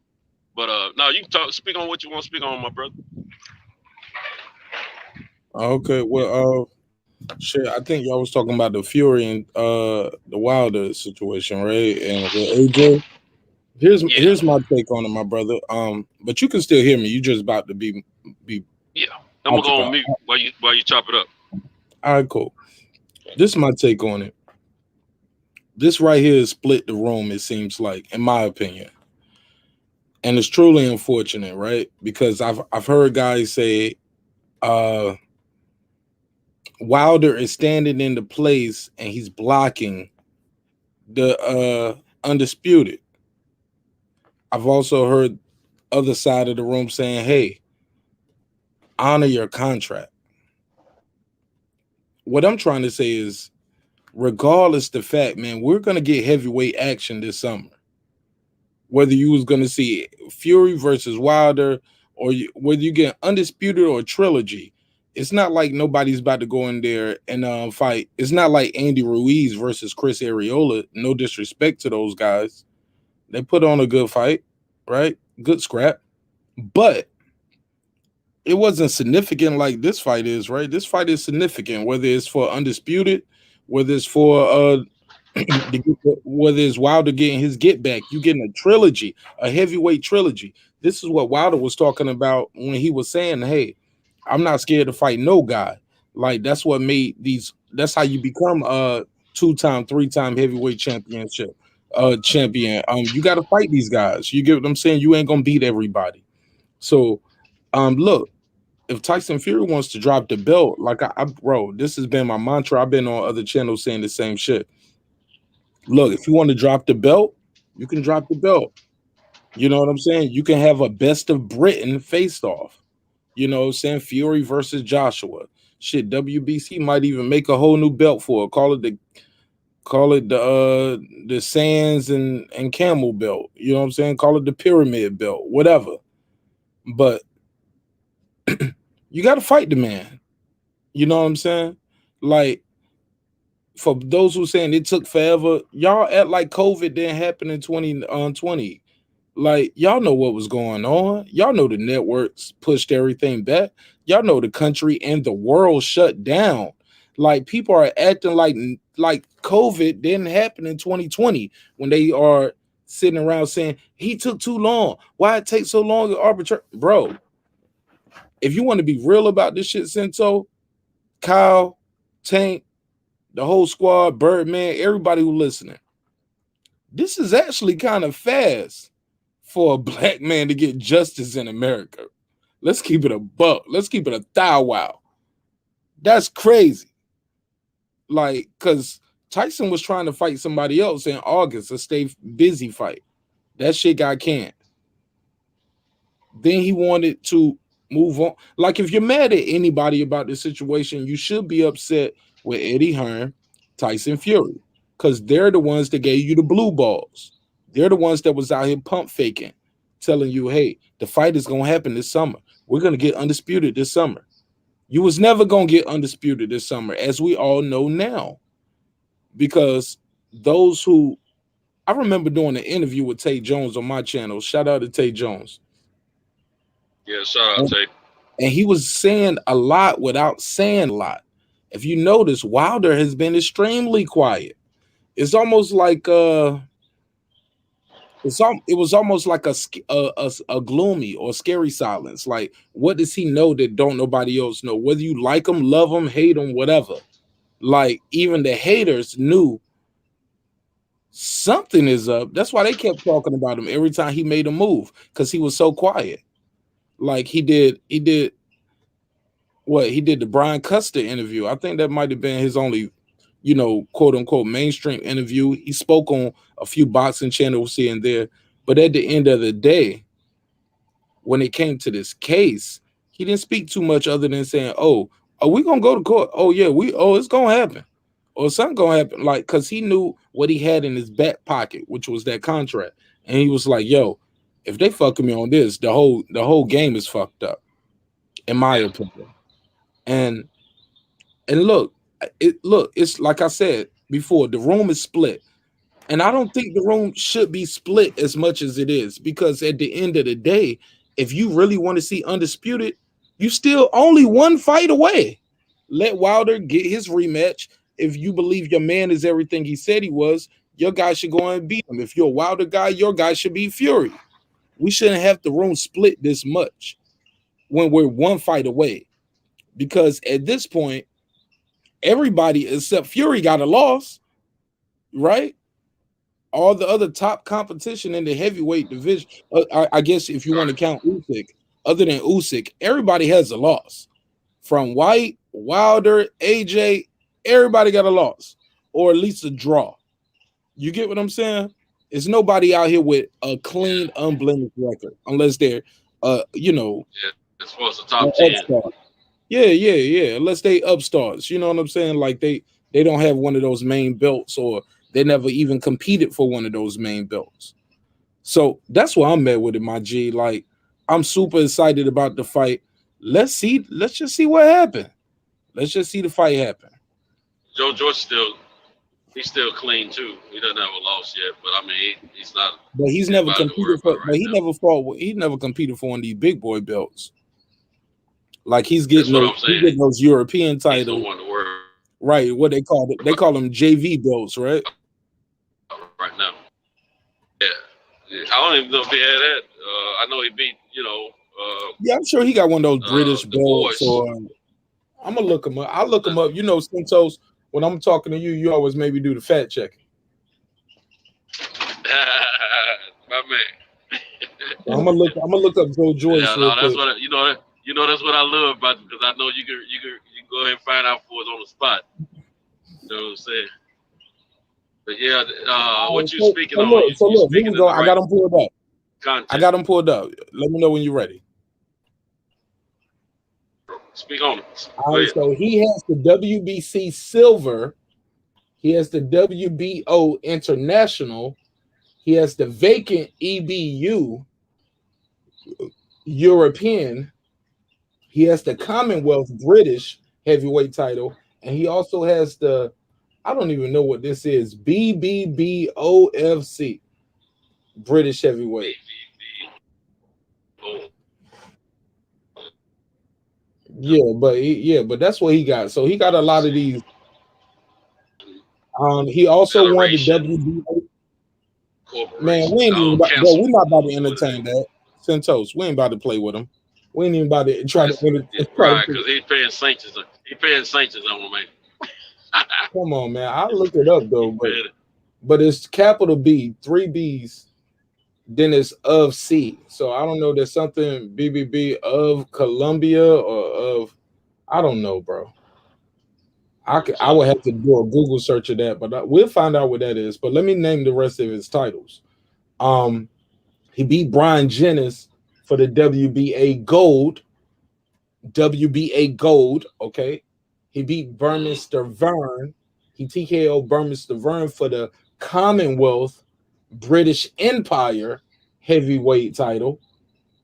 But no, you can speak on what you want to speak on, my brother. Okay, well, shit, I think y'all was talking about the Fury and the Wilder situation, right? And with AJ. Here's my take on it, my brother. But you can still hear me. You just about to be. Yeah, I'm gonna go on mute while you chop it up. All right, cool. This is my take on it. This right here is split the room, it seems like, in my opinion. And it's truly unfortunate, right? Because I've heard guys say Wilder is standing in the place and he's blocking the Undisputed. I've also heard other side of the room saying, hey, honor your contract. What I'm trying to say is, regardless the fact, man, we're going to get heavyweight action this summer. Whether you was going to see Fury versus Wilder, or whether you get Undisputed or Trilogy, it's not like nobody's about to go in there and fight. It's not like Andy Ruiz versus Chris Arreola. No disrespect to those guys. They put on a good fight, right? Good scrap. But it wasn't significant like this fight is, right? This fight is significant, whether it's for Undisputed, whether it's for whether it's Wilder getting his get back. You getting a trilogy, a heavyweight trilogy. This is what Wilder was talking about when he was saying, hey, I'm not scared to fight no guy. Like, that's what made these, that's how you become a 2-time, 3-time heavyweight champion. You got to fight these guys. You get what I'm saying? You ain't gonna beat everybody. So look, if Tyson Fury wants to drop the belt, like bro, this has been my mantra. I've been on other channels saying the same shit. Look, if you want to drop the belt, you can drop the belt. You know what I'm saying? You can have a best of Britain faced off. You know what I'm saying? Fury versus Joshua. Shit, WBC might even make a whole new belt for it. Call it the Sands and Camel belt. You know what I'm saying? Call it the Pyramid belt, whatever. But you got to fight the man. You know what I'm saying? Like, for those who saying it took forever, y'all act like COVID didn't happen in 2020. Like, y'all know what was going on. Y'all know the networks pushed everything back. Y'all know the country and the world shut down. Like, people are acting like COVID didn't happen in 2020 when they are sitting around saying he took too long. Why it take so long to arbitrate? Bro, if you want to be real about this shit, Sento, Kyle, Tank, the whole squad, Birdman, everybody who listening, this is actually kind of fast for a black man to get justice in America. Let's keep it a buck. Let's keep it a thou wow. That's crazy. Like, because Tyson was trying to fight somebody else in August, a stay busy fight. That shit got canned. Then he wanted to move on. Like, if you're mad at anybody about this situation, you should be upset with Eddie Hearn, Tyson Fury, because they're the ones that gave you the blue balls. They're the ones that was out here pump faking, telling you, hey, the fight is going to happen this summer. We're going to get undisputed this summer. You was never going to get undisputed this summer, as we all know now. Because those who, I remember doing an interview with Tay Jones on my channel. Shout out to Tay Jones. Yeah, shout out, Tay. And he was saying a lot without saying a lot. If you notice, Wilder has been extremely quiet. It's almost like it was almost like a gloomy or scary silence. Like, what does he know that don't nobody else know? Whether you like him, love him, hate him, whatever. Like, even the haters knew something is up. That's why they kept talking about him every time he made a move, because he was so quiet. Like, he did the Brian Custer interview. I think that might have been his only, quote unquote mainstream interview. He spoke on a few boxing channels here and there, but at the end of the day, when it came to this case, he didn't speak too much other than saying, "Oh, are we gonna go to court? Oh yeah, it's gonna happen, or something gonna happen." Like, because he knew what he had in his back pocket, which was that contract, and he was like, "Yo, if they fucking me on this, the whole game is fucked up," in my opinion. And look, it's like I said before, the room is split. And I don't think the room should be split as much as it is, because at the end of the day, if you really want to see undisputed, you still only one fight away. Let Wilder get his rematch. If you believe your man is everything he said he was, your guy should go and beat him. If you're a Wilder guy, your guy should beat Fury. We shouldn't have the room split this much when we're one fight away. Because at this point, everybody except Fury got a loss, right? All the other top competition in the heavyweight division, I guess if you want to count Usyk, other than Usyk, everybody has a loss. From White, Wilder, AJ, everybody got a loss, or at least a draw. You get what I'm saying? There's nobody out here with a clean, unblemished record, unless they're, Yeah, as far as the top 10. upstart. Yeah. Unless they upstarts, you know what I'm saying? Like they don't have one of those main belts, or they never even competed for one of those main belts. So that's where I'm at with it, my G. Like, I'm super excited about the fight. Let's just see what happened. Let's just see the fight happen. Joe George he's still clean too. He doesn't have a loss yet, but I mean he's not. But he's never competed for. But he never fought. He never competed for one of these big boy belts. Like, he's getting those European titles. He's the one to work. Right, what they call it. They call them JV belts, right? Right now. Yeah. I don't even know if he had that. I know he beat, yeah, I'm sure he got one of those British belts. Or I'm gonna look him up. I'll look him up. You know, Santos, when I'm talking to you, you always maybe do the fact checking. My man. I'm gonna look up Joe Joyce. Yeah, no, that's what that's what I love about it, because I know you can go ahead and find out for us on the spot. You know what I'm saying? But yeah, what you speaking on? Look, here we go. I got them pulled up. Content. I got them pulled up. Let me know when you're ready. Speak on it. All right, so he has the WBC Silver. He has the WBO International. He has the vacant EBU European. He has the Commonwealth British heavyweight title. And he also has the, I don't even know what this is, BBBOFC British heavyweight. Yeah, but that's what he got. So he got a lot of these. He also won the WBO. Man, we ain't even we're not about to entertain that. Santos, we ain't about to play with him. We ain't even about to try to right, because he's paying sanctions. He's paying sanctions on him, man. Come on, man. I'll look it up though, but it's capital B, 3 B's, then it's of C. So I don't know. There's something BBB of Colombia or of, I don't know, bro. I would have to do a Google search of that, but we'll find out what that is. But let me name the rest of his titles. He beat Brian Jennings for the WBA Gold. Okay. He beat Burmester Vern. He TKO Burmester Vern for the Commonwealth British Empire heavyweight title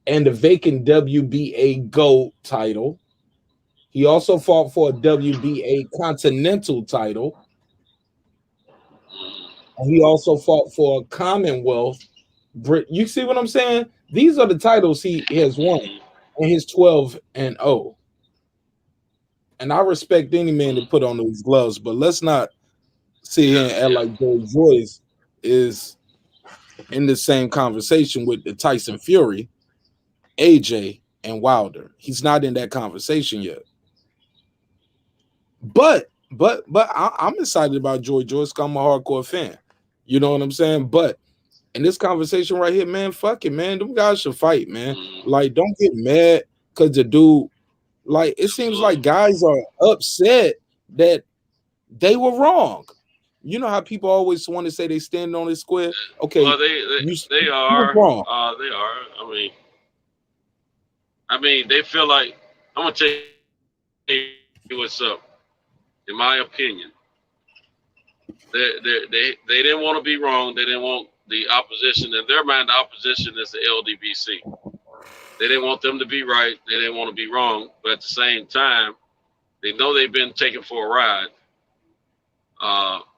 and the vacant WBA Gold title. He also fought for a WBA Continental title. And he also fought for a Commonwealth. You see what I'm saying? These are the titles he has won in his 12-0. And I respect any man to put on those gloves, but let's not sit here and act like Joe Joyce is in the same conversation with the Tyson Fury, AJ, and Wilder. He's not in that conversation yet. But I'm excited about Joy Joyce. I'm a hardcore fan. You know what I'm saying? But in this conversation right here, man, fuck it, man. Them guys should fight, man. Like, don't get mad because the dude, like, it seems like guys are upset that they were wrong. You know how people always want to say they stand on the square? Okay. Well, they are. Wrong. They are. I mean, they feel like, I'm going to tell you what's up. In my opinion, they didn't want to be wrong. They didn't want the opposition. In their mind, the opposition is the LDBC. They didn't want them to be right. They didn't want to be wrong. But at the same time, they know they've been taken for a ride.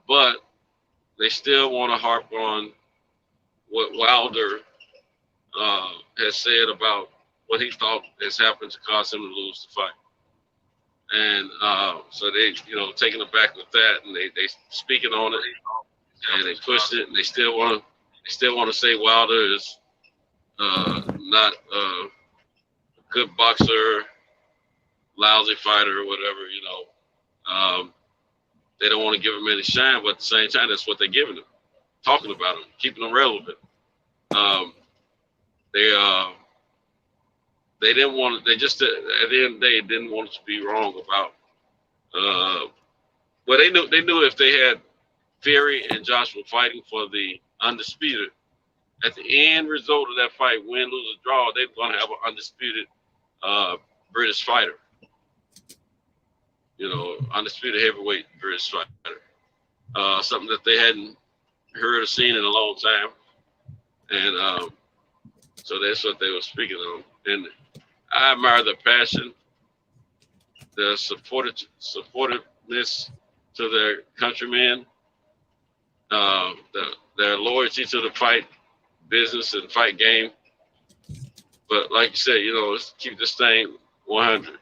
But they still want to harp on what Wilder has said about what he thought has happened to cause him to lose the fight. And so they, taking it back with that, and they speaking on it, and they pushed it, and they still want to say Wilder is not a good boxer, lousy fighter, or whatever. They don't want to give him any shine, but at the same time, that's what they're giving him, talking about him, keeping him relevant. They didn't want. They just at the end of the day didn't want to be wrong about. Well, they knew if they had Fury and Joshua fighting for the undisputed, at the end result of that fight, win, lose, or draw, they're going to have an undisputed British fighter. Undisputed heavyweight British fighter. Something that they hadn't heard or seen in a long time, and so that's what they were speaking on. And I admire the passion, the supportiveness to their countrymen, their loyalty to the fight business and fight game. But like you said, let's keep this thing 100.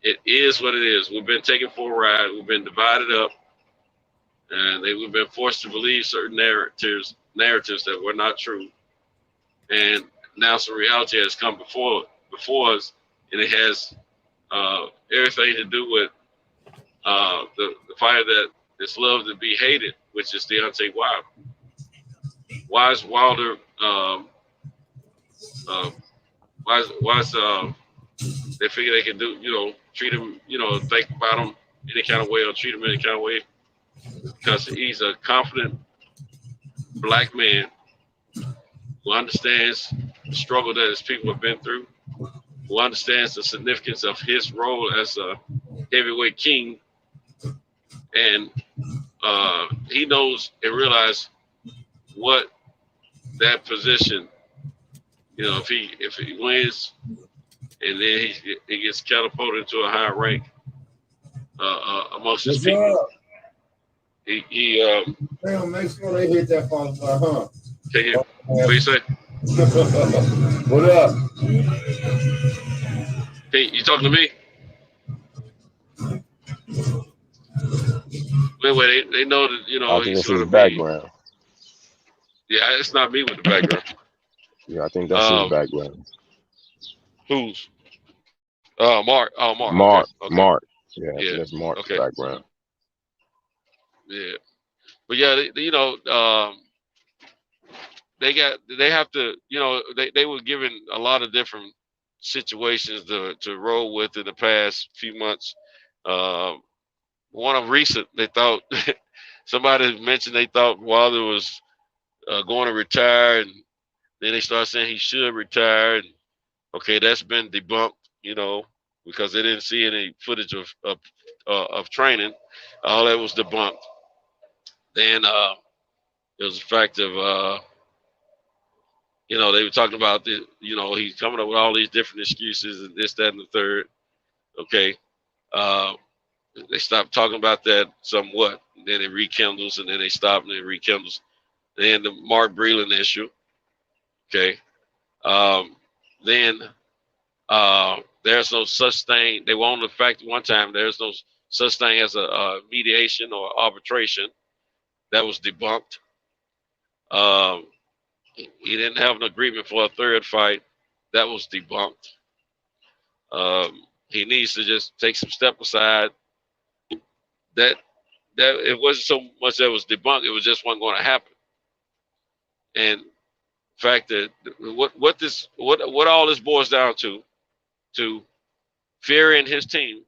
It is what it is. We've been taken for a ride. We've been divided up, and we've been forced to believe certain narratives that were not true. And now some reality has come before us, and it has everything to do with the fighter that is loved to be hated, which is Deontay Wilder. Why is Wilder? They figure they can do, treat him, think about him any kind of way or treat him any kind of way, because he's a confident black man who understands the struggle that his people have been through, who understands the significance of his role as a heavyweight king, and he knows and realizes what that position, you know, if he wins, and then he gets catapulted to a higher rank amongst his people. He make sure they hit that phone, huh? Can you? What you say? What up? Hey, you talking to me? Wait, they know that, you know, I think he's that's his going to background. Yeah, it's not me with the background. Yeah, I think that's his background. Who's? Mark. Oh, Mark. Mark. Okay. Mark. Yeah, that's Mark's okay. background. Yeah, but yeah, you know, they have to, you know, they were given a lot of different situations to roll with in the past few months. One of recent, they thought somebody mentioned they thought Wilder was going to retire, and then they started saying he should retire. And okay, that's been debunked, you know, because they didn't see any footage of training. All that was debunked. Then it was the fact of you know, they were talking about the, you know, he's coming up with all these different excuses and this, that, and the third. Okay. They stopped talking about that somewhat. Then it rekindles, and then they stop, and it rekindles. Then the Mark Breland issue. Okay. Then there's no such thing. They wanted the fact one time there's no such thing as a mediation or arbitration. That was debunked. He didn't have an agreement for a third fight. That was debunked. He needs to just take some step aside. That it wasn't so much that was debunked. It was just wasn't going to happen. And the fact that what all this boils down to Fury and his team,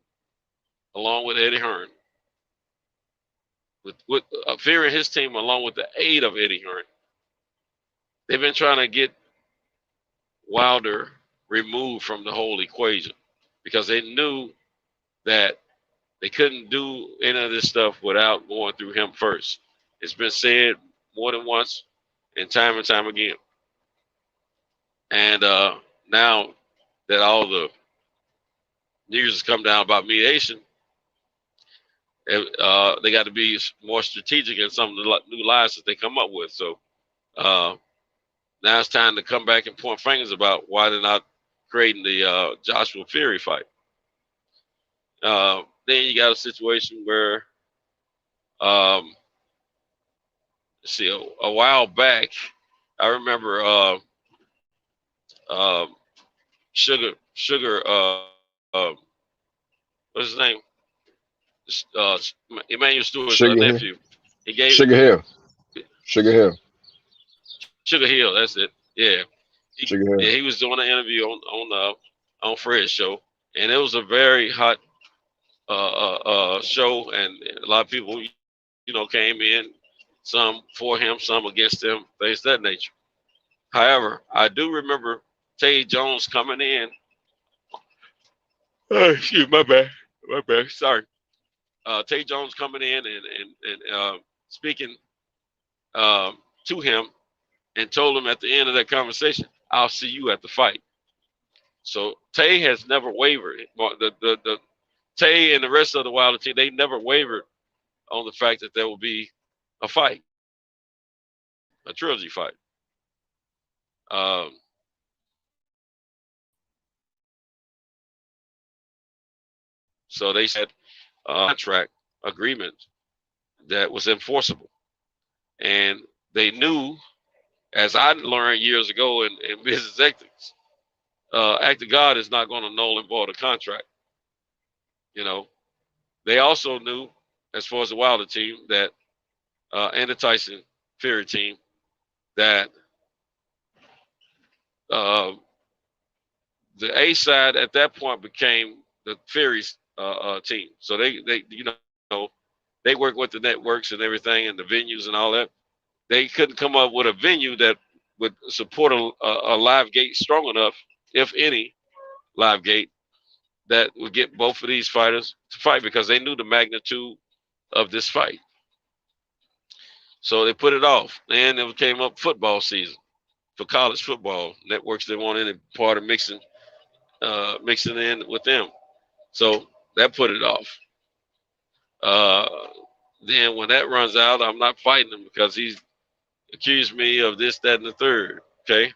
along with Eddie Hearn, with Fury and his team, along with the aid of Eddie Hearn, they've been trying to get Wilder removed from the whole equation because they knew that they couldn't do any of this stuff without going through him first. It's been said more than once and time again. And now that all the news has come down about mediation, they got to be more strategic in some of the new lies that they come up with. So now it's time to come back and point fingers about why they're not creating the Joshua Fury fight. Then you got a situation where, let's see, a while back, I remember Sugar, what's his name? Emmanuel Stewart's nephew. He gave Sugar Hill. Sugar Hill, that's it. Yeah. Sugar Hill. Yeah, he was doing an interview on Fred's show, and it was a very hot show, and a lot of people, you know, came in, some for him, some against him, things of that nature. However, I do remember Tay Jones coming in. Excuse my bad, sorry. Tay Jones coming in and speaking to him, and told him at the end of that conversation, "I'll see you at the fight." So Tay has never wavered. The Tay and the rest of the Wilder team, they never wavered on the fact that there will be a fight, a trilogy fight. So they said contract agreement that was enforceable, and they knew, as I learned years ago in business ethics, act of God is not going to null and void a contract. You know, they also knew, as far as the Wilder team, that and the Tyson Fury team, that the A side at that point became the Fury's team. So they you know, they work with the networks and everything and the venues and all that. They couldn't come up with a venue that would support a live gate strong enough, if any, Livegate, that would get both of these fighters to fight because they knew the magnitude of this fight. So they put it off. And it came up football season for college football. Networks didn't want any part of mixing in with them. So that put it off. Then when that runs out, I'm not fighting him because he's accused me of this, that, and the third. Okay.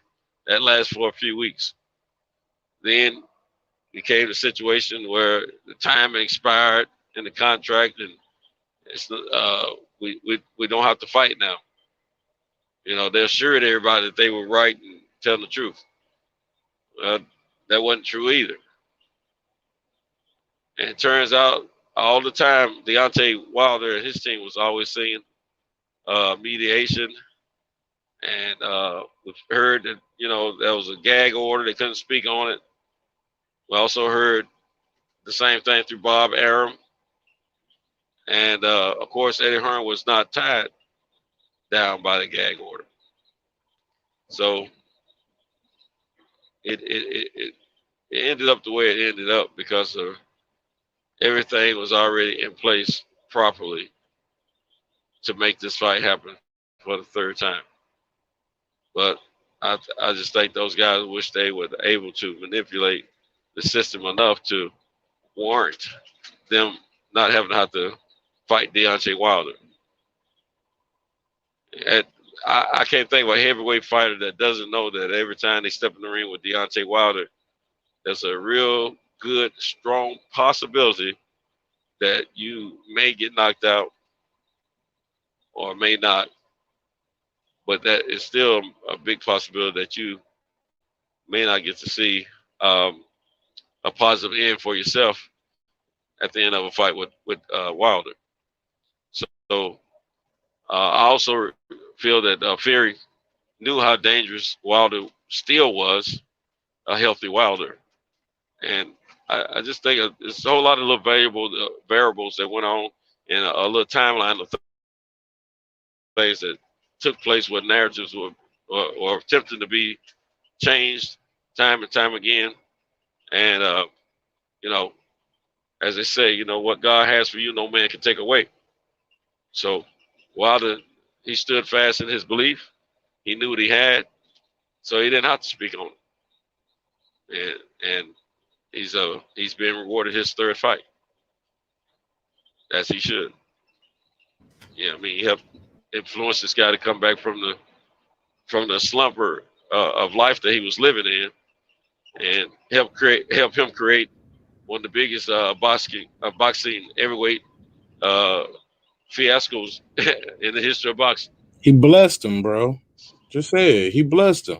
That lasts for a few weeks. Then it came to a situation where the time expired in the contract and it's we don't have to fight now. You know, they assured everybody that they were right and telling the truth. That wasn't true either. And it turns out all the time, Deontay Wilder and his team was always saying mediation. And we've heard that, you know, there was a gag order. They couldn't speak on it. We also heard the same thing through Bob Arum. And, of course, Eddie Hearn was not tied down by the gag order. So it ended up the way it ended up because of everything was already in place properly to make this fight happen for the third time. But I just think those guys wish they were able to manipulate the system enough to warrant them not having to have to fight Deontay Wilder. And I can't think of a heavyweight fighter that doesn't know that every time they step in the ring with Deontay Wilder, there's a real good, strong possibility that you may get knocked out or may not. But that is still a big possibility that you may not get to see a positive end for yourself at the end of a fight with Wilder. So I also feel that Fury knew how dangerous Wilder still was, a healthy Wilder. And I just think there's a whole lot of little variables that went on in a little timeline of things that took place where narratives were attempting to be changed time and time again. And, you know, as they say, you know, what God has for you, no man can take away. So Wilder, he stood fast in his belief. He knew what he had, so he didn't have to speak on it. And he's been rewarded his third fight, as he should. Yeah, I mean, he helped influence this guy to come back from the slumber of life that he was living in, and help him create one of the biggest boxing heavyweight fiascos in the history of boxing. He blessed him, bro. Just say it. He blessed him.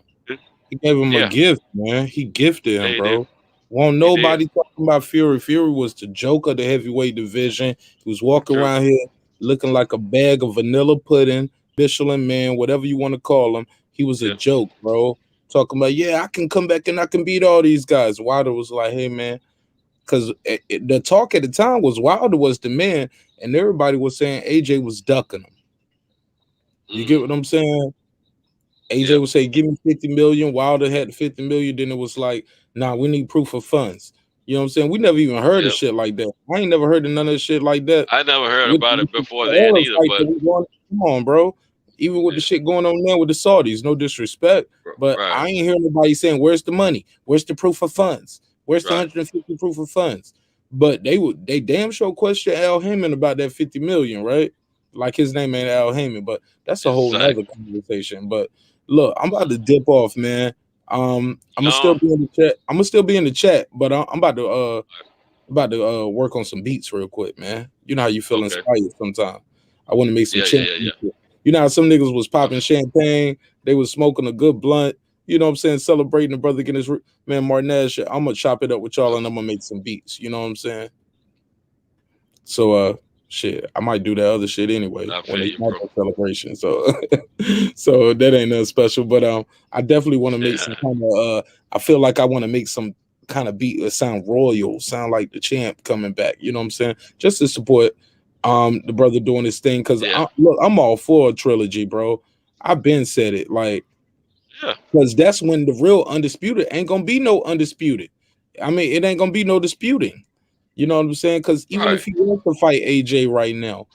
He gave him a gift, man. He gifted him, bro. Won't nobody talking about Fury. Fury was the joke of the heavyweight division. He was walking around here looking like a bag of vanilla pudding, Michelin man, whatever you want to call him. He was a joke, bro. Talking about, yeah, I can come back and I can beat all these guys. Wilder was like, hey, man, because the talk at the time was Wilder was the man, and everybody was saying AJ was ducking him. You get what I'm saying? AJ would say, give me 50 million. Wilder had 50 million. Then it was like, nah, we need proof of funds. You know what I'm saying? We never even heard of shit like that. I ain't never heard of none of shit like that. I never heard about it before then either. But come on, bro. Even with the shit going on now with the Saudis, no disrespect, but I ain't hearing nobody saying, where's the money? Where's the proof of funds? Where's the 150 proof of funds? But they damn sure question Al Heyman about that 50 million, right? Like his name ain't Al Heyman, but that's a whole other conversation. But look, I'm about to dip off, man. I'm gonna still be in the chat. I'm gonna still be in the chat, but I'm about to work on some beats real quick, man. You know how you feel inspired sometimes. I want to make some changes. You know how some niggas was popping champagne, they was smoking a good blunt. You know what I'm saying? Celebrating the brother getting his man Martinez. I'm gonna chop it up with y'all and I'm gonna make some beats. You know what I'm saying? So shit, I might do that other shit anyway when it's not a celebration. So so that ain't nothing special. But I definitely want to make some kind of I feel like I want to make some kind of beat that sound royal, sound like the champ coming back. You know what I'm saying? Just to support the brother doing his thing. Cause look, I'm all for a trilogy, bro. I've been said it, like, because that's when the real undisputed ain't gonna be no undisputed. I mean, it ain't gonna be no disputing. You know what I'm saying? Because even if he wants to fight AJ right now,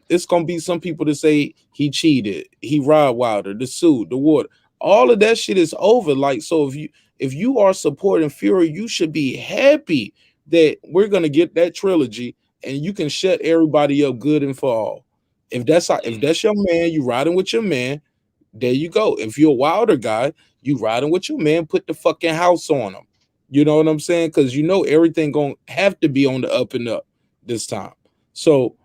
it's gonna be some people that say he cheated, he robbed Wilder, the suit, the water, all of that shit is over. Like, so if you are supporting Fury, you should be happy that we're gonna get that trilogy and you can shut everybody up good and for all. If that's your man, you riding with your man, there you go. If you're a Wilder guy, you riding with your man, put the fucking house on him. You know what I'm saying? Because you know everything gonna have to be on the up and up this time. So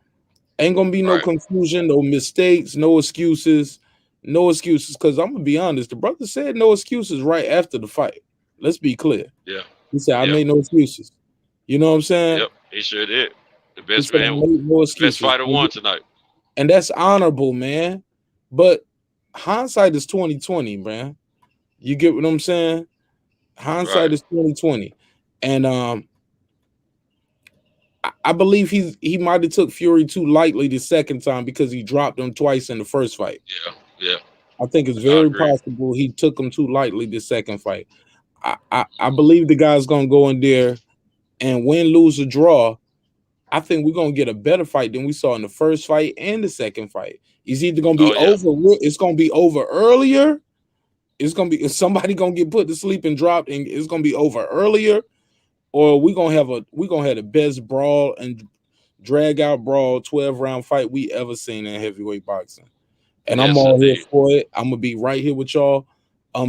ain't gonna be no confusion, no mistakes, no excuses, no excuses. Because I'm gonna be honest, the brother said no excuses right after the fight. Let's be clear. Yeah. He said, I made no excuses. You know what I'm saying? Yep, he sure did. The He best said, I man, made no excuses. best fighter won tonight. And that's honorable, man. But hindsight is 2020, man. You get what I'm saying? Hindsight is 2020. And I believe he might have took Fury too lightly the second time because he dropped him twice in the first fight. Yeah. I think it's very possible he took him too lightly the second fight. I believe the guy's gonna go in there and win, lose, or draw. I think we're gonna get a better fight than we saw in the first fight and the second fight. It's either gonna be over. It's gonna be over earlier. It's gonna be somebody gonna get put to sleep and dropped, and it's gonna be over earlier, or we're gonna have the best brawl and drag out brawl 12-round fight we ever seen in heavyweight boxing. And I'm all here for it. I'm gonna be right here with y'all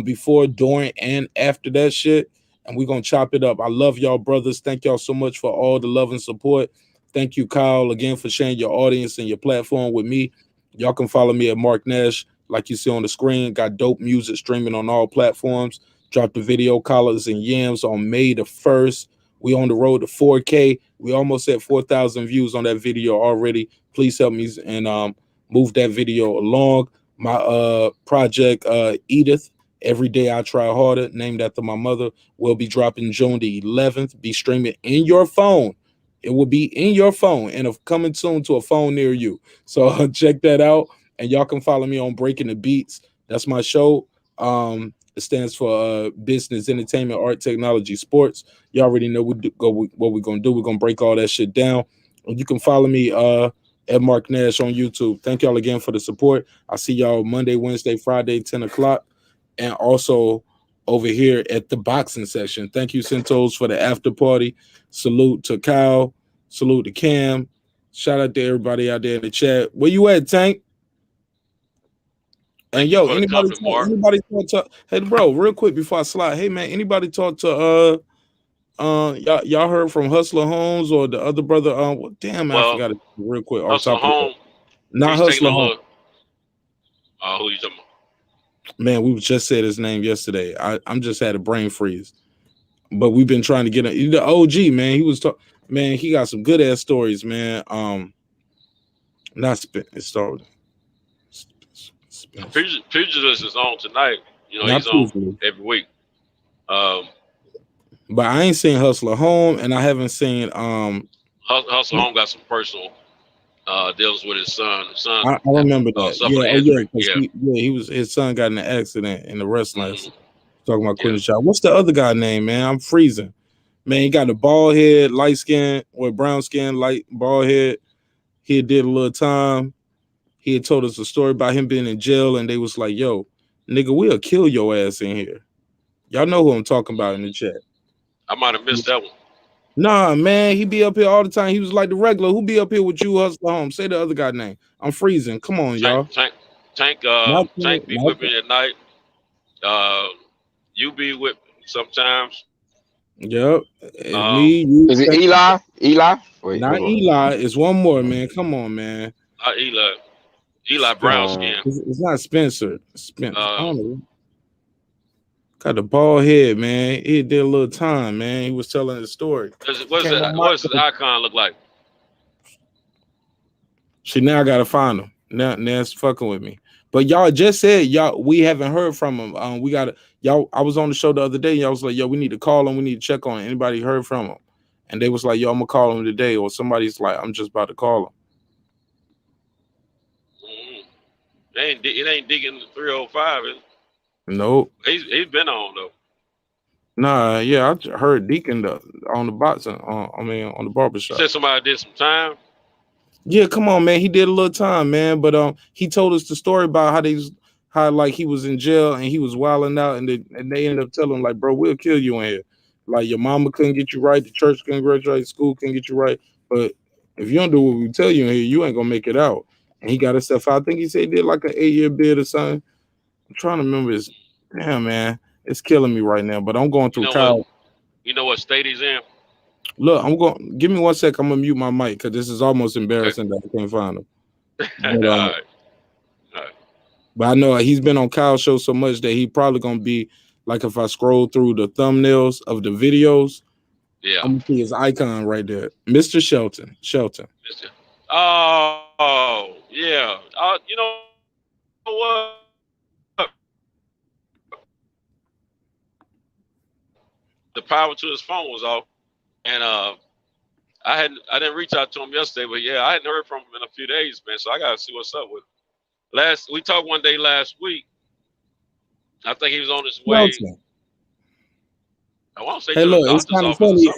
before, during, and after that shit. And we're gonna chop it up. I love y'all, brothers. Thank y'all so much for all the love and support. Thank you, Kyle, again for sharing your audience and your platform with me. Y'all can follow me at Mark Nash, like you see on the screen. Got dope music streaming on all platforms. Dropped the video Collars and Yams on May the 1st. We on the road to 4K. We almost at 4,000 views on that video already. Please help me and move that video along. My project Edith, Every Day I Try Harder, named after my mother, will be dropping June the 11th. Be streaming in your phone. It will be in your phone and coming soon to a phone near you. So check that out. And y'all can follow me on Breaking the Beats. That's my show. It stands for business, entertainment, art, technology, sports. You already know what we're going to do. We're going to break all that shit down. And you can follow me at Mark Nash on YouTube. Thank y'all again for the support. I'll see y'all Monday, Wednesday, Friday, 10 o'clock. And also over here at the boxing section. Thank you, Centos, for the after party. Salute to Kyle. Salute to Cam. Shout out to everybody out there in the chat. Where you at, Tank? And yo, anybody talk to hey bro, real quick before I slide. Hey man, anybody talk to y'all heard from Hustler Holmes or the other brother? I forgot it real quick. Hustler Holmes. Not Hustler Holmes. Who you talking about? Man, we just said his name yesterday. I'm just had a brain freeze. But we've been trying to get him. The OG, man. He was man, he got some good ass stories, man. Not spin it started. Pugilist is on tonight. You know, he's on every week. But I ain't seen Hustler Home, and I haven't seen Hustler Home got some personal deals with his son. I remember that. His son got in an accident in the wrestling. Talking about quitting the shot. What's the other guy name, man? I'm freezing. Man, he got a bald head, light skin, or brown skin, light bald head. He did a little time. He had told us a story about him being in jail, and they was like, yo, nigga, we'll kill your ass in here. Y'all know who I'm talking about in the chat. I might have missed that one. Nah, man, he be up here all the time. He was like the regular. Who be up here with you, Hustler Home? Say the other guy name. I'm freezing. Come on, y'all. Tank be with me at night. You be with me sometimes. Yep. Me, you, is it Eli? Eli? Wait, not Eli. It's one more, man. Come on, man. Not Eli. Eli brown skin. It's not Spencer. Spencer. I don't know. Got the bald head, man. He did a little time, man. He was telling the story. What does his icon look like? She now gotta find him. Now it's fucking with me. But y'all just said we haven't heard from him. We gotta I was on the show the other day. Y'all was like, yo, we need to call him. We need to check on him. Anybody heard from him? And they was like, yo, I'm gonna call him today. Or somebody's like, I'm just about to call him. It ain't digging 305. Nope. He's been on though. Nah, yeah, heard Deacon on the boxing. On the barbershop. Said somebody did some time. Yeah, come on, man. He did a little time, man. But he told us the story about how like he was in jail and he was wilding out, and they ended up telling him like, bro, we'll kill you in here. Like your mama couldn't get you right, the church couldn't get you right, school couldn't get you right. But if you don't do what we tell you in here, you ain't gonna make it out. And he got himself out. I think he said he did like an 8-year bid or something. I'm trying to remember his. Damn, man, it's killing me right now. But I'm going through Kyle. You know what state he's in? Look, I'm going. Give me 1 sec. I'm gonna mute my mic because this is almost embarrassing that I can't find him. But, All right. But I know he's been on Kyle's show so much that he probably gonna be like, if I scroll through the thumbnails of the videos, yeah, I'm gonna see his icon right there, Mr. Shelton. Oh, yeah. You know what? The power to his phone was off, and I didn't reach out to him yesterday, but yeah, I hadn't heard from him in a few days, man. So I gotta see what's up with him. We talked one day last week. I think he was on his way. I want to say, hey, look, it's kind of funny.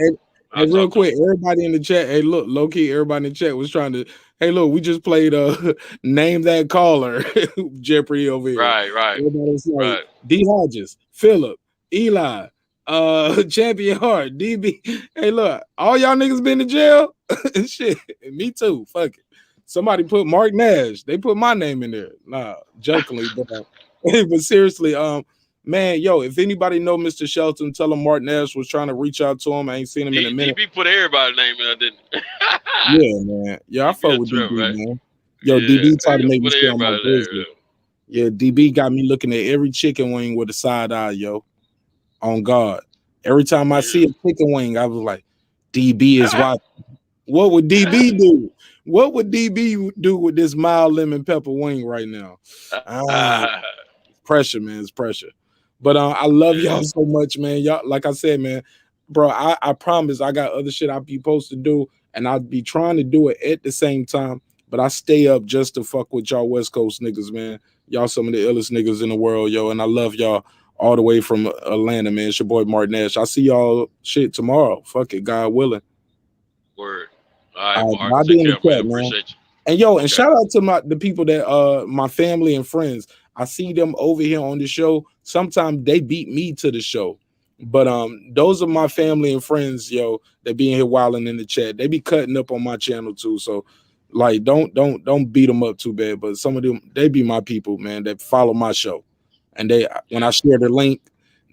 Hey, real quick, everybody in the chat. Hey, look, low key, everybody in the chat was trying to. Hey, look, we just played Name That Caller, Jeopardy over here. Right. Everybody's like, D. Hodges, Phillip, Eli, Champion Hart, DB. Hey, look, all y'all niggas been to jail? Shit, me too. Fuck it. Somebody put Mark Nash. They put my name in there. Nah, jokingly, but seriously, man, yo, if anybody know Mr. Shelton, tell him Mark Nash was trying to reach out to him. I ain't seen him in a minute. DB put everybody's name in there, didn't Yeah, man. Yeah, I fuck with DB, right? Man. Yo, yeah, DB tried to make me feel my business. Yeah, DB got me looking at every chicken wing with a side eye, yo. On God. Every time I see a chicken wing, I was like, DB is watching. What would DB do? What would DB do with this mild lemon pepper wing right now? Pressure, man. It's pressure. But I love y'all so much, man. Y'all, like I said, man, bro, I promise I got other shit I be supposed to do, and I'd be trying to do it at the same time, but I stay up just to fuck with y'all West Coast niggas, man. Y'all some of the illest niggas in the world, yo, and I love y'all all the way from Atlanta, man. It's your boy Mark Nash. I see y'all shit tomorrow. Fuck it, God willing. Word. All right, Mark. I'll be in the chat, man. Appreciate you. And yo, and shout out to the people that my family and friends. I see them over here on the show. Sometimes they beat me to the show. But those are my family and friends, yo, that be in here wilding in the chat. They be cutting up on my channel too. So like don't beat them up too bad. But some of them, they be my people, man, that follow my show. And when I share the link,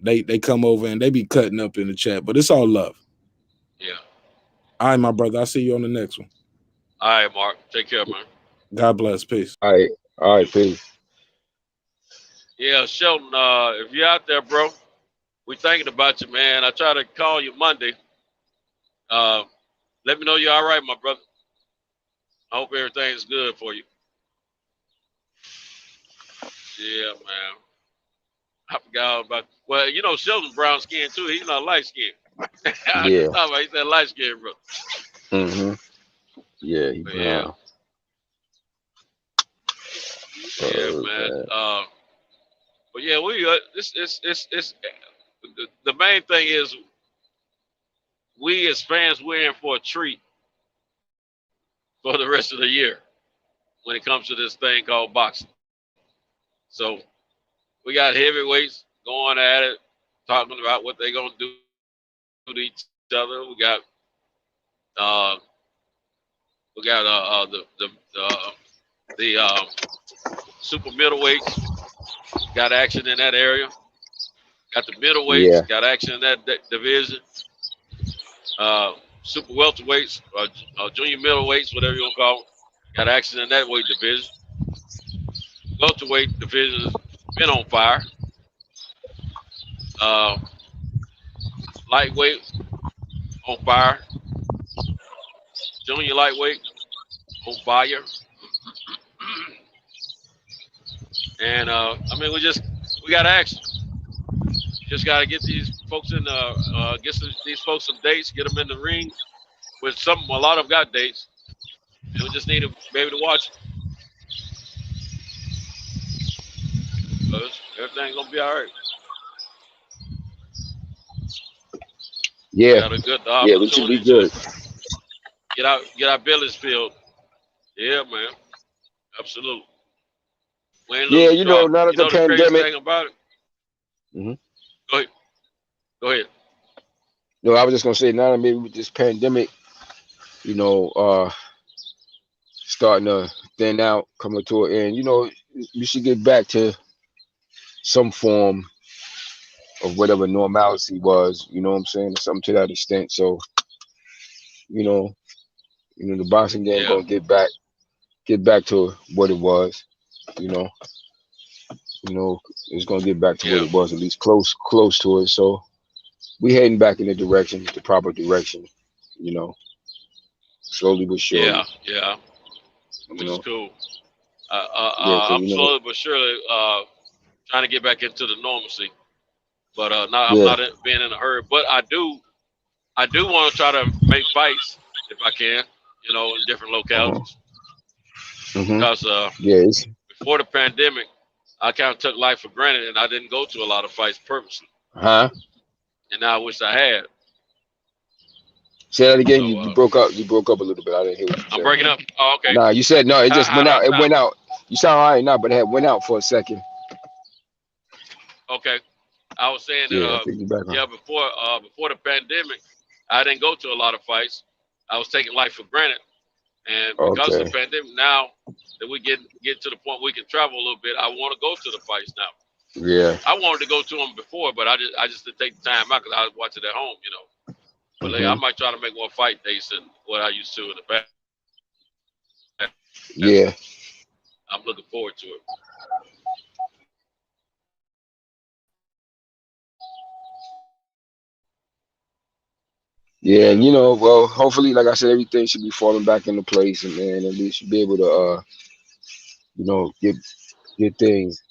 they come over and they be cutting up in the chat. But it's all love. Yeah. All right, my brother. I'll see you on the next one. All right, Mark. Take care, man. God bless. Peace. All right, peace. Yeah, Shelton, if you're out there, bro, we thinking about you, man. I try to call you Monday. Let me know you're all right, my brother. I hope everything's good for you. Yeah, man. I forgot all about. Well, you know, Shelton's brown skin too. He's not light skin. Yeah. He said light skin, bro. Mm-hmm. Yeah, he brown. Yeah. Yeah, man. But yeah, it's the main thing is we as fans, we're in for a treat for the rest of the year when it comes to this thing called boxing. So we got heavyweights going at it, talking about what they're gonna do to each other. We got the super middleweights got action in that area. Got the middleweights got action in that division. Super welterweights, junior middleweights, whatever you want to call them, got action in that weight division. Welterweight division has been on fire. Lightweight on fire. Junior lightweight on fire. And I mean, we got action. Just got to get these folks in these folks some dates, get them in the ring. With a lot of them got dates. And we just need to be able to watch it. Everything's gonna be all right. Yeah, got a good yeah, we should be opportunity good. to get our bellies filled. Yeah, man. Absolutely. We ain't Yeah, losing you know, stride. now that You the know the crazy pandemic. thing about it? hmm Go ahead. Go ahead. No, I was just gonna say now that maybe with this pandemic, you know, starting to thin out, coming to an end. You know, you should get back to some form of whatever normalcy was. You know what I'm saying? Something to that extent. So, you know, the boxing game Yeah. gonna get back to what it was. You know, it's gonna get back to what Yeah. it was, at least close to it. So we heading back in the proper direction. You know, slowly but surely. Yeah. Yeah. You Which is know, cool. yeah, cause I'm you know, slowly but surely trying to get back into the normalcy. But now I'm yeah, not being in a hurry. But I do want to try to make fights if I can, in different localities. Because yeah, it's before the pandemic, I kind of took life for granted and I didn't go to a lot of fights purposely. huh. And now I wish I had. Say that again. So You broke up. You broke up a little bit. I didn't hear what you I'm said. breaking up. Oh, okay. Nah, you said no. It just How went out. about It now? went out. You sound all right now, but it had went out for a second. Okay. I was saying Yeah, I that think you're back on. before the pandemic, I didn't go to a lot of fights. I was taking life for granted. And because of Okay. the pandemic, now that we get to the point we can travel a little bit, I want to go to the fights now. Yeah. I wanted to go to them before, but I just didn't take the time out because I was watching at home, But I might try to make more fight days than what I used to in the past. Yeah. I'm looking forward to it. Yeah, and well, hopefully, like I said, everything should be falling back into place, and man, at least you be able to, get things,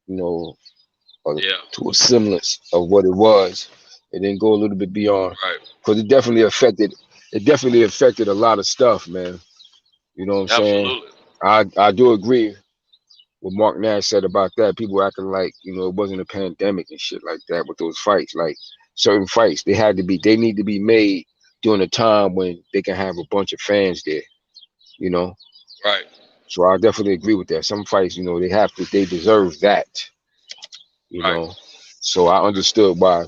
Yeah. to a semblance of what it was, and then go a little bit beyond, Right. because it definitely affected a lot of stuff, man. You know what I'm saying? Absolutely. I do agree what Mark Nash said about that. People acting like it wasn't a pandemic and shit like that with those fights. Like certain fights, they need to be made during a time when they can have a bunch of fans there. Right. So I definitely agree with that. Some fights, they deserve that. Right. So I understood why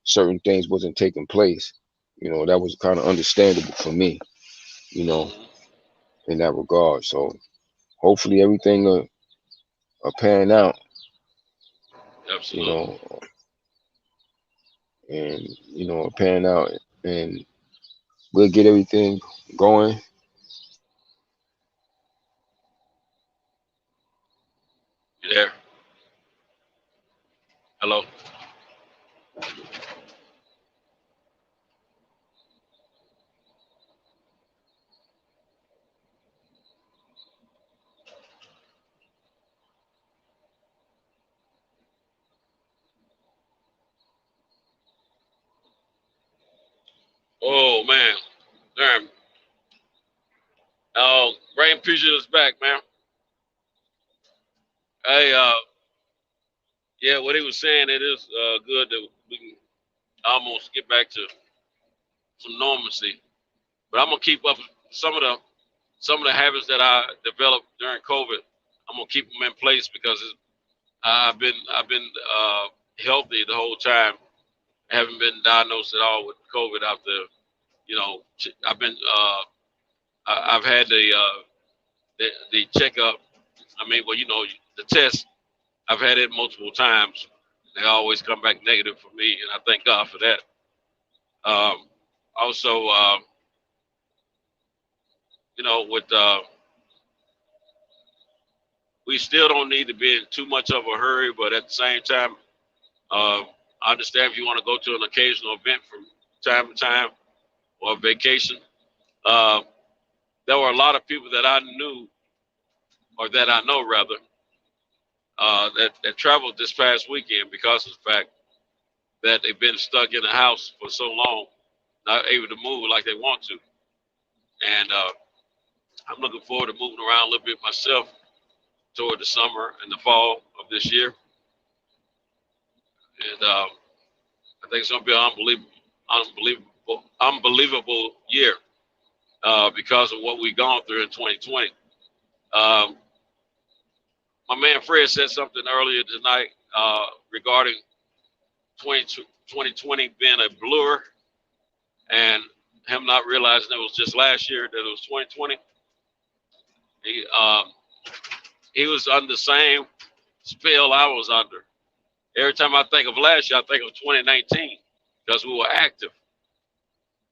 certain things wasn't taking place. That was kind of understandable for me. In that regard. So hopefully everything will pan out. Absolutely. And pan out, and we'll get everything going. You there? Hello? Oh, man. Damn. Oh, Brain Fusion is back, man. Hey, yeah, what he was saying, it is good that we can almost get back to some normalcy. But I'm gonna keep up some of the habits that I developed during COVID. I'm gonna keep them in place because I've been healthy the whole time. I haven't been diagnosed at all with COVID after, I've been I've had the checkup. I mean, well, the test. I've had it multiple times. They always come back negative for me, and I thank God for that. Also, with we still don't need to be in too much of a hurry, but at the same time, I understand if you want to go to an occasional event from time to time or vacation. There were a lot of people that I knew, or that I know rather, that traveled this past weekend because of the fact that they've been stuck in the house for so long, not able to move like they want to. And I'm looking forward to moving around a little bit myself toward the summer and the fall of this year. And I think it's going to be an unbelievable year because of what we've gone through in 2020. My man Fred said something earlier tonight regarding 2020 being a blur and him not realizing it was just last year that it was 2020. He was under the same spell I was under. Every time I think of last year, I think of 2019 because we were active.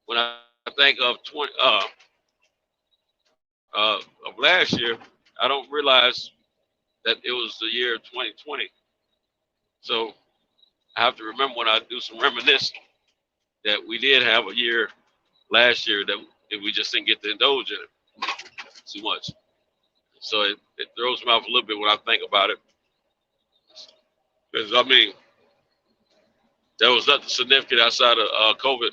When I think of of last year, I don't realize that it was the year 2020. So I have to remember when I do some reminiscing that we did have a year last year that we just didn't get to indulge in it too much. So it throws me off a little bit when I think about it. Because, I mean, there was nothing significant outside of COVID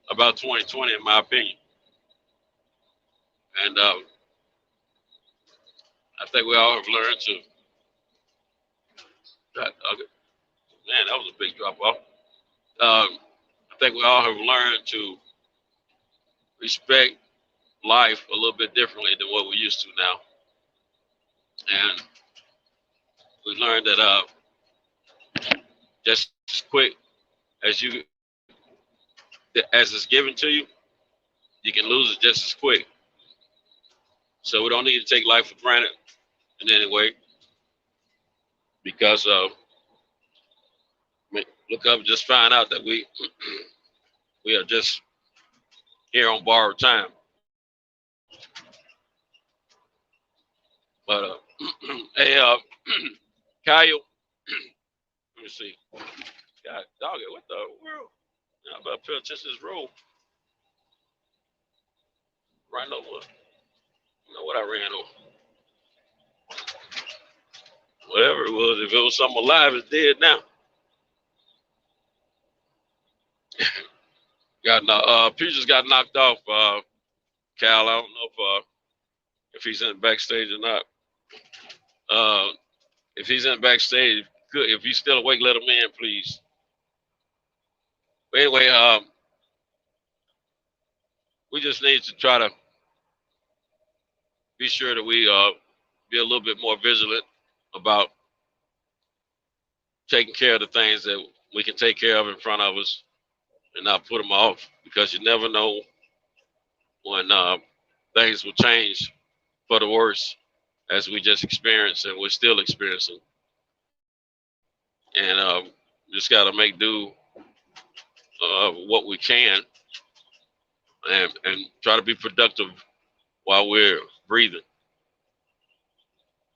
about 2020, in my opinion. And I think we all have learned to, man, that was a big drop off. I think we all have learned to respect life a little bit differently than what we used to now. And we learned that just as quick as it's given to you, you can lose it just as quick. So we don't need to take life for granted in any way, because look up and just find out that we are just here on borrowed time. But hey, Kyle, let me see. God, dog it, what the world? I better pay attention to this road. Right over. You know what I ran over? Whatever it was, if it was something alive, it's dead now. Peaches got knocked off. Cal, I don't know if he's in the backstage or not. If he's in the backstage, good. If he's still awake, let him in, please. But anyway, we just need to try to be sure that we be a little bit more vigilant about taking care of the things that we can take care of in front of us and not put them off, because you never know when things will change for the worse, as we just experienced and we're still experiencing. And just got to make do of what we can and try to be productive while we're breathing,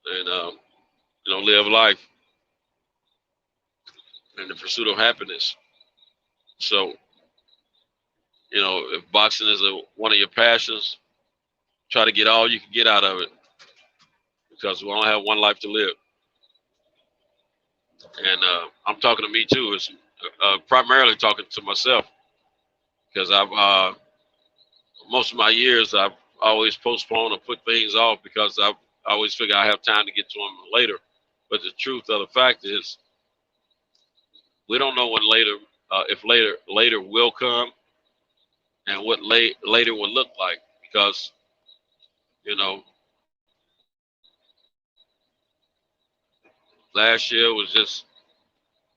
and live life in the pursuit of happiness. So, if boxing is one of your passions, try to get all you can get out of it, because we only have one life to live. And I'm talking to me too. It's primarily talking to myself, because I've most of my years I've always postponed or put things off because I always figure I have time to get to them later. But the truth of the fact is, we don't know when if later will come, and what later will look like, because last year was just,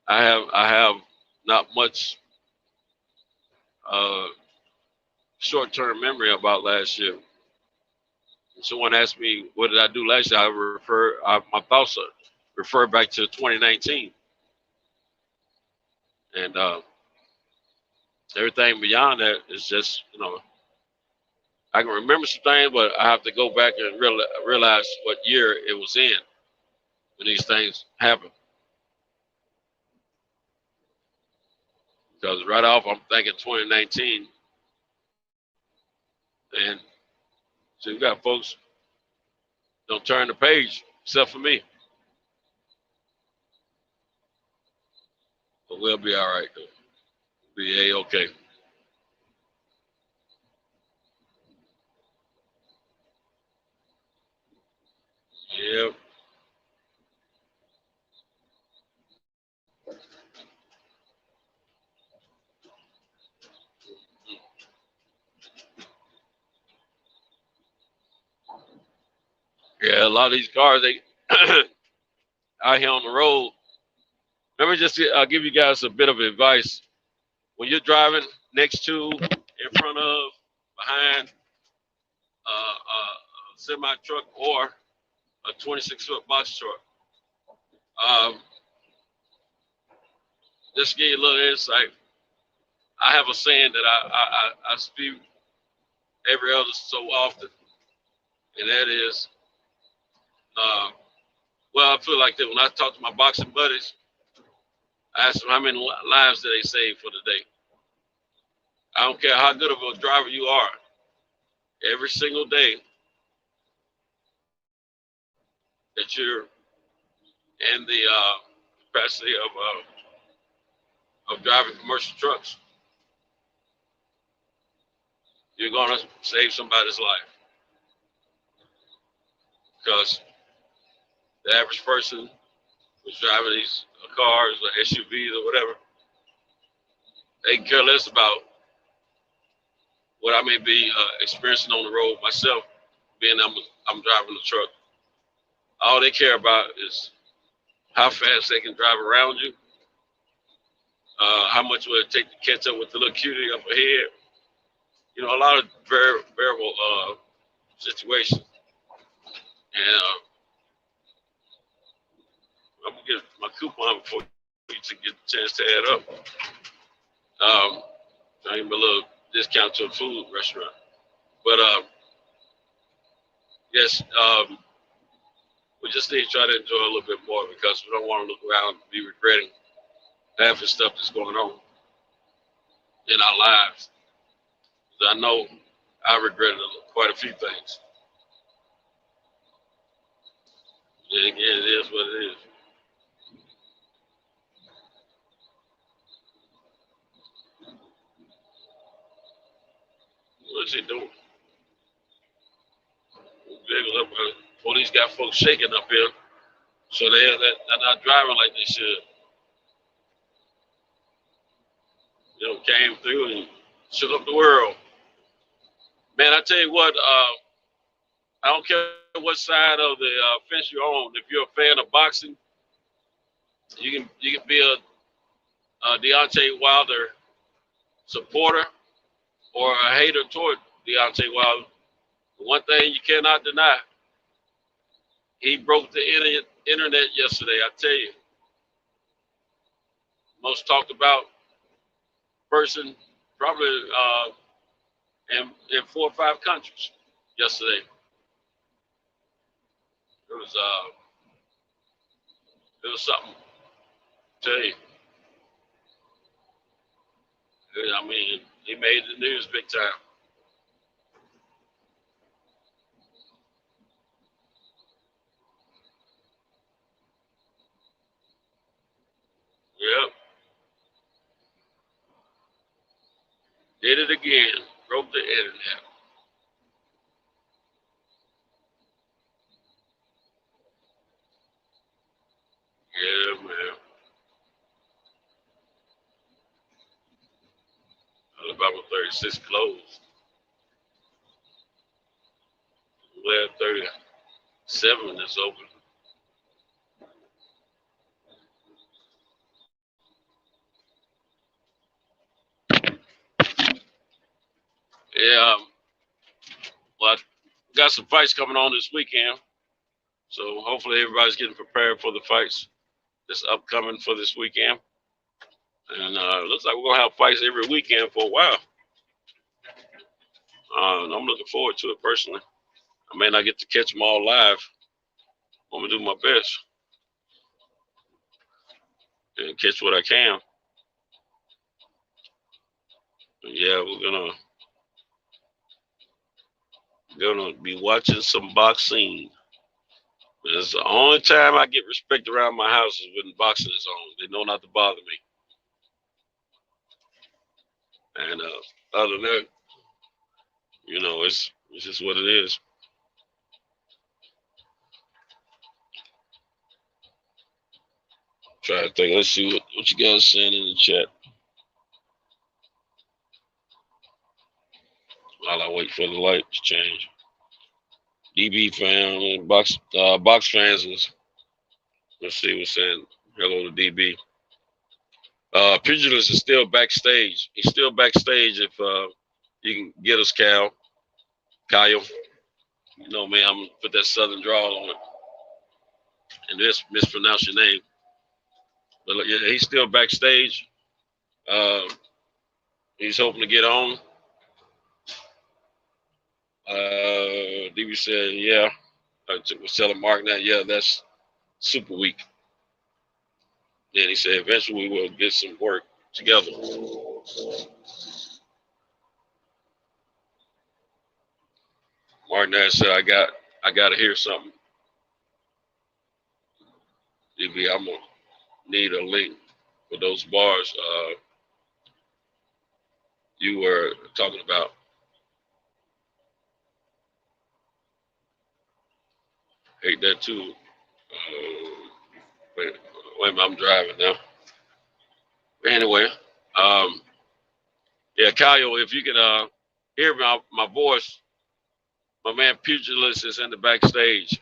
I have not much short-term memory about last year. Someone asked me, what did I do last year? My thoughts refer back to 2019. And everything beyond that is just, I can remember some things, but I have to go back and realize what year it was in when these things happen. Because right off, I'm thinking 2019. And so you got folks don't turn the page, except for me. But we'll be all right, though. Be A-okay. Yep. Yeah, a lot of these cars, they out here on the road. Let me just I'll give you guys a bit of advice. When you're driving next to, in front of, behind a semi truck or a 26-foot box truck, just to give you a little insight. I have a saying that I speak every other so often, and that is, well, I feel like that when I talk to my boxing buddies, I ask them how many lives did they save for the day. I don't care how good of a driver you are. Every single day that you're in the capacity of driving commercial trucks, you're gonna save somebody's life. Because the average person who's driving these cars or SUVs or whatever, they care less about what I may be experiencing on the road myself, being I'm driving the truck. All they care about is how fast they can drive around you, how much will it take to catch up with the little cutie up ahead. You know, a lot of variable situations. And I'm gonna get my coupon before you to get a chance to add up. I give me a little discount to a food restaurant. But yes, we just need to try to enjoy a little bit more because we don't want to look around and be regretting half the stuff that's going on in our lives. I know I regretted quite a few things. And again, it is what it is. What's he doing? Police got folks shaking up here, so they're not driving like they should. You know, came through and shook up the world. Man, I tell you what, I don't care what side of the fence you're on. If you're a fan of boxing, you can be a Deontay Wilder supporter or a hater toward Deontay Wilder. One thing you cannot deny, he broke the internet yesterday, I tell you. Most talked about person probably in 4 or 5 countries yesterday. It was something, I tell you. I mean, he made the news big time. Yep. Did it again. Broke the internet. Yeah, man. Alabama 36 closed. Glad 37 is open. Yeah, well, I got some fights coming on this weekend, so hopefully everybody's getting prepared for the fights that's upcoming for this weekend. And it looks like we're gonna have fights every weekend for a while. I'm looking forward to it personally. I may not get to catch them all live. I'm gonna do my best and catch what I can. But yeah, we're gonna be watching some boxing. It's the only time I get respect around my house is when boxing is on. They know not to bother me. And other than that, you know, it's just what it is. Try to think. Let's see what you guys are saying in the chat while I wait for the light to change. DB fan and box fans was, let's see, was saying hello to DB. Pugilist is still backstage. He's still backstage if you can get us Kyle. You know, man, I'm gonna put that southern drawl on it. And just mispronounce your name. But yeah, he's still backstage. He's hoping to get on. DB said, yeah. I was telling Mark that, yeah, that's super weak. Then he said, eventually we'll get some work together. Martin Nash said, I got to hear something. DB, I'm going to need a link for those bars you were talking about. Hate that too. Wait a minute, I'm driving now. Anyway, yeah, Kyle, if you can hear my voice, my man Pugilist is in the backstage.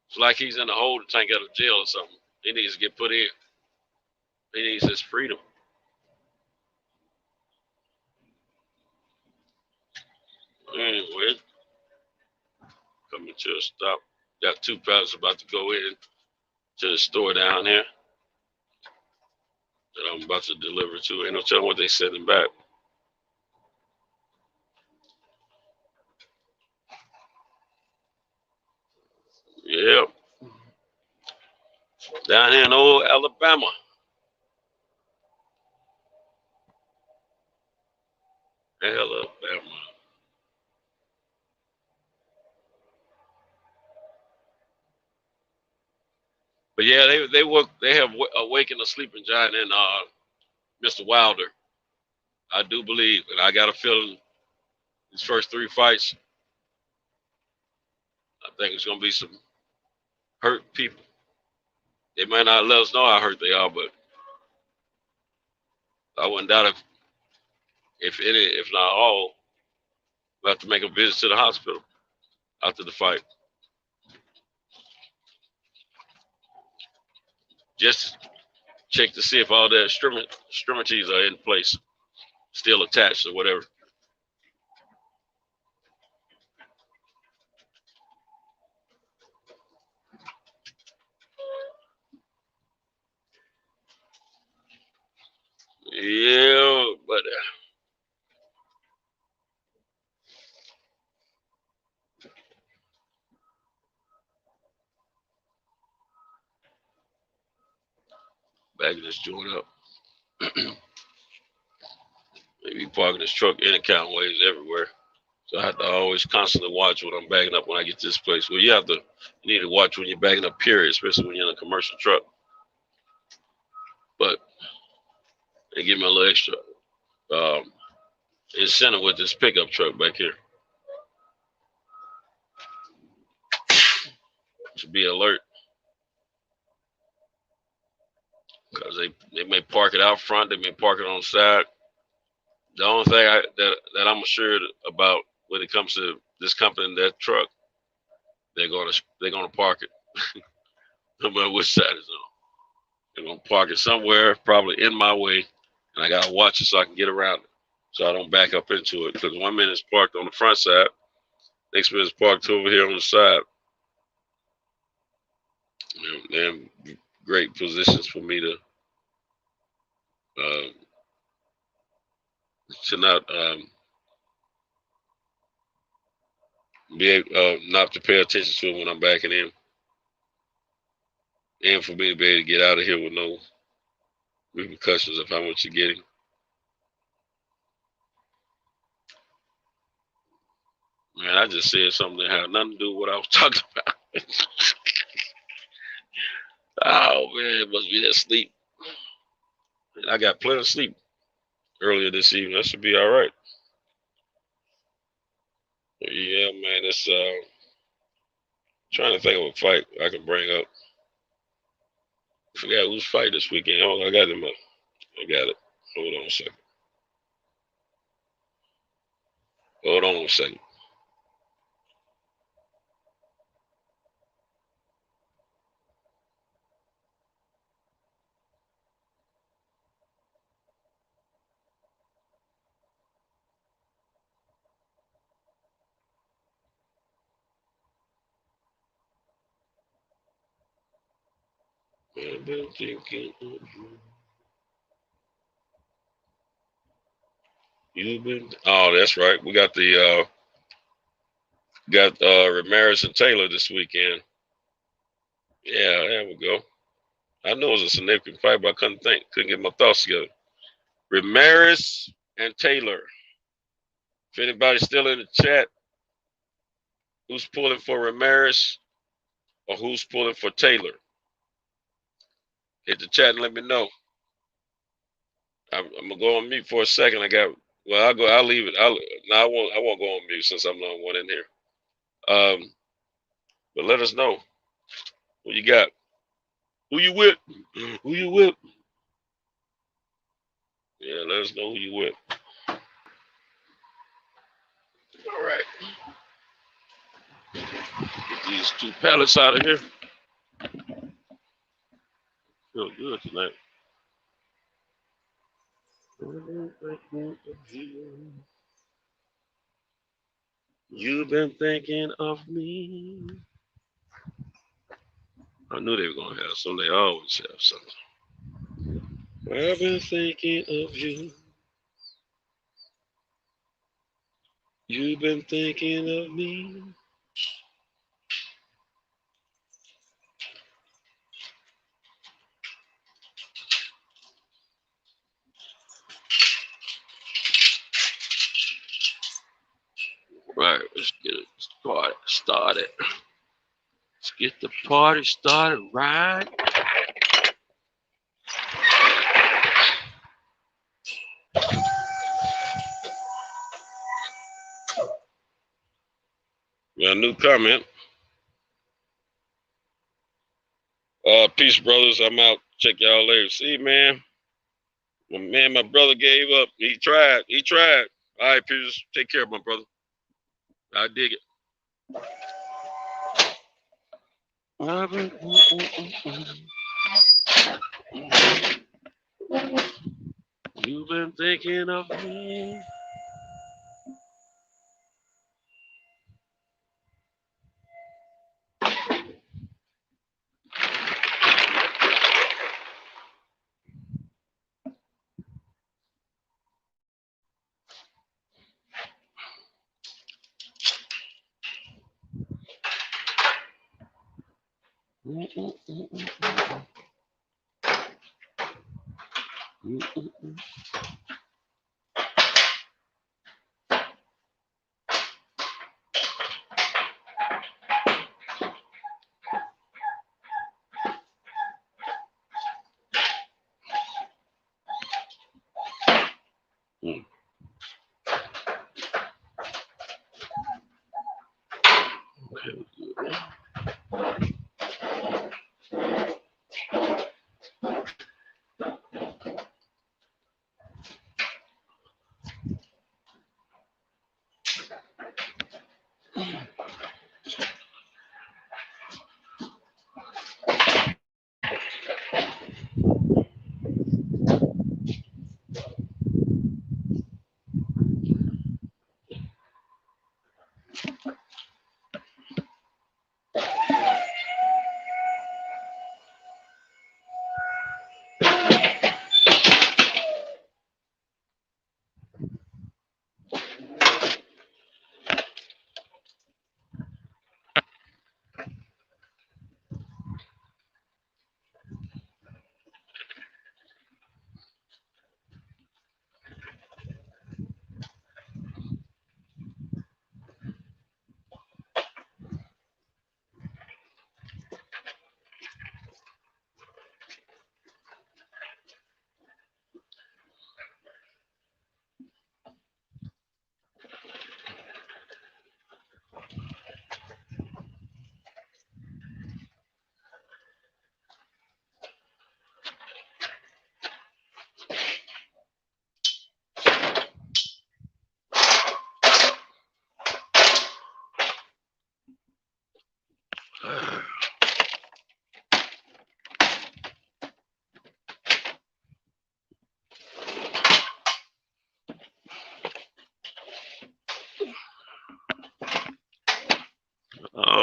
It's like he's in the holding tank at a jail or something. He needs to get put in. He needs his freedom. Anyway, coming to a stop. Got two pallets about to go in to the store down here that I'm about to deliver to. Ain't no telling what they sending back. Yep. Down here in old Alabama. Alabama. But yeah, they have awakened a sleeping giant in Mr. Wilder. I do believe, and I got a feeling these first three fights, I think it's gonna be some hurt people. They might not let us know how hurt they are, but I wouldn't doubt if any, if not all, we'll have to make a visit to the hospital after the fight. Just check to see if all their extremities are in place, still attached or whatever. Yeah, but backing this joint up. Maybe parking this truck in account ways everywhere. So I have to always constantly watch when I'm backing up when I get to this place. Well, you need to watch when you're backing up, period, especially when you're in a commercial truck. But they give me a little extra incentive with this pickup truck back here. To be alert. Because they may park it out front, they may park it on the side. The only thing that I'm assured about when it comes to this company and that truck, they're gonna park it, no matter which side it's on. They're gonna park it somewhere, probably in my way, and I gotta watch it so I can get around it, so I don't back up into it. Because 1 minute it's parked on the front side, next minute it's parked over here on the side. They're in great positions for me to not not to pay attention to it when I'm backing in, and for me to be able to get out of here with no repercussions of how much you're getting. Man, I just said something that had nothing to do with what I was talking about. Oh man, it must be that sleep. I got plenty of sleep earlier this evening. That should be all right. Yeah, man, it's trying to think of a fight I can bring up. I forgot who's fight this weekend. Oh, I got it. Hold on a second. Hold on a second. I've been thinking of you. You've been. Oh, that's right. We got the Ramirez and Taylor this weekend. Yeah, there we go. I know it was a significant fight, but I couldn't get my thoughts together. Ramirez and Taylor. If anybody's still in the chat, who's pulling for Ramirez or who's pulling for Taylor? Hit the chat and let me know. I'm gonna go on mute for a second. I'll leave it. I won't go on mute since I'm the only one in here. But let us know who you got. Who you with? Who you with? Yeah, let us know who you with. All right. Get these 2 pallets out of here. Feel good tonight. You've been thinking of me. I knew they were gonna have some. They always have something. I've been thinking of you. You've been thinking of me. Right, let's get it started. Let's get the party started right. Got a new comment. Peace, brothers. I'm out. Check y'all later. See, man. My brother gave up. He tried. All right, Peters. Take care, my brother. I dig it. You've been thinking of me.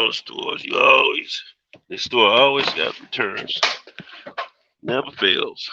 all the stores. This store always got returns. Never fails.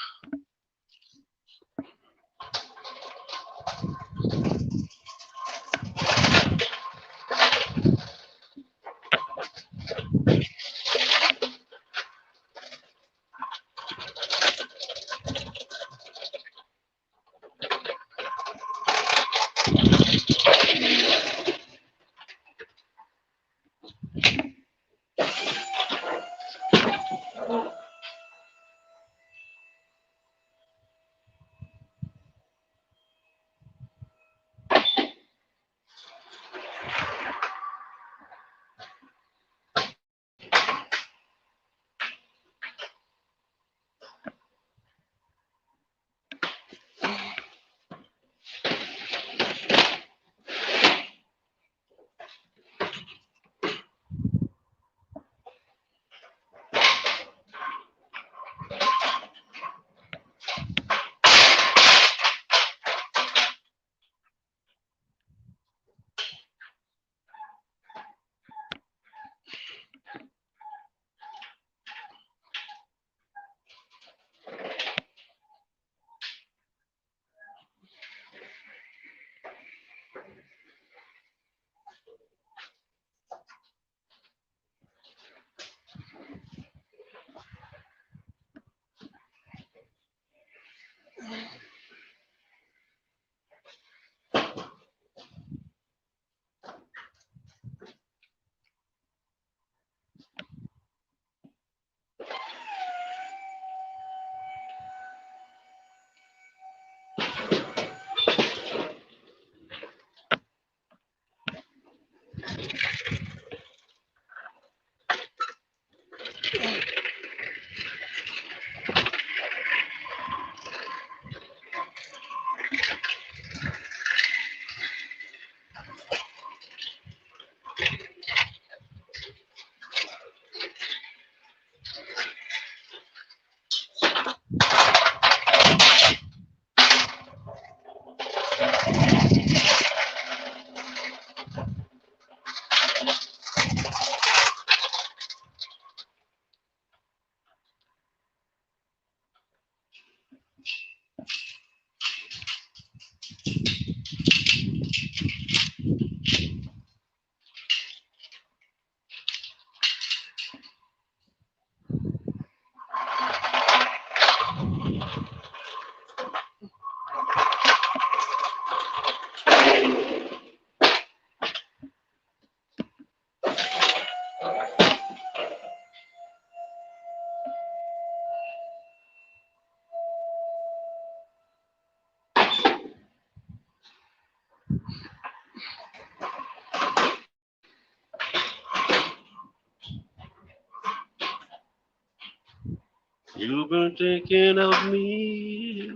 You've been thinking of me.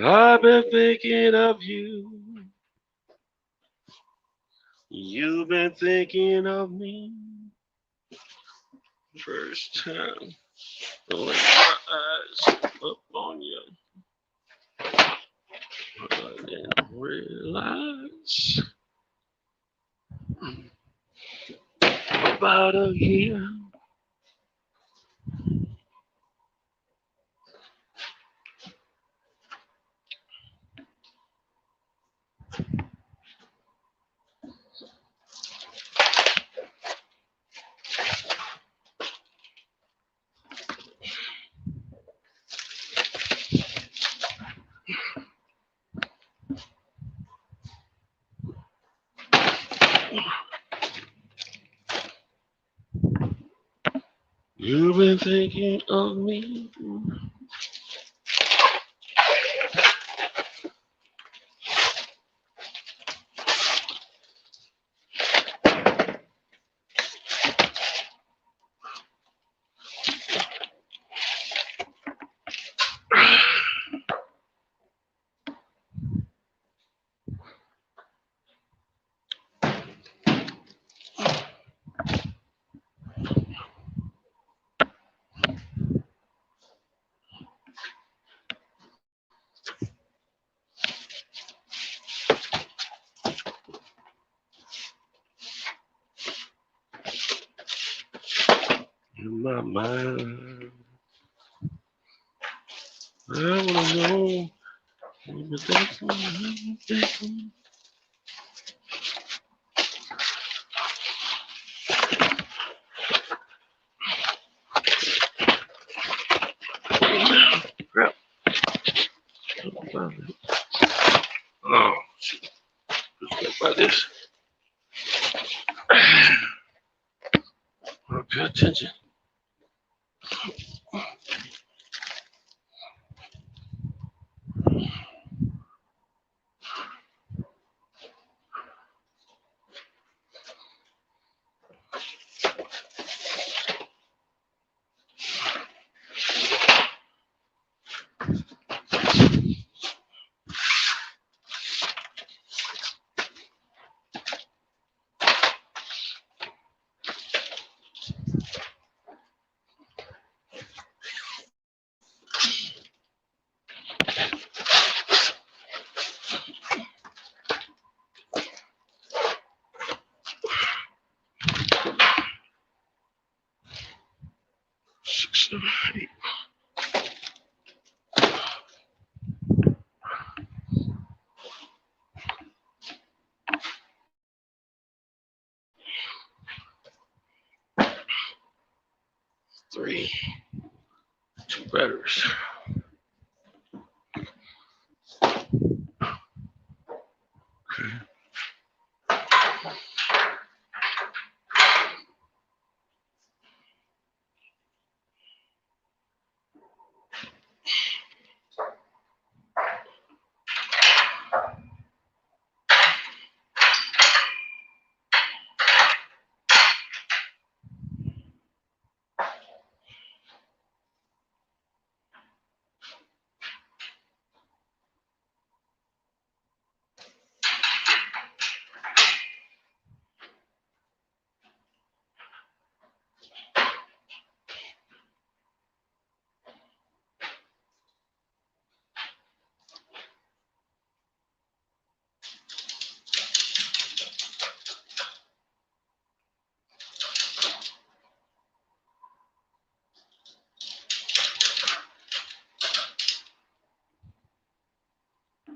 I've been thinking of you. You've been thinking of me. First time I lay my eyes up on you, I didn't realize about a year. You've been thinking of me. my mind. I wanna know. Crap. Oh, shit. Just about this. Pay attention. Six, 7, 8. Three. 2 batteries. Okay.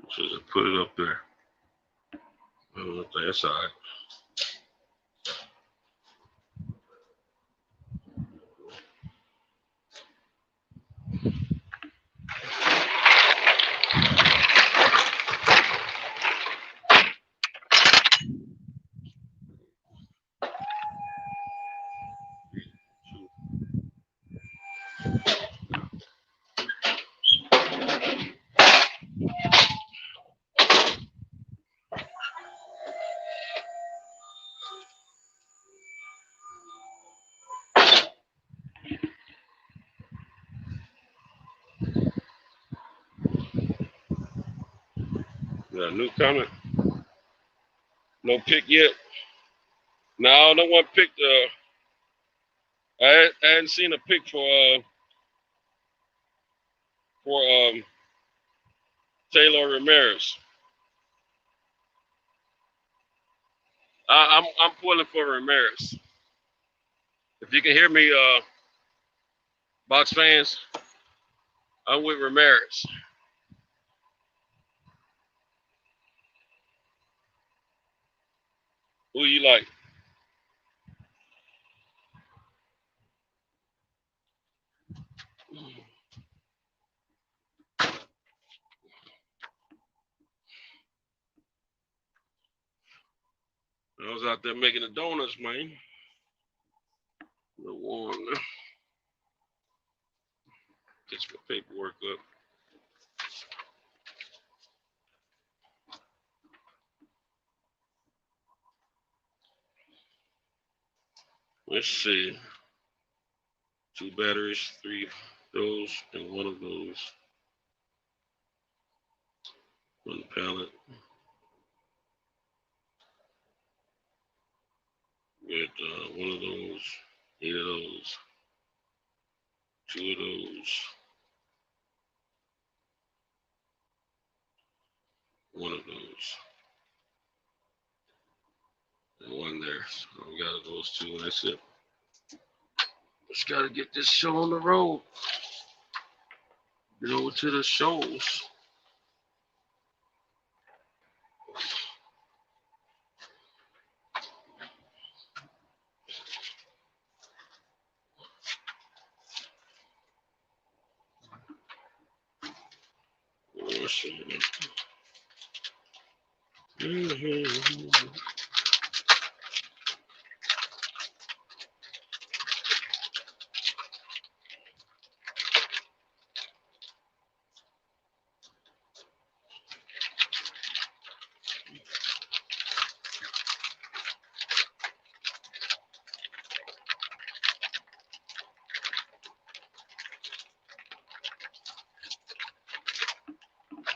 So just put it up there. That's all right. Got a new comment. No pick yet. No one picked. I hadn't seen a pick for Taylor Ramirez. I'm pulling for Ramirez. If you can hear me, box fans, I'm with Ramirez. Who you like? I was out there making the donuts, man. The one. Get my paperwork up. Let's see. 2 batteries, 3 of those, and 1 of those. 1 pallet. With 1 of those, 8 of those, 2 of those, 1 of those, and 1 there. So we got those 2, and that's it. Just gotta get this show on the road. Get over to the shows.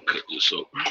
Cut this open.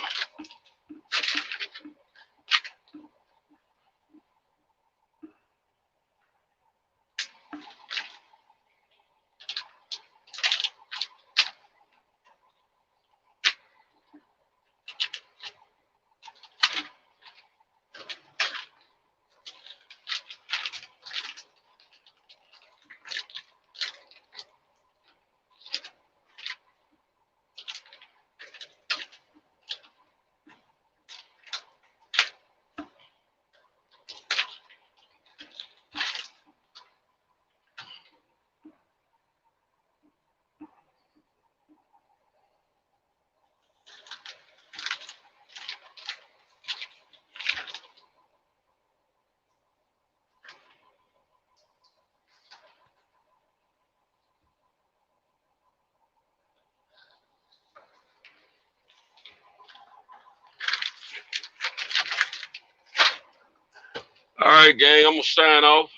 All right, gang, I'm gonna sign off.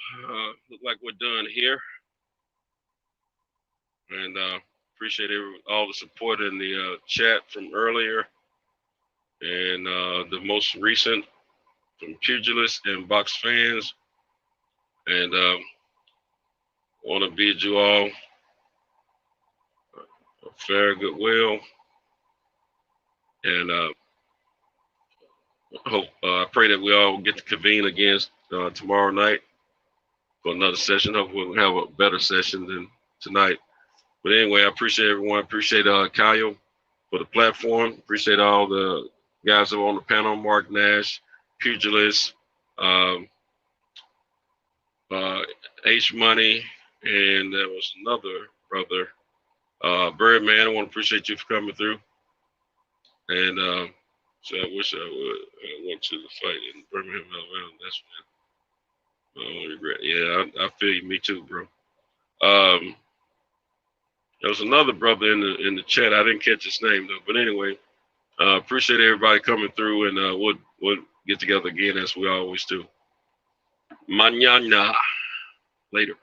Look like we're done here. And appreciate all the support in the chat from earlier. And the most recent from Pugilist and Box fans. And want to bid you all a fair goodwill. And I pray that we all get to convene again tomorrow night for another session. Hopefully we'll have a better session than tonight. But anyway, I appreciate everyone. Appreciate Kyle for the platform. Appreciate all the guys that were on the panel, Mark Nash, Pugilist, H Money, and there was another brother, Birdman. I want to appreciate you for coming through. And so I wish I went to the fight in Birmingham, Alabama. That's when I don't regret. Yeah, I feel you. Me too, bro. There was another brother in the chat. I didn't catch his name though. But anyway, appreciate everybody coming through, and we'll get together again as we always do. Mañana. Later.